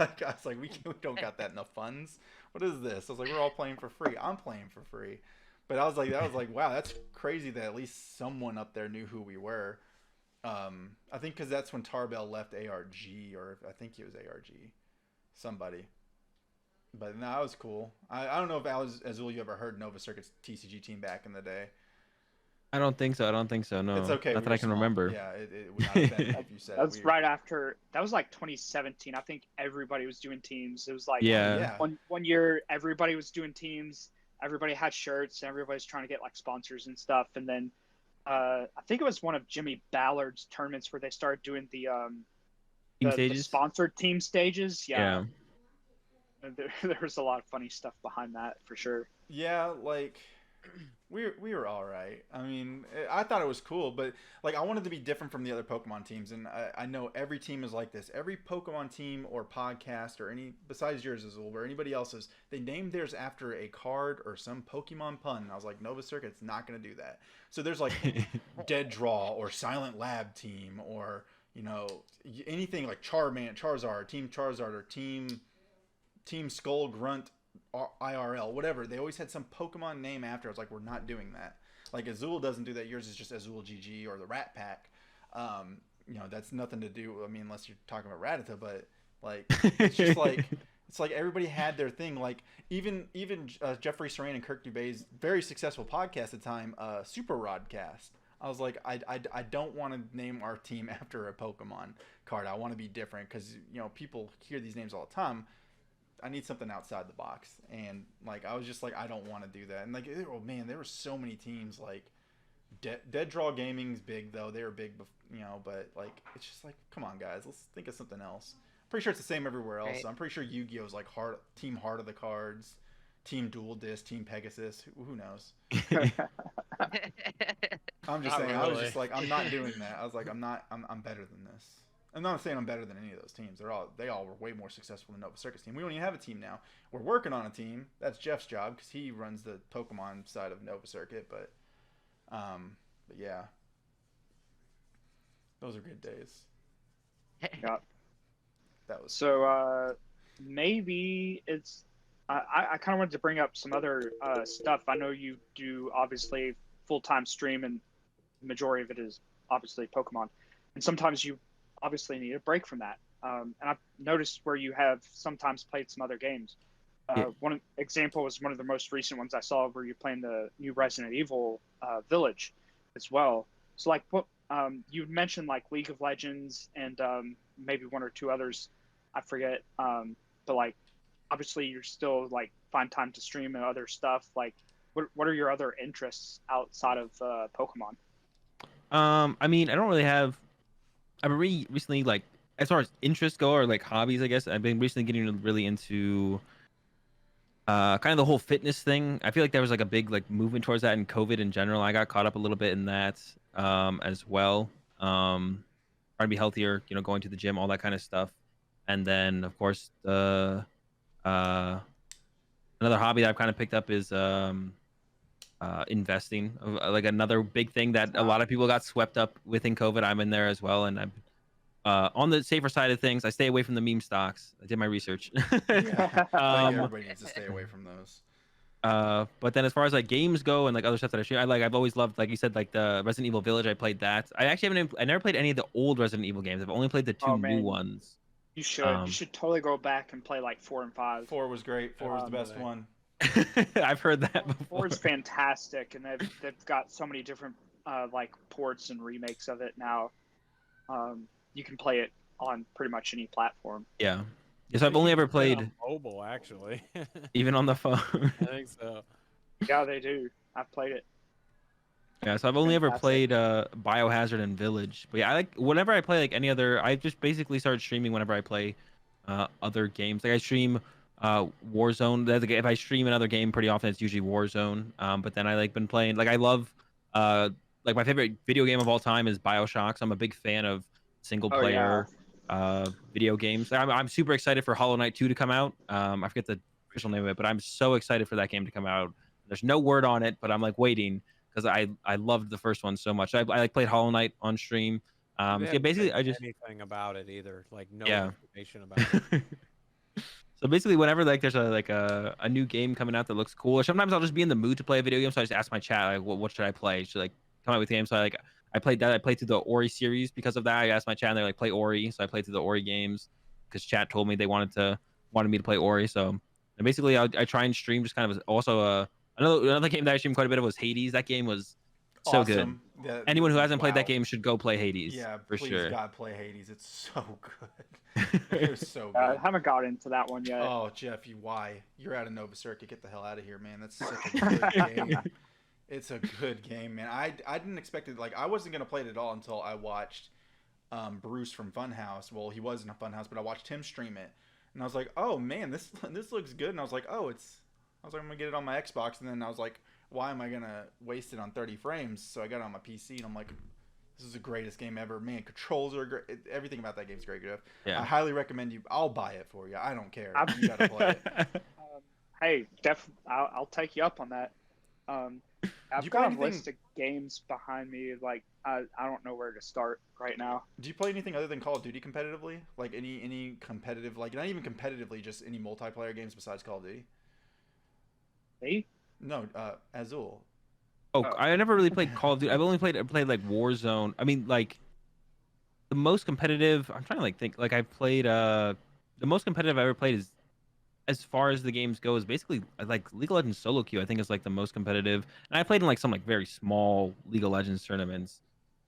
like, we don't got that enough funds. What is this? I was like, we're all playing for free. I'm playing for free. But that was like, wow, that's crazy that at least someone up there knew who we were. I think because that's when Tarbell left ARG, or I think he was ARG. somebody. But no, that was cool. I don't know if Azul, you ever heard Nova Circuit's TCG team back in the day. I don't think so. No, It's okay. not We that were I can small. remember. Yeah, it would not offend me if you said That it. was right after. That was like 2017. I think everybody was doing teams. It was like Yeah. one year everybody was doing teams. Everybody had shirts. And everybody's trying to get like sponsors and stuff. And then I think it was one of Jimmy Ballard's tournaments where they started doing the Team stages? sponsored team stages. Yeah. There was a lot of funny stuff behind that for sure. Yeah, like we were all right. I mean, I thought it was cool, but like I wanted to be different from the other Pokemon teams, and I know every team is like this. Every Pokemon team or podcast or any besides yours Azul or anybody else's, they named theirs after a card or some Pokemon pun. And I was like, Nova Circuit's not going to do that. So there's like Dead Draw or Silent Lab team or anything like Charizard, Team Charizard or Team Skull Grunt IRL, whatever. They always had some Pokemon name after. I was like, we're not doing that. Like Azul doesn't do that. Yours is just AzulGG or the Rat Pack. That's nothing to do. I mean, unless you're talking about Rattata, but like it's just like it's like everybody had their thing. Like even Jeffrey Saran and Kirk Dubé's very successful podcast at the time, Super Rodcast. I was like, I don't want to name our team after a Pokemon card. I want to be different because people hear these names all the time. I need something outside the box, and like I was just like, I don't want to do that. And like, oh man, there were so many teams. Like Dead Draw Gaming's big though; they were big, but like it's just like, come on guys, let's think of something else. Pretty sure it's the same everywhere else. Right. So I'm pretty sure Yu-Gi-Oh's like Team Heart of the Cards, Team Dual Disc, Team Pegasus. Who knows? I'm just Not saying. I was really. just like, I'm not doing that. I was like, I'm better than this. I'm not saying I'm better than any of those teams. They all were way more successful than Nova Circus team. We don't even have a team now. We're working on a team. That's Jeff's job because he runs the Pokemon side of Nova Circuit. But yeah, those are good days. Yeah. That was So maybe it's. I kind of wanted to bring up some other stuff. I know you do obviously full-time stream, and the majority of it is obviously Pokemon, and sometimes you obviously need a break from that. And I've noticed where you have sometimes played some other games. One example was one of the most recent ones I saw where you're playing the new Resident Evil Village as well. So like what you mentioned, like League of Legends and maybe one or two others, I forget. But like obviously you're still like find time to stream and other stuff. Like what are your other interests outside of Pokemon? I mean, I don't really have. I've been recently, like, as far as interests go or like hobbies, I guess I've been recently getting really into kind of the whole fitness thing. I feel like there was like a big like movement towards that in COVID in general. I got caught up a little bit in that as well. Trying to be healthier, going to the gym, all that kind of stuff. And then of course another hobby that I've kind of picked up is investing. Like another big thing that a lot of people got swept up within COVID. I'm in there as well, and I'm on the safer side of things. I stay away from the meme stocks. I did my research. I think everybody needs to stay away from those. But then as far as like games go and like other stuff that I shoot, I've always loved, like you said, like the Resident Evil Village. I played that. I actually I never played any of the old Resident Evil games. I've only played the two new ones. You should. You should totally go back and play like 4 and 5. 4 was great. 4 was the best one. I've heard that before. 4 is fantastic, and they've got so many different like ports and remakes of it now. You can play it on pretty much any platform. Yeah. Yes, I've only ever played on mobile, actually. even on the phone. I think so. Yeah, they do. I've played it. Yeah, so I've only ever Fantastic. played Biohazard and Village. But yeah, I like whenever I play like any other. I just basically start streaming whenever I play other games. Like I stream Warzone. If I stream another game pretty often, it's usually Warzone. But then I like been playing. Like I love like my favorite video game of all time is BioShock. So I'm a big fan of single player video games. I'm super excited for Hollow Knight 2 to come out. I forget the official name of it, but I'm so excited for that game to come out. There's no word on it, but I'm like waiting because I loved the first one so much. I like played Hollow Knight on stream. They Yeah, haven't basically said I just anything about it either. Like no Yeah. information about it. So basically, whenever like there's a new game coming out that looks cool, or sometimes I'll just be in the mood to play a video game, so I just ask my chat like, what should I play? Should like come out with games? So I played that. I played through the Ori series because of that. I asked my chat, and they're like, play Ori, so I played through the Ori games because chat told me they wanted to wanted me to play Ori. So and basically, I try and stream just kind of also another game that I streamed quite a bit of was Hades. That game was so good. Awesome. Yeah, Anyone who hasn't played wow. that game should go play Hades. Yeah, for please sure. God, play Hades. It's so good. It's so good. I haven't got into that one yet. Oh, Jeff, why? You're out of Nova Circuit. Get the hell out of here, man. That's such a good game. It's a good game, man. I didn't expect it. Like, I wasn't gonna play it at all until I watched Bruce from Funhouse. Well, he was in a Funhouse, but I watched him stream it, and I was like, oh man, this looks good. And I was like, I'm gonna get it on my Xbox, and then I was like, why am I gonna waste it on 30 frames? So I got it on my PC, and I'm like, this is the greatest game ever. Man, controls are great. Everything about that game is great, Jeff. Yeah. I highly recommend you. I'll buy it for you. I don't care. You gotta play it. Hey, I'll take you up on that. I've got a list of games behind me. Like I don't know where to start right now. Do you play anything other than Call of Duty competitively? Like any competitive, like not even competitively, just any multiplayer games besides Call of Duty? Me? No, Azul. Oh, I never really played Call of Duty. I've only played like Warzone. I mean, like the most competitive. I'm trying to think. Like I've played the most competitive I ever played is, as far as the games go, is basically like League of Legends solo queue. I think is like the most competitive, and I played in like some like very small League of Legends tournaments.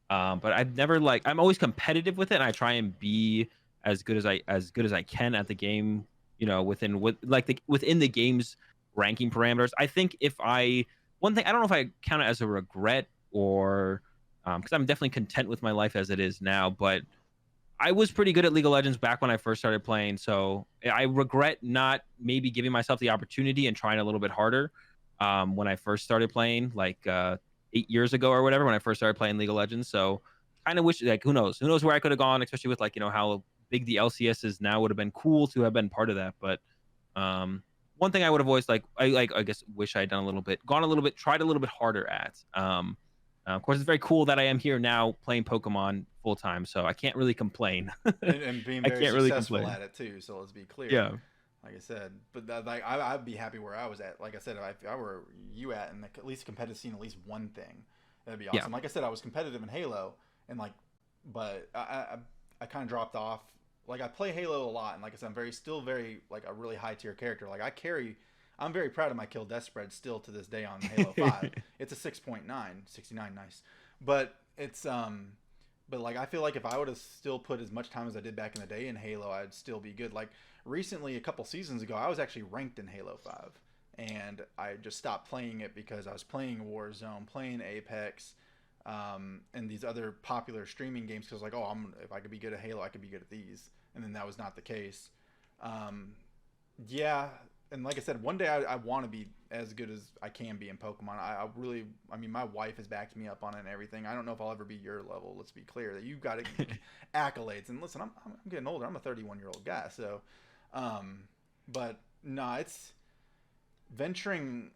But I've never I'm always competitive with it, and I try and be as good as I can at the game. You know, within the game's ranking parameters. I think one thing, I don't know if I count it as a regret or because I'm definitely content with my life as it is now, but I was pretty good at League of Legends back when I first started playing, so I regret not maybe giving myself the opportunity and trying a little bit harder when I first started playing, like 8 years ago or whatever, when I first started playing League of Legends. So kind of wish, like, who knows where I could have gone, especially with like, how big the LCS is now. Would have been cool to have been part of that, but one thing I would have always I guess wish I had done tried a little bit harder at. Of course, it's very cool that I am here now playing Pokemon full time, so I can't really complain. and being very successful at it too. So let's be clear. Yeah. Like I said, but I'd be happy where I was at. Like I said, if I were you at at least competitive scene, at least one thing, that'd be awesome. Yeah. Like I said, I was competitive in Halo, and but I kind of dropped off. Like I play Halo a lot, and like I said, I'm still very like a really high tier character. Like I'm very proud of my kill death spread still to this day on Halo 5. It's a 6.9, 69, nice. But it's but like I feel like if I would have still put as much time as I did back in the day in Halo, I'd still be good. Like recently, a couple seasons ago, I was actually ranked in Halo 5, and I just stopped playing it because I was playing Warzone, playing Apex, and these other popular streaming games. Because like, if I could be good at Halo, I could be good at these, and then that was not the case. Yeah. And like I said, one day I want to be as good as I can be in Pokemon. I mean, my wife has backed me up on it and everything. I don't know if I'll ever be your level. Let's be clear that you got accolades. And listen, I'm getting older. I'm a 31-year-old guy. So, but no, it's venturing.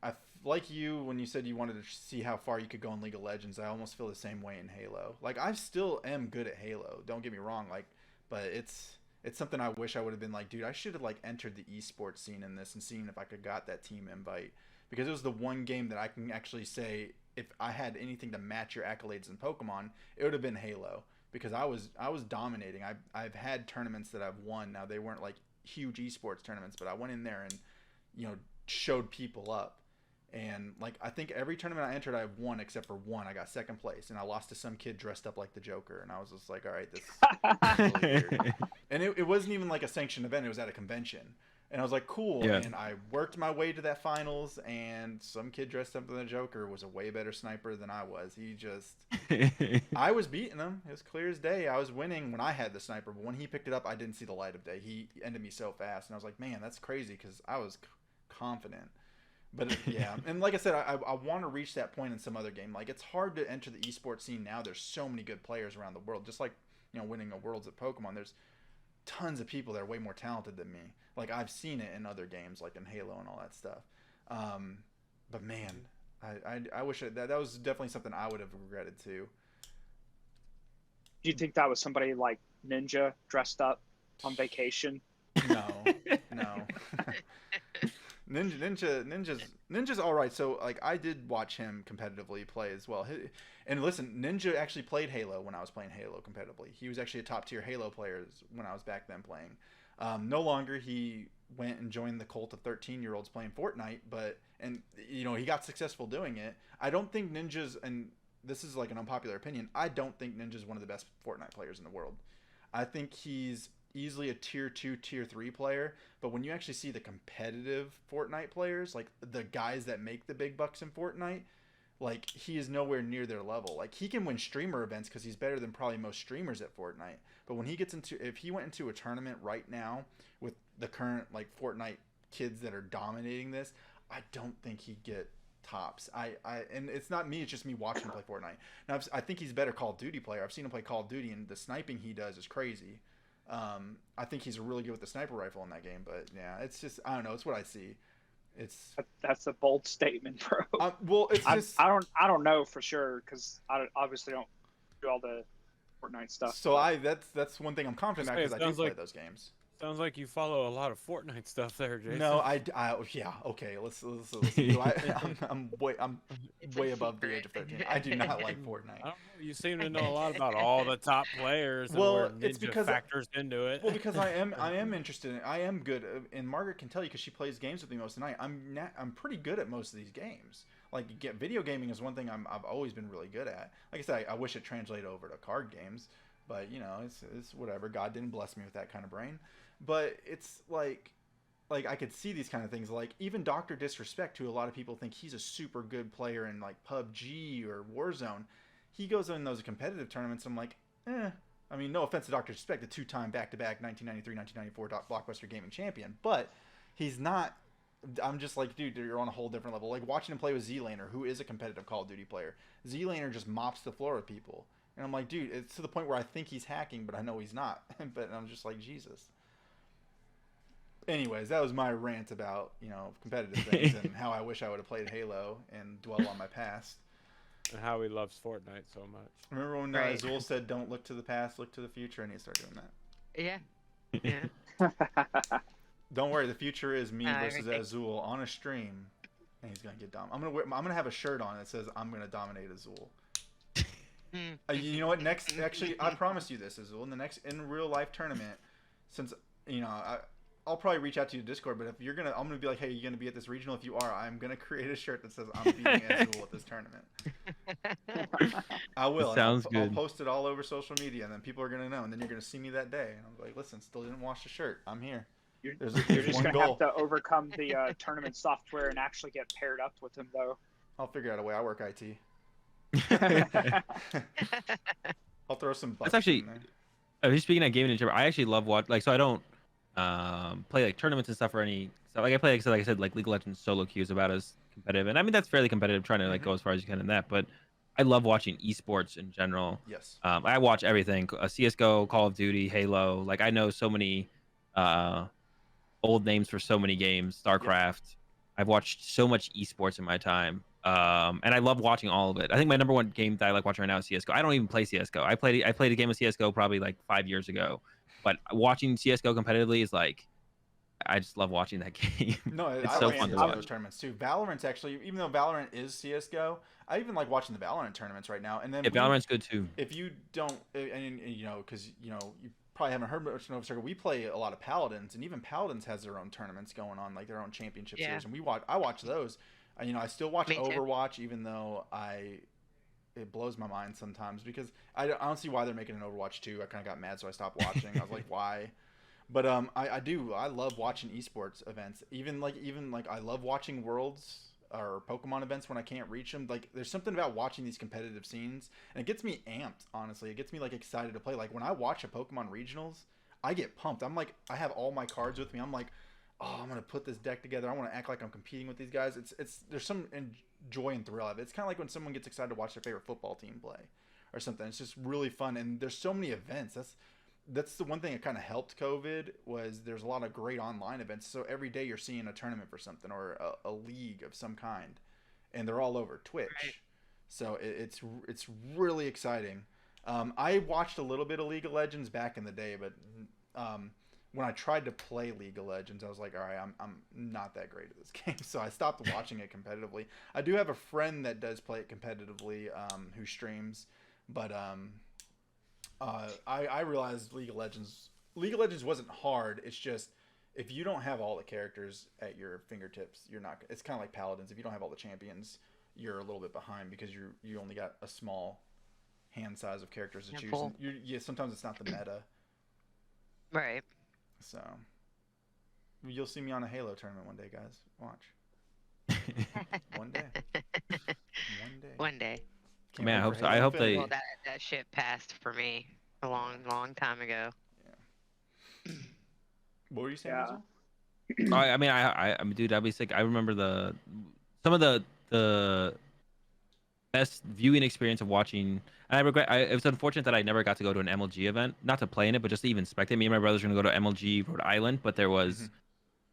Like you, when you said you wanted to see how far you could go in League of Legends, I almost feel the same way in Halo. Like I still am good at Halo. Don't get me wrong. But it's something I wish I would have been like, dude, I should have entered the esports scene in this and seen if I could got that team invite, because it was the one game that I can actually say if I had anything to match your accolades in Pokemon, it would have been Halo, because I was dominating. I've had tournaments that I've won. Now they weren't like huge esports tournaments, but I went in there and showed people up. And I think every tournament I entered, I won except for one. I got second place, and I lost to some kid dressed up like the Joker. And I was just like, all right, this is really weird. And it wasn't even like a sanctioned event. It was at a convention. And I was like, cool. Yeah. And I worked my way to that finals, and some kid dressed up as the Joker was a way better sniper than I was. I was beating him. It was clear as day. I was winning when I had the sniper, but when he picked it up, I didn't see the light of day. He ended me so fast. And I was like, man, that's crazy, because I was confident. But yeah, and like I said, I want to reach that point in some other game. Like, it's hard to enter the esports scene now. There's so many good players around the world. Just like, winning a Worlds at Pokemon, there's tons of people that are way more talented than me. Like, I've seen it in other games, like in Halo and all that stuff. But man, I wish that was definitely something I would have regretted too. Do you think that was somebody like Ninja dressed up on vacation? No. Ninja's all right. So like I did watch him competitively play as well. And listen, Ninja actually played Halo when I was playing Halo competitively. He was actually a top tier Halo player when I was back then playing. No longer. He went and joined the cult of 13-year-olds playing Fortnite, but he got successful doing it. I don't think Ninja's, and this is like an unpopular opinion, I don't think Ninja's one of the best Fortnite players in the world. I think he's easily a tier 2, tier 3 player, but when you actually see the competitive Fortnite players, like the guys that make the big bucks in Fortnite, like he is nowhere near their level. Like he can win streamer events because he's better than probably most streamers at Fortnite. But when if he went into a tournament right now with the current like Fortnite kids that are dominating this, I don't think he'd get tops. And it's not me, it's just me watching him play Fortnite. Now I think he's a better Call of Duty player. I've seen him play Call of Duty, and the sniping he does is crazy. I think he's really good with the sniper rifle in that game, but yeah, it's just I don't know. It's what I see. That's a bold statement, bro. Well, it's just I don't know for sure because I obviously don't do all the Fortnite stuff. So that's one thing I'm confident about because I do play those games. Sounds like you follow a lot of Fortnite stuff there, Jason. No, yeah, okay. Let's I'm way above the age of 13. I do not like Fortnite. I don't know. You seem to know a lot about all the top players. And where it's because factors into it. Well, because I am interested in. I am good, and Margaret can tell you because she plays games with me most of the night. I'm pretty good at most of these games. Like video gaming is one thing I've always been really good at. Like I said, I wish it translated over to card games, but it's whatever. God didn't bless me with that kind of brain. But it's like I could see these kind of things, like even Dr. Disrespect, who a lot of people think he's a super good player in like PUBG or Warzone. He goes in those competitive tournaments. I'm like, I mean, no offense to Dr. Disrespect, the 2-time back-to-back 1993-1994 Blockbuster Gaming Champion, but he's not. I'm just like, dude, you're on a whole different level. Like watching him play with Z-Laner, who is a competitive Call of Duty player. Z-Laner just mops the floor with people. And I'm like, dude, it's to the point where I think he's hacking, but I know he's not. But I'm just like, Jesus. Anyways, that was my rant about, competitive things and how I wish I would have played Halo and dwell on my past. And how he loves Fortnite so much. Remember when Azul said, don't look to the past, look to the future, and he started doing that. Yeah. Don't worry, the future is me versus Azul on a stream, and he's gonna get I'm gonna have a shirt on that says I'm gonna dominate Azul. You know what? Actually, I promise you this, Azul. In real life tournament, since I'll probably reach out to you to Discord, but if you're gonna, I'm gonna be like, hey, you gonna be at this regional? If you are, I'm gonna create a shirt that says I'm beating Azul at this tournament. I will. Sounds good. I'll post it all over social media, and then people are gonna know, and then you're gonna see me that day. And I'm like, listen, still didn't wash the shirt. I'm here. You're just gonna have to overcome the tournament software and actually get paired up with him, though. I'll figure out a way. I work IT. I'll throw some bucks. That's actually. In there. Speaking of gaming, I actually love so I don't play like tournaments and stuff or any stuff. Like I play, like I said, like League of Legends solo queue is about as competitive, and I mean that's fairly competitive, trying to like go as far as you can in that. But I love watching esports in general. Yes. I watch everything: CS:GO, Call of Duty, Halo. Like I know so many old names for so many games. StarCraft. Yep. I've watched so much esports in my time. And I love watching all of it. I think my number one game that I like watching right now is CS:GO. I don't even play CS:GO. I played a game of CS:GO probably like 5 years ago, but watching CS:GO competitively is like, I just love watching that game. No, it's I so fun to watch. those tournaments too. Valorant's actually, even though Valorant is CS:GO, I even like watching the Valorant tournaments right now. And then Valorant's good too. If you don't, and because you probably haven't heard much Nova Circle. We play a lot of Paladins, and even Paladins has their own tournaments going on, like their own championship series, and I watch those. I still watch Overwatch, even though it blows my mind sometimes because I don't see why they're making an Overwatch 2. I kind of got mad, so I stopped watching. I was like, why? But I love watching esports events. Even I love watching Worlds or Pokemon events when I can't reach them. Like there's something about watching these competitive scenes, and it gets me amped. Honestly, it gets me like excited to play. Like when I watch a Pokemon regionals, I get pumped. I'm like, I have all my cards with me. I'm like, oh, I'm gonna put this deck together. I want to act like I'm competing with these guys. It's there's some joy and thrill of it. It's kind of like when someone gets excited to watch their favorite football team play, or something. It's just really fun, and there's so many events. That's the one thing that kind of helped COVID was there's a lot of great online events. So every day you're seeing a tournament for something or a league of some kind, and they're all over Twitch. Right. So it's really exciting. I watched a little bit of League of Legends back in the day, but when I tried to play League of Legends, I was like, all right, I'm not that great at this game, so I stopped watching it competitively. I do have a friend that does play it competitively, who streams, but I realized League of Legends wasn't hard. It's just if you don't have all the characters at your fingertips, you're not. It's kind of like Paladins. If you don't have all the champions, you're a little bit behind because you only got a small hand size of characters to choose. And sometimes it's not the meta. Right. So you'll see me on a Halo tournament one day, guys. Watch. One day. One day. One day. Can't Man, wait for I Halo hope they. Infinite. Well, that shit passed for me a long time ago. What were you saying? Yeah. Azul? I mean, dude, I'd be sick. I remember some of the best viewing experience of watching. And I regret. It was unfortunate that I never got to go to an MLG event, not to play in it, but just to even spectate. Me and my brothers were gonna go to MLG Rhode Island, but there was.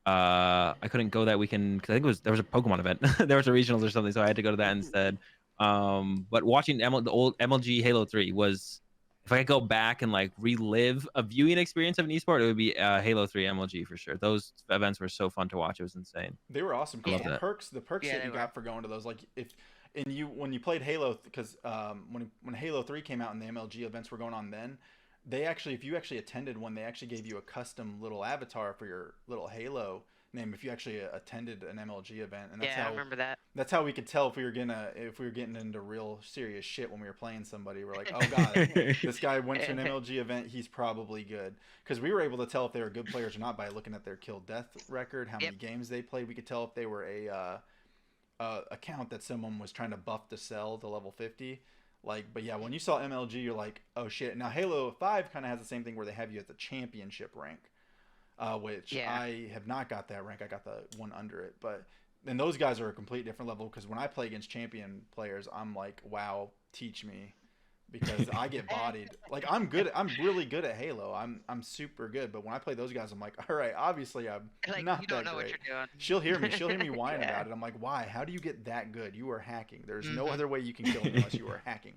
I couldn't go that weekend because I think there was a Pokemon event. There was a regionals or something, so I had to go to that instead. But watching the old MLG Halo 3 was, if I could go back and like relive a viewing experience of an esport, it would be Halo 3 MLG for sure. Those events were so fun to watch. It was insane. They were awesome. Love The that. perks Yeah, that you got for going to those, like when you played Halo, because when Halo 3 came out and the MLG events were going on then, if you actually attended one, they actually gave you a custom little avatar for your little Halo name if you actually attended an MLG event. And that's I remember that. That's how we could tell if we were getting into real serious shit when we were playing somebody. We're like, oh god, this guy went to an MLG event, he's probably good. Because we were able to tell if they were good players or not by looking at their kill death record, how many games they played. We could tell if they were a account that someone was trying to buff to sell to level 50. But yeah, when you saw MLG, you're like, oh shit. Now Halo 5 kind of has the same thing where they have you at the championship rank, which I have not got that rank. I got the one under it, and those guys are a complete different level. Because when I play against champion players, I'm like, wow, teach me, because I get bodied. Like I'm really good at Halo. I'm super good. But when I play those guys, I'm like, all right, obviously I'm not you don't that know great. what you're doing. She'll hear me whine about it. I'm like, why? How do you get that good? You are hacking. There's no other way you can kill me unless you are hacking.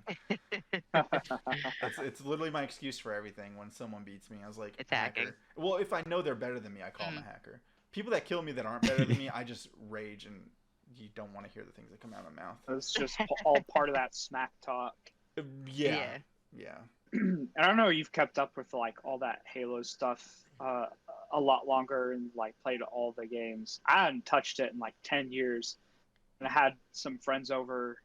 It's literally my excuse for everything. When someone beats me, I was like, It's hacker. hacking. Well, if I know they're better than me, I call them a hacker. People that kill me that aren't better than me, I just rage, and you don't want to hear the things that come out of my mouth. It's just all part of that smack talk. Yeah. And I don't know, you've kept up with like all that Halo stuff a lot longer and like played all the games. I hadn't touched it in like 10 years, and I had some friends over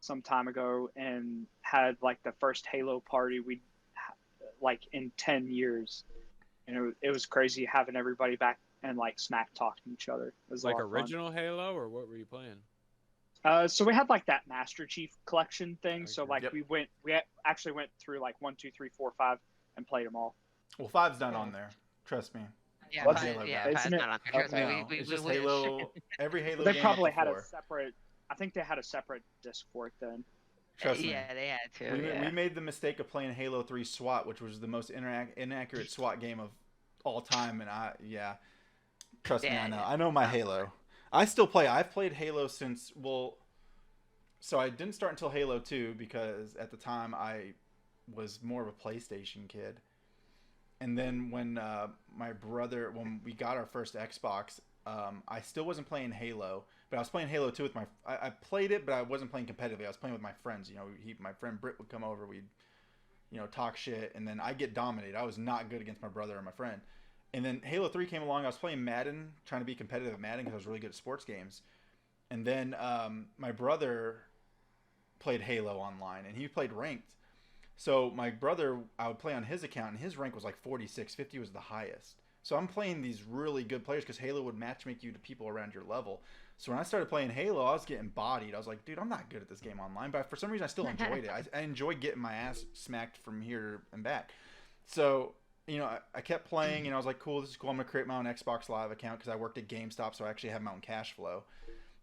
some time ago and had like the first Halo party we like in 10 years, and it was crazy having everybody back and like smack talking each other. It was Like a lot of fun. original Halo, or what were you playing? So we had like that Master Chief collection thing. So Okay. like we actually went through like 1, 2, 3, 4, 5 and played them all. Well, 5's not on there. Trust me. Yeah, What's five, it? yeah, Isn't five's it? not on there. Trust me, No, we it's just wish. Halo. Every Halo They game probably up to had 4. a separate. I think they had a separate disc for it then. Trust me. Yeah, they had to. We made the mistake of playing Halo 3 SWAT, which was the most inaccurate SWAT game of all time, and trust me, I know my Halo. I still play. I've played Halo since, so I didn't start until Halo 2 because at the time I was more of a PlayStation kid. And then when when we got our first Xbox, I still wasn't playing Halo, but I was playing Halo 2 with I played it, but I wasn't playing competitively. I was playing with my friends. You know, my friend Britt would come over. We'd, talk shit, and then I'd get dominated. I was not good against my brother or my friend. And then Halo 3 came along. I was playing Madden, trying to be competitive at Madden because I was really good at sports games. And then my brother played Halo online, and he played ranked. So my brother, I would play on his account, and his rank was like 46. 50 was the highest. So I'm playing these really good players because Halo would matchmake you to people around your level. So when I started playing Halo, I was getting bodied. I was like, dude, I'm not good at this game online. But for some reason, I still enjoyed it. I enjoyed getting my ass smacked from here and back. So, I kept playing, and I was like, cool, this is cool. I'm going to create my own Xbox Live account because I worked at GameStop, so I actually have my own cash flow.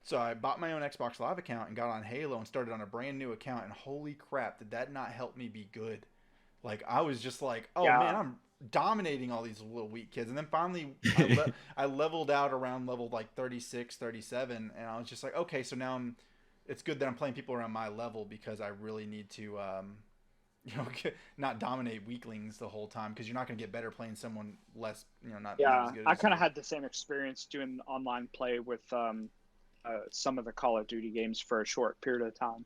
So I bought my own Xbox Live account and got on Halo and started on a brand new account. And holy crap, did that not help me be good? Like, I was just like, oh, man, I'm dominating all these little weak kids. And then finally I leveled out around level like 36, 37. And I was just like, okay, so now it's good that I'm playing people around my level because I really need to not dominate weaklings the whole time, because you're not going to get better playing someone less, not as Yeah, good I as kind you. of had the same experience doing online play with some of the Call of Duty games for a short period of time.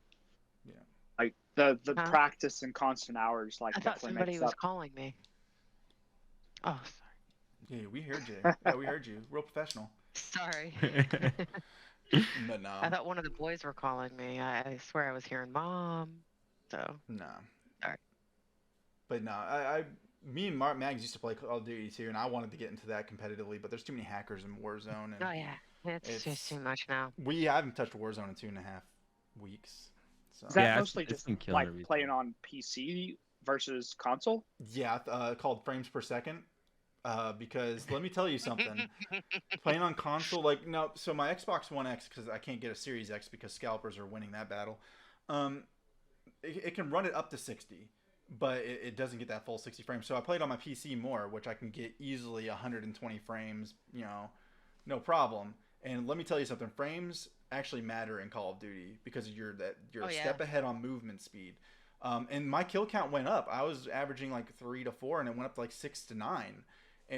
Yeah. Like the Huh? practice and constant hours, like I thought definitely somebody makes was up. calling me. Oh, Yeah, we heard you. Yeah, we heard you. Real professional. sorry. But no, I thought one of the boys were calling me. I swear I was hearing mom. So no. sorry. But no, me and Mags used to play Call of Duty too, and I wanted to get into that competitively, but there's too many hackers in Warzone, and Oh yeah, it's just too much now. we haven't touched Warzone in 2.5 weeks. So Is that Yeah, mostly it's just been killing like recently. playing on PC versus console? yeah, called frames per second. Because let me tell you something. Playing on console, like no, so my Xbox One X, because I can't get a Series X because scalpers are winning that battle. Um, it can run it up to 60, but it doesn't get that full 60 frames. So I played on my PC more, which I can get easily 120 frames, no problem. And let me tell you something, frames actually matter in Call of Duty because you're Oh, a yeah. step ahead on movement speed. And my kill count went up. I was averaging like 3 to 4, and it went up to like 6 to 9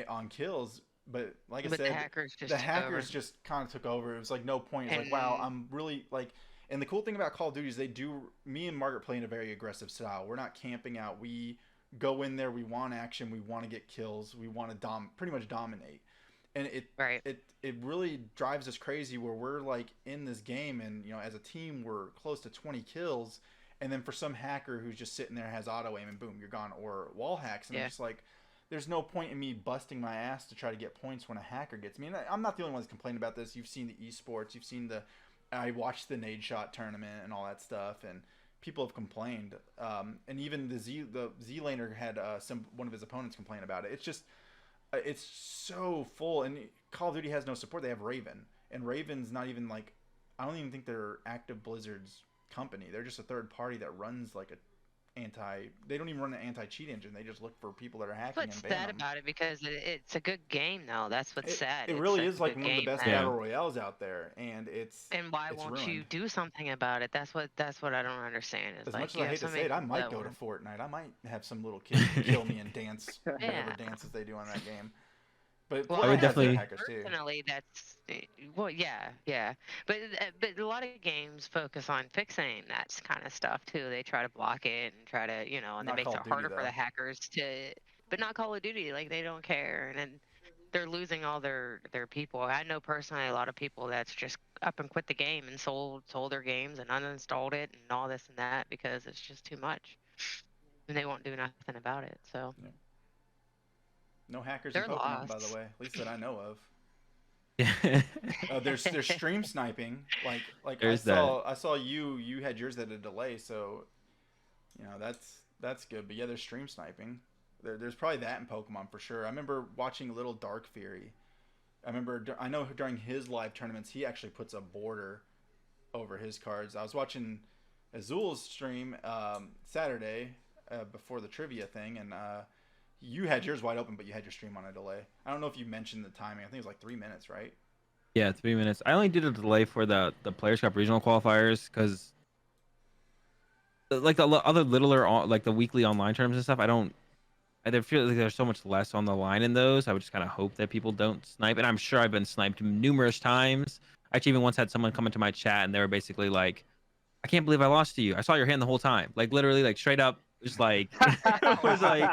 on kills. But like I But said, the hackers just the took hackers over. just kind of took over. It was like no point. It's like, wow, And I'm really like. And the cool thing about Call of Duty is me and Margaret play in a very aggressive style. We're not camping out. We go in there. We want action. We want to get kills. We want to pretty much dominate. And right. it really drives us crazy where we're like in this game, and as a team we're close to 20 kills, and then for some hacker who's just sitting there has auto aim and boom, you're gone, or wall hacks, and I'm Yeah. just like, there's no point in me busting my ass to try to get points when a hacker gets me. And I'm not the only one that's complaining about this. You've seen the esports, you've seen I watched the nade shot tournament and all that stuff, and people have complained. And even the Z laner had one of his opponents complain about it. It's just it's so full, and Call of Duty has no support. They have Raven, and Raven's not even like, I don't even think they're active Blizzard's company. They're just a third party that runs like they don't even run an anti-cheat engine. They just look for people that are hacking What's and ban sad them. about it, because it's a good game though. That's what's sad. It It's really a is like good one of the game best that, battle royales out there, and and why it's won't you ruined. do something about it? That's what I don't understand. Is As like much as you I have hate so to say many it, I people might that go to want. Fortnite. I might have some little kid kill me and dance whatever Yeah. dances they do on that game. But Well, I would Fortnite has their definitely- hackers too. personally, well, yeah, but a lot of games focus on fixing that kind of stuff too. They try to block it and try to, and Not that makes Call it of Duty, harder for though. the hackers to, but not Call of Duty. Like they don't care, and then they're losing all their people. I know personally a lot of people that's just up and quit the game and sold their games and uninstalled it and all this and that because it's just too much, and they won't do nothing about it. So No hackers in they're Pokemon, by the lost. way, at least that I know of. Yeah. There's stream sniping. Like There's I saw you had yours at a delay, so that's good. But yeah, there's stream sniping. There's probably that in Pokemon for sure. I remember watching Little Dark Fury. I know during his live tournaments he actually puts a border over his cards. I was watching Azul's stream Saturday before the trivia thing, and you had yours wide open, but you had your stream on a delay. I don't know if you mentioned the timing. I think it was like 3 minutes, right? Yeah, 3 minutes. I only did a delay for the Players Cup regional qualifiers because like the other littler like the weekly online terms and stuff, I feel like there's so much less on the line in those. I would just kind of hope that people don't snipe, and I'm sure I've been sniped numerous times. I actually even once had someone come into my chat and they were basically like, "I can't believe I lost to you. I saw your hand the whole time." Like literally, like straight up, just like I was like,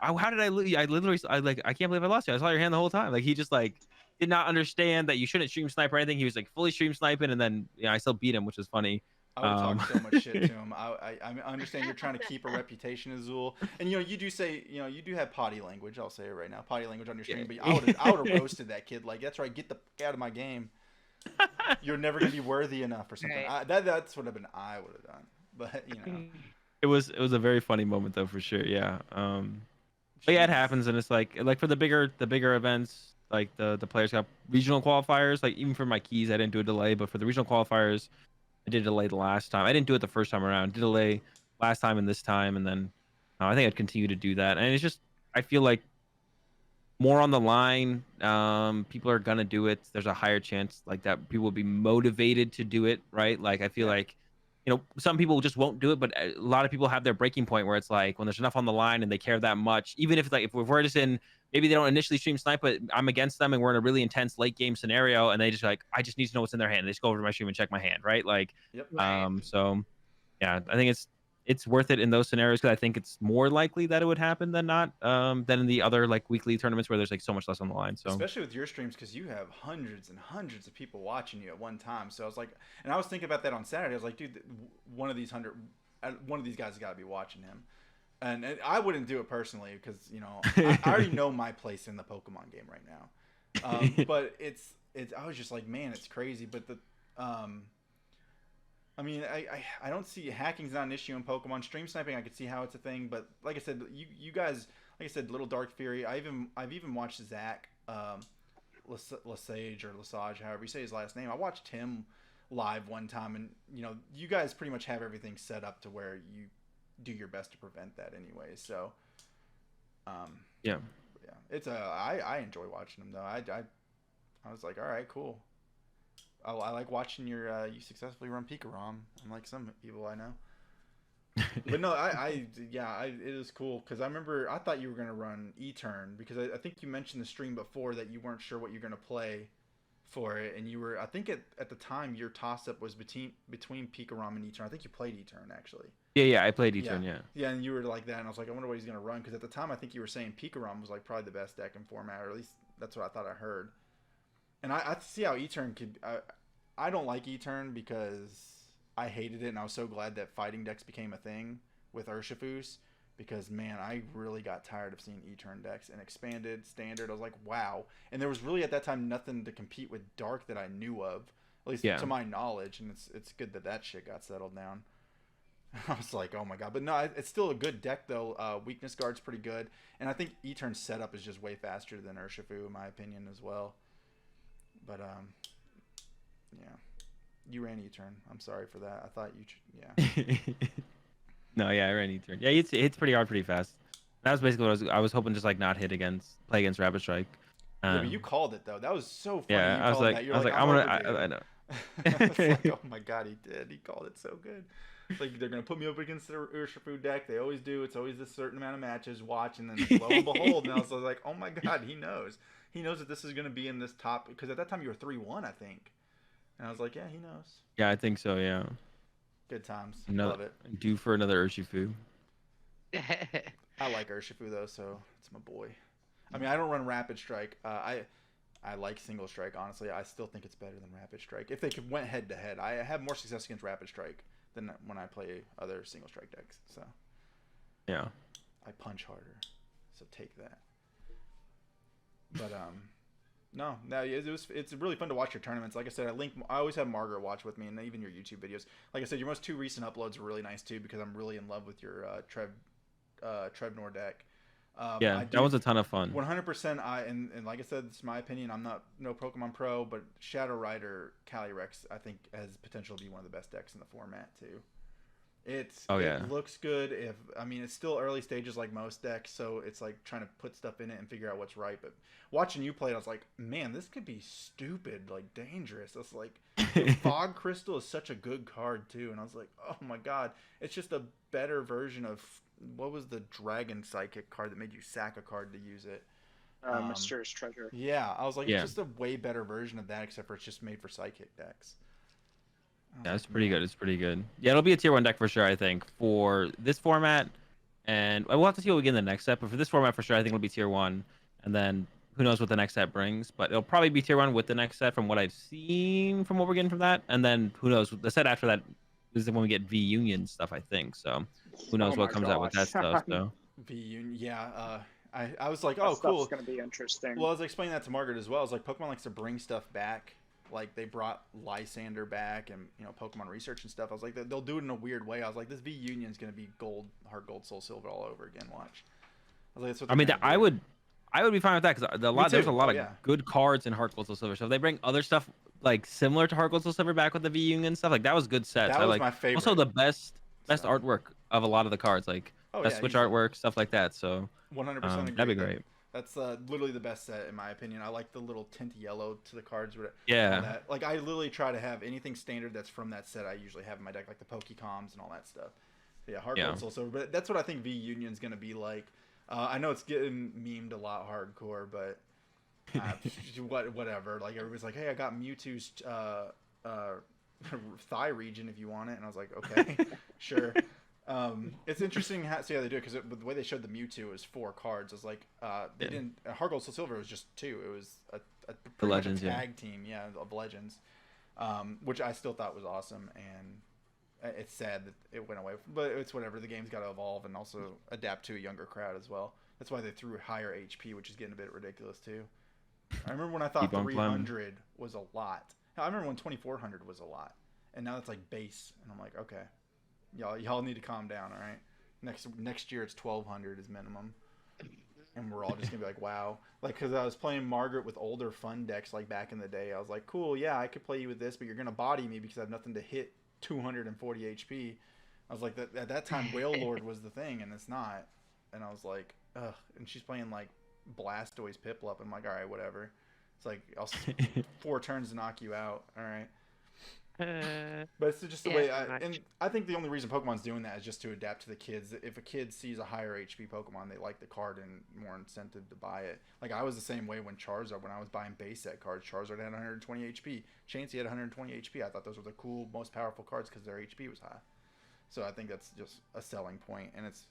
how did I lose? I literally, I can't believe I lost you. I saw your hand the whole time. Like he just like did not understand that you shouldn't stream snipe or anything. He was like fully stream sniping, and then I still beat him, which was funny. I would talk so much shit to him. I understand you're trying to keep a reputation, Azul, and you do say you do have potty language. I'll say it right now, potty language on your stream. Yeah. But I would have roasted that kid. Like that's right, get the fuck out of my game. You're never gonna be worthy enough or something. Right. That's what I would have done. But It was a very funny moment though for sure. Yeah. But yeah, it happens, and it's like for the bigger events, like the Players Cup regional qualifiers, like even for my keys, I didn't do a delay, but for the regional qualifiers, I did delay the last time. I didn't do it the first time around. Did delay last time and this time, and then I think I'd continue to do that. And it's just I feel like more on the line, people are gonna do it. There's a higher chance like that people will be motivated to do it, right? Like I feel like some people just won't do it, but a lot of people have their breaking point where it's like when there's enough on the line and they care that much, even if it's like if we're just in, maybe they don't initially stream snipe, but I'm against them and we're in a really intense late game scenario, and they just like, I just need to know what's in their hand. They just go over to my stream and check my hand, right? Like, Yep. Right. so yeah, I think it's worth it in those scenarios because I think it's more likely that it would happen than not, than in the other like weekly tournaments where there's like so much less on the line. So especially with your streams, because you have hundreds and hundreds of people watching you at one time. So I was like, and I was thinking about that on Saturday. I was like, dude, one of these guys has got to be watching him. And I wouldn't do it personally because I already know my place in the Pokemon game right now. But it's I was just like, man, it's crazy. But I mean, I don't see hacking's not an issue in Pokemon. Stream sniping, I could see how it's a thing, but like I said, you guys, like I said, Little Dark Fury. I've even watched Zach, Lesage or Lesage, however you say his last name. I watched him live one time, and you guys pretty much have everything set up to where you do your best to prevent that anyway. So, yeah, it's I enjoy watching him though. I was like, all right, cool. I like watching you successfully run Pikarom, unlike some people I know. But no, it is cool because I thought you were gonna run E-Turn because I think you mentioned the stream before that you weren't sure what you're gonna play for it, and I think at the time your toss up was between Pikarom and E-Turn. I think you played E-Turn actually. Yeah, I played E-Turn, yeah, and you were like that, and I was like, I wonder what he's gonna run because at the time I think you were saying Pikarom was like probably the best deck in format, or at least that's what I thought I heard. And I see how E-Turn could. I don't like E-Turn because I hated it, and I was so glad that fighting decks became a thing with Urshifus. Because man, I really got tired of seeing E-Turn decks and expanded, standard. I was like, wow. And there was really at that time nothing to compete with Dark that I knew of, at least to my knowledge. And it's good that shit got settled down. I was like, oh my god. But no, it's still a good deck though. Weakness Guard's pretty good, and I think E-Turn's setup is just way faster than Urshifu in my opinion as well. But yeah, you ran E-Turn. I'm sorry for that. I thought No, yeah, I ran E-Turn. Yeah, it hits pretty hard, pretty fast. That was basically what I was hoping, just like not play against Rapid Strike. Yeah, but you called it though. That was so funny. Yeah, I was like, I know. I was like, oh my god, he did. He called it so good. It's like they're gonna put me up against the Urshifu deck. They always do. It's always a certain amount of matches. Watch, and then lo and behold, and I was like, oh my god, he knows. He knows that this is gonna be in this top because at that time you were 3-1, I think. And I was like, yeah, he knows. Yeah, I think so. Yeah. Good times. Love it. Due for another Urshifu. I like Urshifu though, so it's my boy. I mean, I don't run Rapid Strike. I like Single Strike. Honestly, I still think it's better than Rapid Strike. If they went head to head, I have more success against Rapid Strike than when I play other Single Strike decks. So yeah, I punch harder. So take that. But no, it's really fun to watch your tournaments. Like I said, I always have Margaret watch with me, and even your YouTube videos. Like I said, your most 2 recent uploads are really nice too because I'm really in love with your Trevnor deck. Yeah, that was a ton of fun. 100%. And like I said, it's my opinion. I'm no Pokemon pro, but Shadow Rider Calyrex I think has potential to be one of the best decks in the format too. It looks good. It's still early stages like most decks, so it's like trying to put stuff in it and figure out what's right. But watching you play it, I was like, man, this could be stupid, like dangerous. It's like Fog Crystal is such a good card too, and I was like, oh my god, it's just a better version of what was the Dragon Psychic card that made you sack a card to use it? Mysterious Treasure. Yeah, I was like, it's just a way better version of that, except for it's just made for Psychic decks. Yeah, it's pretty good. It's pretty good. Yeah, it'll be a tier 1 deck for sure, I think, for this format. And we'll have to see what we get in the next set. But for this format, for sure, I think it'll be tier 1. And then who knows what the next set brings. But it'll probably be tier 1 with the next set from what I've seen from what we're getting from that. And then who knows? The set after that is when we get V-Union stuff, I think. So who knows what comes out with that stuff. So V-Union, yeah. I was like, oh, cool. It's going to be interesting. Well, I was explaining that to Margaret as well. I was like, Pokemon likes to bring stuff back. Like they brought Lysander back and Pokemon research and stuff. I was like, they'll do it in a weird way. I was like, this V-Union is gonna be gold, heart gold, soul silver all over again. Watch. I was like, that's what I would be fine with that because there's a lot of good cards in heart gold, soul silver. So if they bring other stuff like similar to heart gold, soul silver back with the V-Union stuff, like that was good sets. That was my favorite. Also the best artwork of a lot of the cards, like best Switch artwork, stuff like that. So 100%. that'd be great. That's literally the best set in my opinion. I like the little tint yellow to the cards. Yeah. All that. Like I literally try to have anything standard that's from that set. I usually have in my deck, like the Pokecoms and all that stuff. Yeah, hard gold, soul silver. But that's what I think V Union's gonna be like. I know it's getting memed a lot hardcore, but whatever. Like everybody's like, hey, I got Mewtwo's thigh region if you want it, and I was like, okay, sure. It's interesting how see how they do it because the way they showed the Mewtwo was 4 cards. It was like they didn't hard gold, soul silver was just 2. It was a pretty Legends, much a tag team, of Legends, which I still thought was awesome and. It's sad that it went away, but it's whatever. The game's got to evolve and also adapt to a younger crowd as well. That's why they threw higher HP, which is getting a bit ridiculous too. I remember when I thought 300 was a lot. I remember when 2400 was a lot, and now it's like base, and I'm like, okay, y'all need to calm down, all right? Next year it's 1200 is minimum, and we're all just gonna be like, wow. Like, because I was playing Margaret with older fun decks like back in the day. I was like, cool, yeah, I could play you with this, but you're gonna body me because I have nothing to hit 240 HP. I was like, at that time, Whale Lord was the thing, and it's not. And I was like, ugh. And she's playing like Blastoise Piplup. I'm like, all right, whatever. It's like 4 turns to knock you out. All right. But it's just the way. And I think the only reason Pokemon's doing that is just to adapt to the kids. If a kid sees a higher HP Pokemon, they like the card and more incentive to buy it. Like I was the same way when I was buying base set cards. Charizard had 120 HP. Chansey had 120 HP. I thought those were the cool, most powerful cards because their HP was high. So I think that's just a selling point, and it's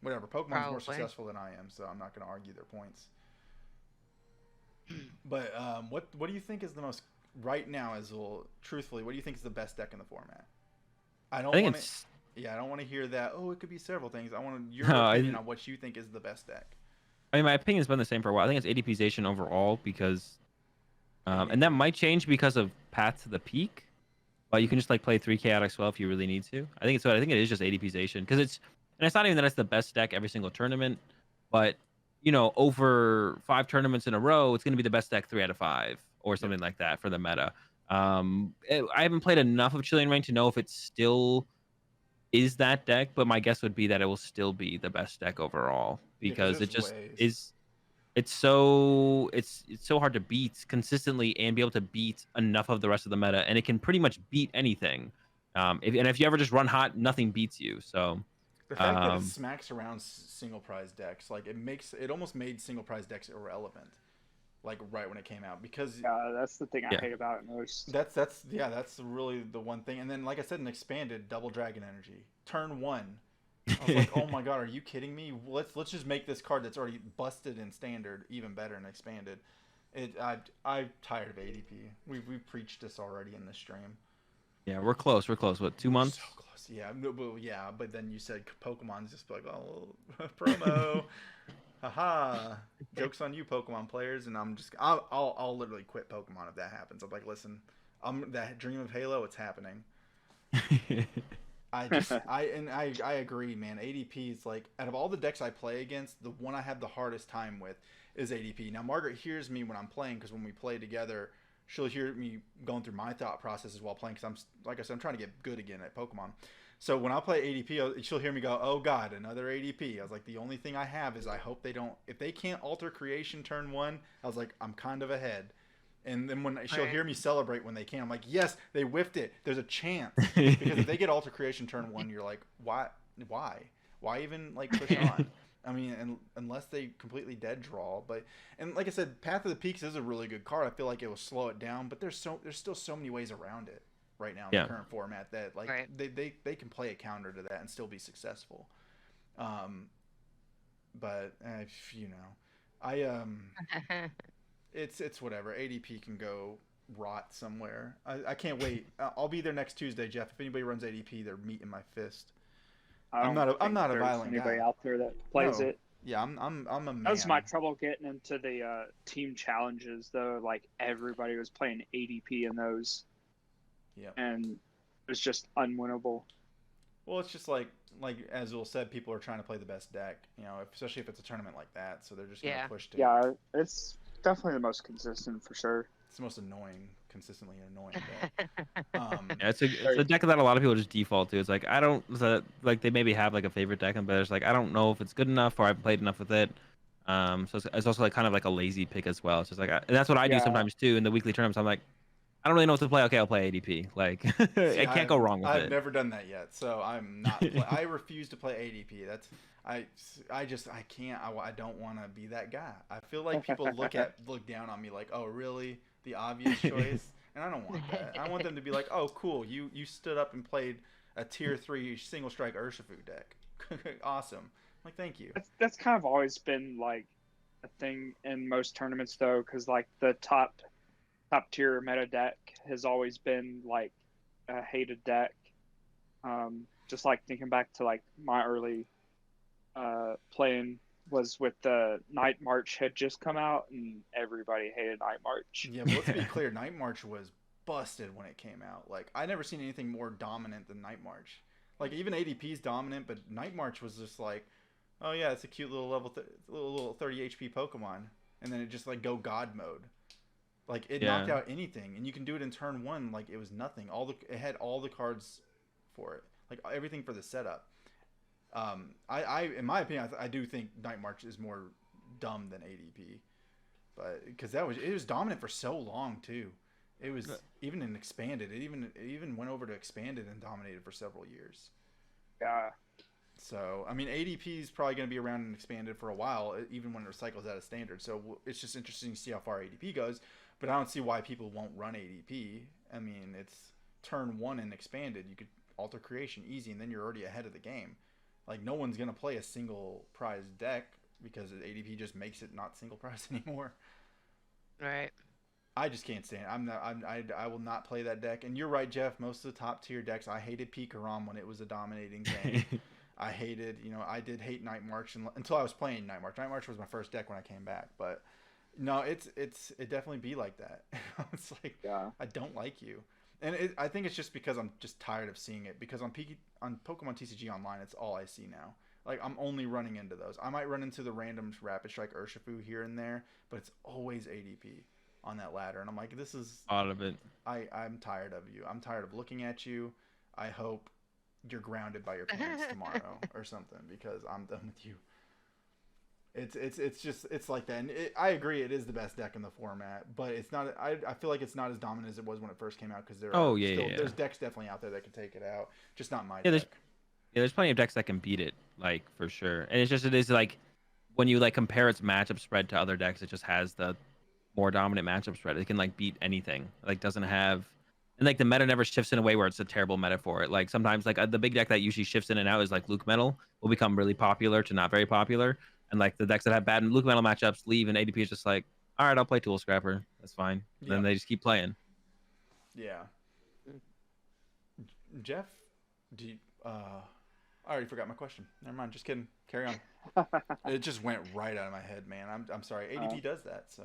whatever. Pokemon's more successful than I am, so I'm not going to argue their points. But what do you think is the most right now, Azul? Truthfully, what do you think is the best deck in the format? I don't want to hear that. Oh, it could be several things. I want your opinion on what you think is the best deck. I mean, my opinion's been the same for a while. I think it's ADPization overall because, and that might change because of Path to the Peak. But you can just like play 3 Chaotic Swell if you really need to. I think it is just ADPization because it's not even that it's the best deck every single tournament, but over 5 tournaments in a row, it's going to be the best deck 3 out of 5 or something like that for the meta. I haven't played enough of Chilean Rain to know if it still is that deck, but my guess would be that it will still be the best deck overall because it just is. It's so hard to beat consistently and be able to beat enough of the rest of the meta, and it can pretty much beat anything. If you ever just run hot, nothing beats you. So the fact that it smacks around single prize decks, like it almost made single prize decks irrelevant, like right when it came out because that's the thing I hate about it most. That's really the one thing. And then like I said, an expanded Double Dragon Energy turn 1. I was like, oh my god, are you kidding me? Let's just make this card that's already busted in standard even better and expanded. I'm tired of ADP. We've preached this already in this stream. Yeah, we're close. What, 2 months? So close. Yeah, but then you said Pokemon's just like, oh, promo. Haha. Joke's on you, Pokemon players. And I'll literally quit Pokemon if that happens. I'm like, listen, that dream of Halo, it's happening. I agree, man. ADP is like, out of all the decks I play against, the one I have the hardest time with is ADP. Now, Margaret hears me when I'm playing because when we play together, she'll hear me going through my thought processes while playing because I'm trying to get good again at Pokemon. So when I play ADP, she'll hear me go, oh god, another ADP. I was like, the only thing I have is I hope if they can't alter creation turn 1, I was like, I'm kind of ahead. And then when she'll hear me celebrate when they can, I'm like, yes, they whiffed it. There's a chance. Because if they get Alter Creation turn 1, you're like, why? Why even like push on? I mean, unless they completely dead draw. And like I said, Path of the Peaks is a really good card. I feel like it will slow it down, but there's still so many ways around it right now in the current format that like they can play a counter to that and still be successful. But It's whatever. ADP can go rot somewhere. I can't wait. I'll be there next Tuesday, Jeff. If anybody runs ADP, they're meeting my fist. I'm not a violent guy. Anybody out there that plays it? Yeah, I'm a man. That was my trouble getting into the team challenges, though. Like everybody was playing ADP in those. Yeah. And it was just unwinnable. Well, it's just like Azul said, people are trying to play the best deck. Especially if it's a tournament like that, so they're just gonna push to. Yeah, it's definitely the most consistent for sure. It's the most consistently annoying deck. It's a deck that a lot of people just default to. It's like they maybe have like a favorite deck, but it's like I don't know if it's good enough or I've played enough with it. So it's also like kind of like a lazy pick as well. It's just like and that's what I do Yeah. sometimes too in the weekly tournaments. I'm like, I don't really know what to play. Okay, I'll play ADP. Like See, I can't go wrong with I've it. never done that yet, so I'm not. I refuse to play ADP. I can't. I don't want to be that guy. I feel like people look down on me like, oh, really, the obvious choice, and I don't want that. I want them to be like, oh, cool, you stood up and played a tier 3 single strike Urshifu deck. Awesome. Like, thank you. That's kind of always been like a thing in most tournaments though, because like the top tier meta deck has always been like a hated deck. Just like thinking back to like my early playing was with the Night March had just come out and everybody hated Night March. Yeah, but let's be clear. Night March was busted when it came out. Like, I never seen anything more dominant than Night March. Like, even ADP's dominant, but Night March was just like, oh yeah, it's a cute little little 30 HP Pokemon, and then it just like go God mode. Like, it knocked out anything, and you can do it in turn 1 like it was nothing. It had all the cards for it, like everything for the setup. I in my opinion, I do think Night March is more dumb than ADP, but because it was dominant for so long too. It was even in expanded. It even went over to expanded and dominated for several years. Yeah. So I mean, ADP is probably going to be around and expanded for a while, even when it recycles out of standard. So it's just interesting to see how far ADP goes. But I don't see why people won't run ADP. I mean, it's turn 1 and expanded. You could alter creation easy, and then you're already ahead of the game. Like, no one's gonna play a single prize deck because ADP just makes it not single prize anymore. Right. I just can't stand it. I will not play that deck. And you're right, Jeff. Most of the top tier decks, I hated Pikarom when it was a dominating thing. I hated, I did hate Night March until I was playing Night March. Night March was my first deck when I came back, but no, it definitely be like that. It's like, I don't like you. And I think it's just because I'm just tired of seeing it. Because on Pokemon TCG Online, it's all I see now. Like, I'm only running into those. I might run into the random Rapid Strike Urshifu here and there, but it's always ADP on that ladder. And I'm like, this is... Out of it. I'm tired of you. I'm tired of looking at you. I hope you're grounded by your parents tomorrow or something, because I'm done with you. It's like that, and I agree, it is the best deck in the format, but it's not. I feel like it's not as dominant as it was when it first came out, because there's decks definitely out there that can take it out, just not my deck. There's plenty of decks that can beat it, like, for sure. And it is like when you like compare its matchup spread to other decks, it just has the more dominant matchup spread. It can like beat anything. Like, doesn't have, and like the meta never shifts in a way where it's a terrible meta for it. Like, sometimes like the big deck that usually shifts in and out is like Luke Metal will become really popular to not very popular. And like the decks that have bad Luke Metal matchups leave, and ADP is just like, all right, I'll play Tool Scrapper. That's fine. Yeah. Then they just keep playing. Yeah. Jeff, I already forgot my question. Never mind. Just kidding. Carry on. It just went right out of my head, man. I'm sorry. ADP does that, so.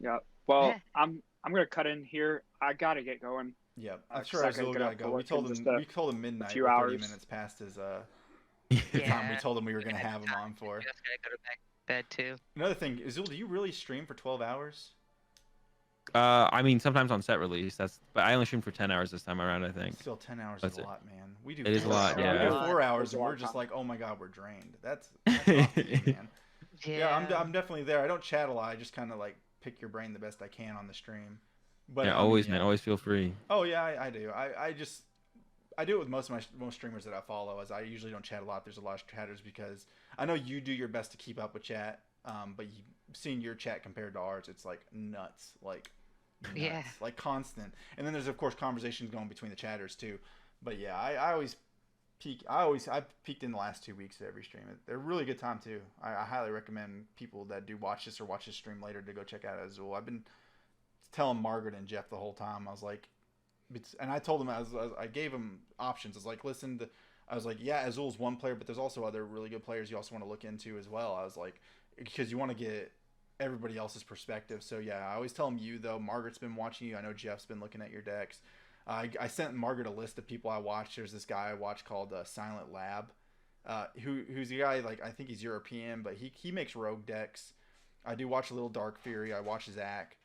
Yeah. Well, I'm gonna cut in here. I gotta get going. Yeah, I'm sure Azul gotta go. We told him midnight. 2 hours. 30 minutes past his time we told him we were gonna have him on for. Just gotta go to bed too. Another thing, Azul, do you really stream for 12 hours? I mean, sometimes on set release. But I only streamed for 10 hours this time around, I think. Still, 10 hours is a lot, man. We do. It is a lot, yeah. We do 4 hours, and we're just like, oh my god, we're drained. That's rough for you, man. Yeah, I'm definitely there. I don't chat a lot. I just kind of like pick your brain the best I can on the stream. But yeah, always, man. Always feel free. Oh yeah, I do. I do it with most streamers that I follow, as I usually don't chat a lot. There's a lot of chatters because I know you do your best to keep up with chat, but seeing your chat compared to ours, it's like nuts, like like constant. And then there's of course conversations going between the chatters too. But yeah, I always peak. I've peaked in the last 2 weeks of every stream. They're a really good time too. I highly recommend people that do watch this or watch this stream later to go check out Azul. I've been telling Margaret and Jeff the whole time. I was like, and I told them, I gave them options. I was like, listen, I was like, yeah, Azul's one player, but there's also other really good players you also want to look into as well. I was like, because you want to get everybody else's perspective. So yeah, I always tell them you though. Margaret's been watching you. I know Jeff's been looking at your decks. I sent Margaret a list of people I watch. There's this guy I watch called Silent Lab, who's a guy, like, I think he's European, but he makes rogue decks. I do watch a little Dark Fury. I watch Zach.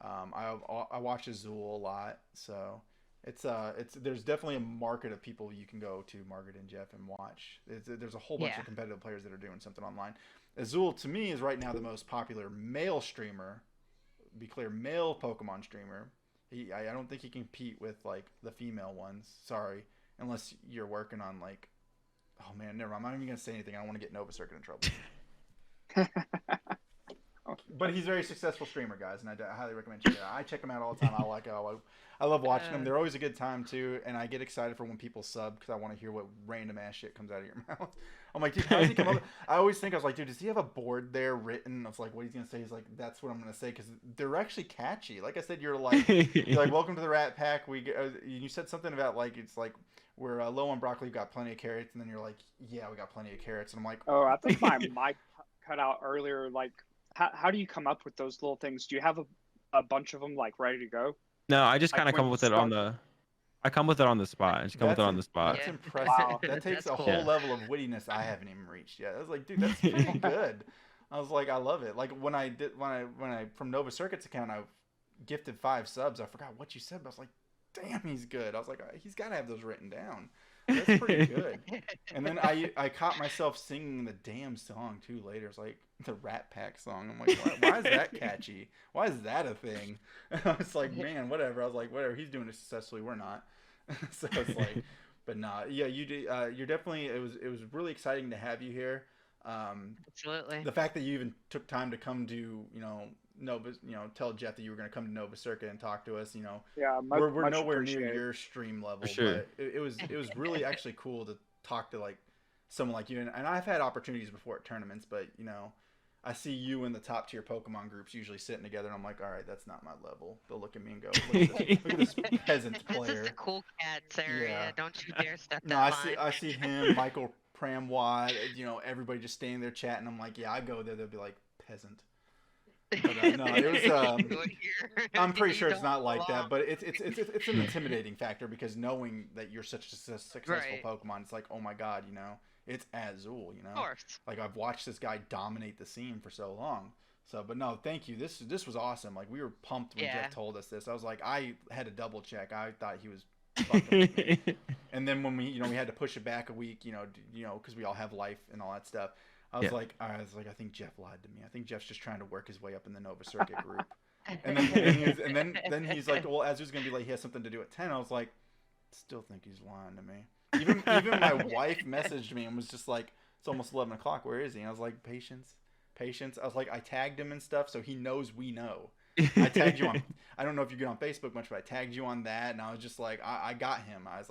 I watch Azul a lot. So there's definitely a market of people you can go to, Margaret and Jeff, and watch. There's a whole bunch of competitive players that are doing something online. Azul to me is right now the most popular male streamer. Be clear, male Pokemon streamer. I don't think he can compete with like the female ones. Sorry, unless you're working on like. Oh man, never mind. I'm not even gonna say anything. I don't want to get Nova Circuit in trouble. But he's a very successful streamer, guys, and I highly recommend checking it out. I check him out all the time. I love watching them. They're always a good time too, and I get excited for when people sub because I want to hear what random ass shit comes out of your mouth. I'm like, dude, how does he come up? I always think I was like, dude, does he have a board there written? I was like, what he's gonna say? He's like, that's what I'm gonna say because they're actually catchy. Like I said, you're like, welcome to the Rat Pack. You said something about like it's like we're low on broccoli, we've got plenty of carrots, and then you're like, yeah, we got plenty of carrots, and I'm like, oh, I think my mic cut out earlier. Like, how do you come up with those little things? Do you have a bunch of them like ready to go? No, I just Like kind of when come you with it on start- the. I come with it on the spot. I just come with it on the spot. That's Yeah. impressive. Wow. That takes That's a cool. whole Yeah. level of wittiness I haven't even reached yet. I was like, dude, that's pretty good. I was like, I love it. Like when I from Nova Circuit's account, I gifted 5 subs. I forgot what you said, but I was like, damn, he's good. I was like, he's got to have those written down. That's pretty good. And then I caught myself singing the damn song too later. It's like the Rat Pack song. I'm like, why is that catchy? Why is that a thing? I was like, man, whatever. I was like, whatever. He's doing it successfully. We're not. So it's like, but nah, yeah, you do. You're definitely. It was really exciting to have you here. Absolutely. The fact that you even took time to come to Nova, tell Jeff that you were going to come to Nova Circuit and talk to us. Yeah, We're much nowhere near appreciated. your stream level, For sure. but it was really actually cool to talk to like someone like you. And I've had opportunities before at tournaments, but I see you in the top tier Pokemon groups usually sitting together, and I'm like, all right, that's not my level. They'll look at me and go, look at this peasant This player. is the cool cats area. Yeah. Don't you dare step that No, line. I see him, Michael Pramwad, everybody just standing there chatting. I'm like, yeah, I go there. They'll be like, peasant. But, no, it was. I'm pretty sure it's not like that, but it's an intimidating factor because knowing that you're such a successful Right. Pokemon, it's like, oh my god, it's Azul, Of course. Like I've watched this guy dominate the scene for so long. So, but no, thank you. This was awesome. Like we were pumped when Yeah. Jeff told us this. I was like, I had to double check. I thought he was fucking with me. And then when we had to push it back a week, because we all have life and all that stuff. I was Yeah. I think Jeff lied to me. I think Jeff's just trying to work his way up in the Nova Circuit group. And then he's like, well, Azul's gonna be like, he has something to do at 10. I was like, still think he's lying to me. Even my wife messaged me and was just like, it's almost 11 o'clock. Where is he? And I was like, patience. I was like, I tagged him and stuff, so he knows we know. I tagged you on. I don't know if you get on Facebook much, but I tagged you on that, and I was just like, I got him. I was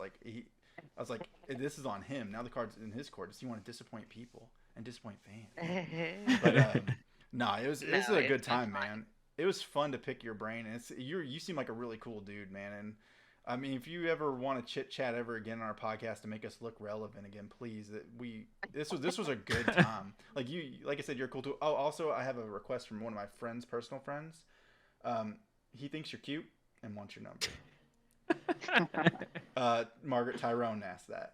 like, this is on him. Now the card's in his court. Does he want to disappoint people and disappoint fans? But it was a good time, man. It was fun to pick your brain, and you seem like a really cool dude, man. And I mean, if you ever want to chit chat ever again on our podcast to make us look relevant again, please. This was a good time. Like I said, you're cool too. Oh, also, I have a request from one of my personal friends. He thinks you're cute and wants your number. Margaret Tyrone asked that.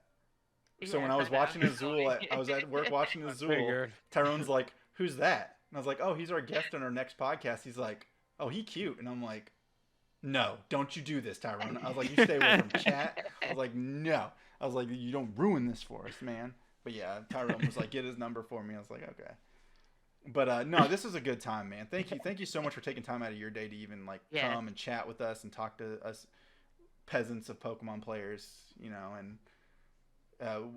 So when I was watching Azul, I was at work watching Azul. Figured. Tyrone's like, "Who's that?" And I was like, "Oh, he's our guest on our next podcast." He's like, "Oh, he cute," and I'm like, "No, don't you do this, Tyrone." I was like, "You stay away from chat." I was like, "No." I was like, "You don't ruin this for us, man." But yeah, Tyrone was like, "Get his number for me." I was like, "Okay." But no, this was a good time, man. Thank you so much for taking time out of your day to even come and chat with us and talk to us peasants of Pokemon players, and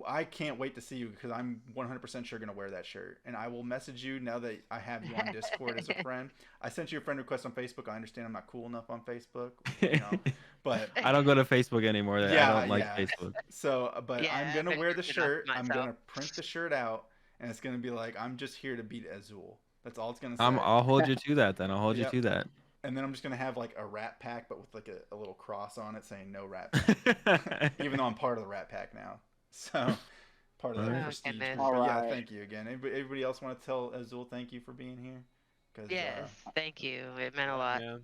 I can't wait to see you because I'm 100% sure going to wear that shirt. And I will message you now that I have you on Discord as a friend. I sent you a friend request on Facebook. I understand I'm not cool enough on Facebook, but I don't go to Facebook anymore. Yeah, I don't like yeah. Facebook. So, but Yeah, I'm going to I've wear the been enough shirt. I'm myself. going to print the shirt out, and it's going to be like, I'm just here to beat Azul. That's all it's going to say. I'll hold you to that then. I'll hold Yep. you to that. And then I'm just going to have like a Rat Pack, but with like a little cross on it saying no Rat Pack. Even though I'm part of the Rat Pack now. So, part of the Alright. prestige Goodness. group. But yeah, Alright. thank you again. Everybody else want to tell Azul thank you for being here? 'Cause, Yes, thank you. It meant a lot. Yeah.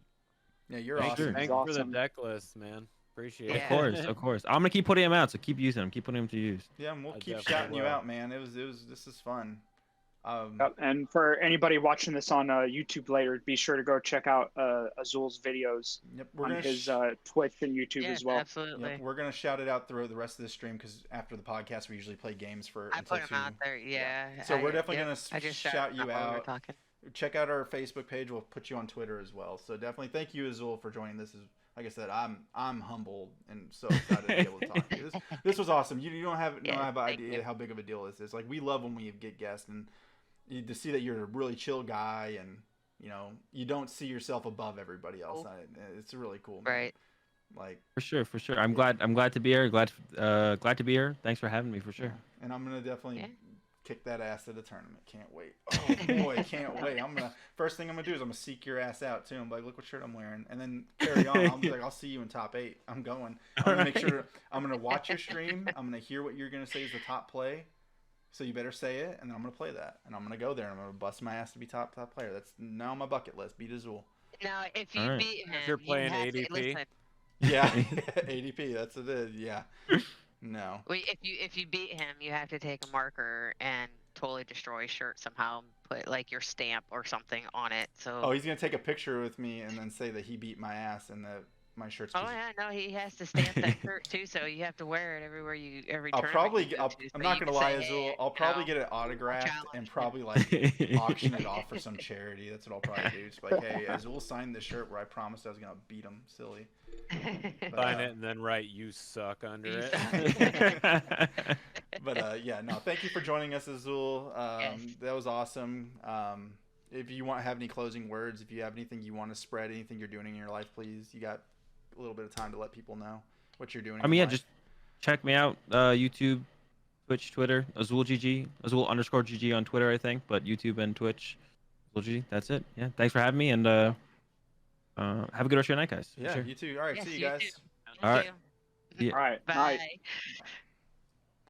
yeah, you're Thank awesome. you. Thank you for the Awesome. deck list, man. Appreciate Yeah. it. Of course, of course. I'm gonna keep putting them out, so keep using them. Keep putting them to use. Yeah, and we'll I keep definitely shouting you will. out, man. This is fun. Yep. And for anybody watching this on YouTube later, be sure to go check out Azul's videos Yep, we're on gonna his Twitch and YouTube Yeah, as well. absolutely. Yep, we're gonna shout it out throughout the rest of the stream because after the podcast we usually play games for I until put 2. him out there. Yeah. So we're definitely yep, gonna I just shout you while we were out. talking. Check out our Facebook page. We'll put you on Twitter as well. So definitely thank you, Azul, for joining. This is, like I said, I'm humbled and so excited to be able to talk to you. This was awesome. You don't have no Yeah, have thank idea you. how big of a deal this is. Like we love when we get guests and to see that you're a really chill guy and you don't see yourself above everybody else. It's really cool, man. Right. Like For sure. I'm glad to be here. Glad to be here. Thanks for having me, for sure. and I'm gonna definitely Yeah. kick that ass at the tournament. Can't wait. Oh boy, can't wait. First thing I'm gonna do is I'm gonna seek your ass out too. I'm like, look what shirt I'm wearing, and then carry on. I'll be like, I'll see you in top 8. I'm going. I'm gonna make sure. I'm gonna watch your stream. I'm gonna hear what you're gonna say is the top play. So you better say it, and then I'm gonna play that, and I'm gonna go there, and I'm gonna bust my ass to be top player. That's now on my bucket list. Beat Azul. Now, if you Alright. beat him, If you're playing you have ADP? To, listen, Yeah, ADP. That's it. Yeah. No. wait, if you beat him, you have to take a marker and totally destroy his shirt somehow. And put like your stamp or something on it. So. Oh, he's gonna take a picture with me and then say that he beat my ass and that my shirt's. Oh yeah, no, he has to stamp that shirt too, so you have to wear it every I'll tournament probably. you go to, I'm so not you gonna can lie, say, Azul. hey, I'll probably no, get it autographed challenge and me. probably auction it off for some charity. That's what I'll probably do. Just like, hey, Azul signed this shirt where I promised I was gonna beat him. Silly. But, Sign it and then write "You suck" under You it. But yeah, no. Thank you for joining us, Azul. Yes. That was awesome. If you have any closing words, if you have anything you want to spread, anything you're doing in your life, please. You got a little bit of time to let people know what you're doing. I mean, yeah, just check me out. YouTube, Twitch, Twitter, AzulGG, Azul_GG on Twitter, I think, but YouTube and Twitch, AzulGG. That's it. Yeah, thanks for having me, and have a good rest of your night, guys. For Yeah, sure. you too. All right, Yes, see you you guys. too. All right. Thank you. Yeah. All right. Bye. Night.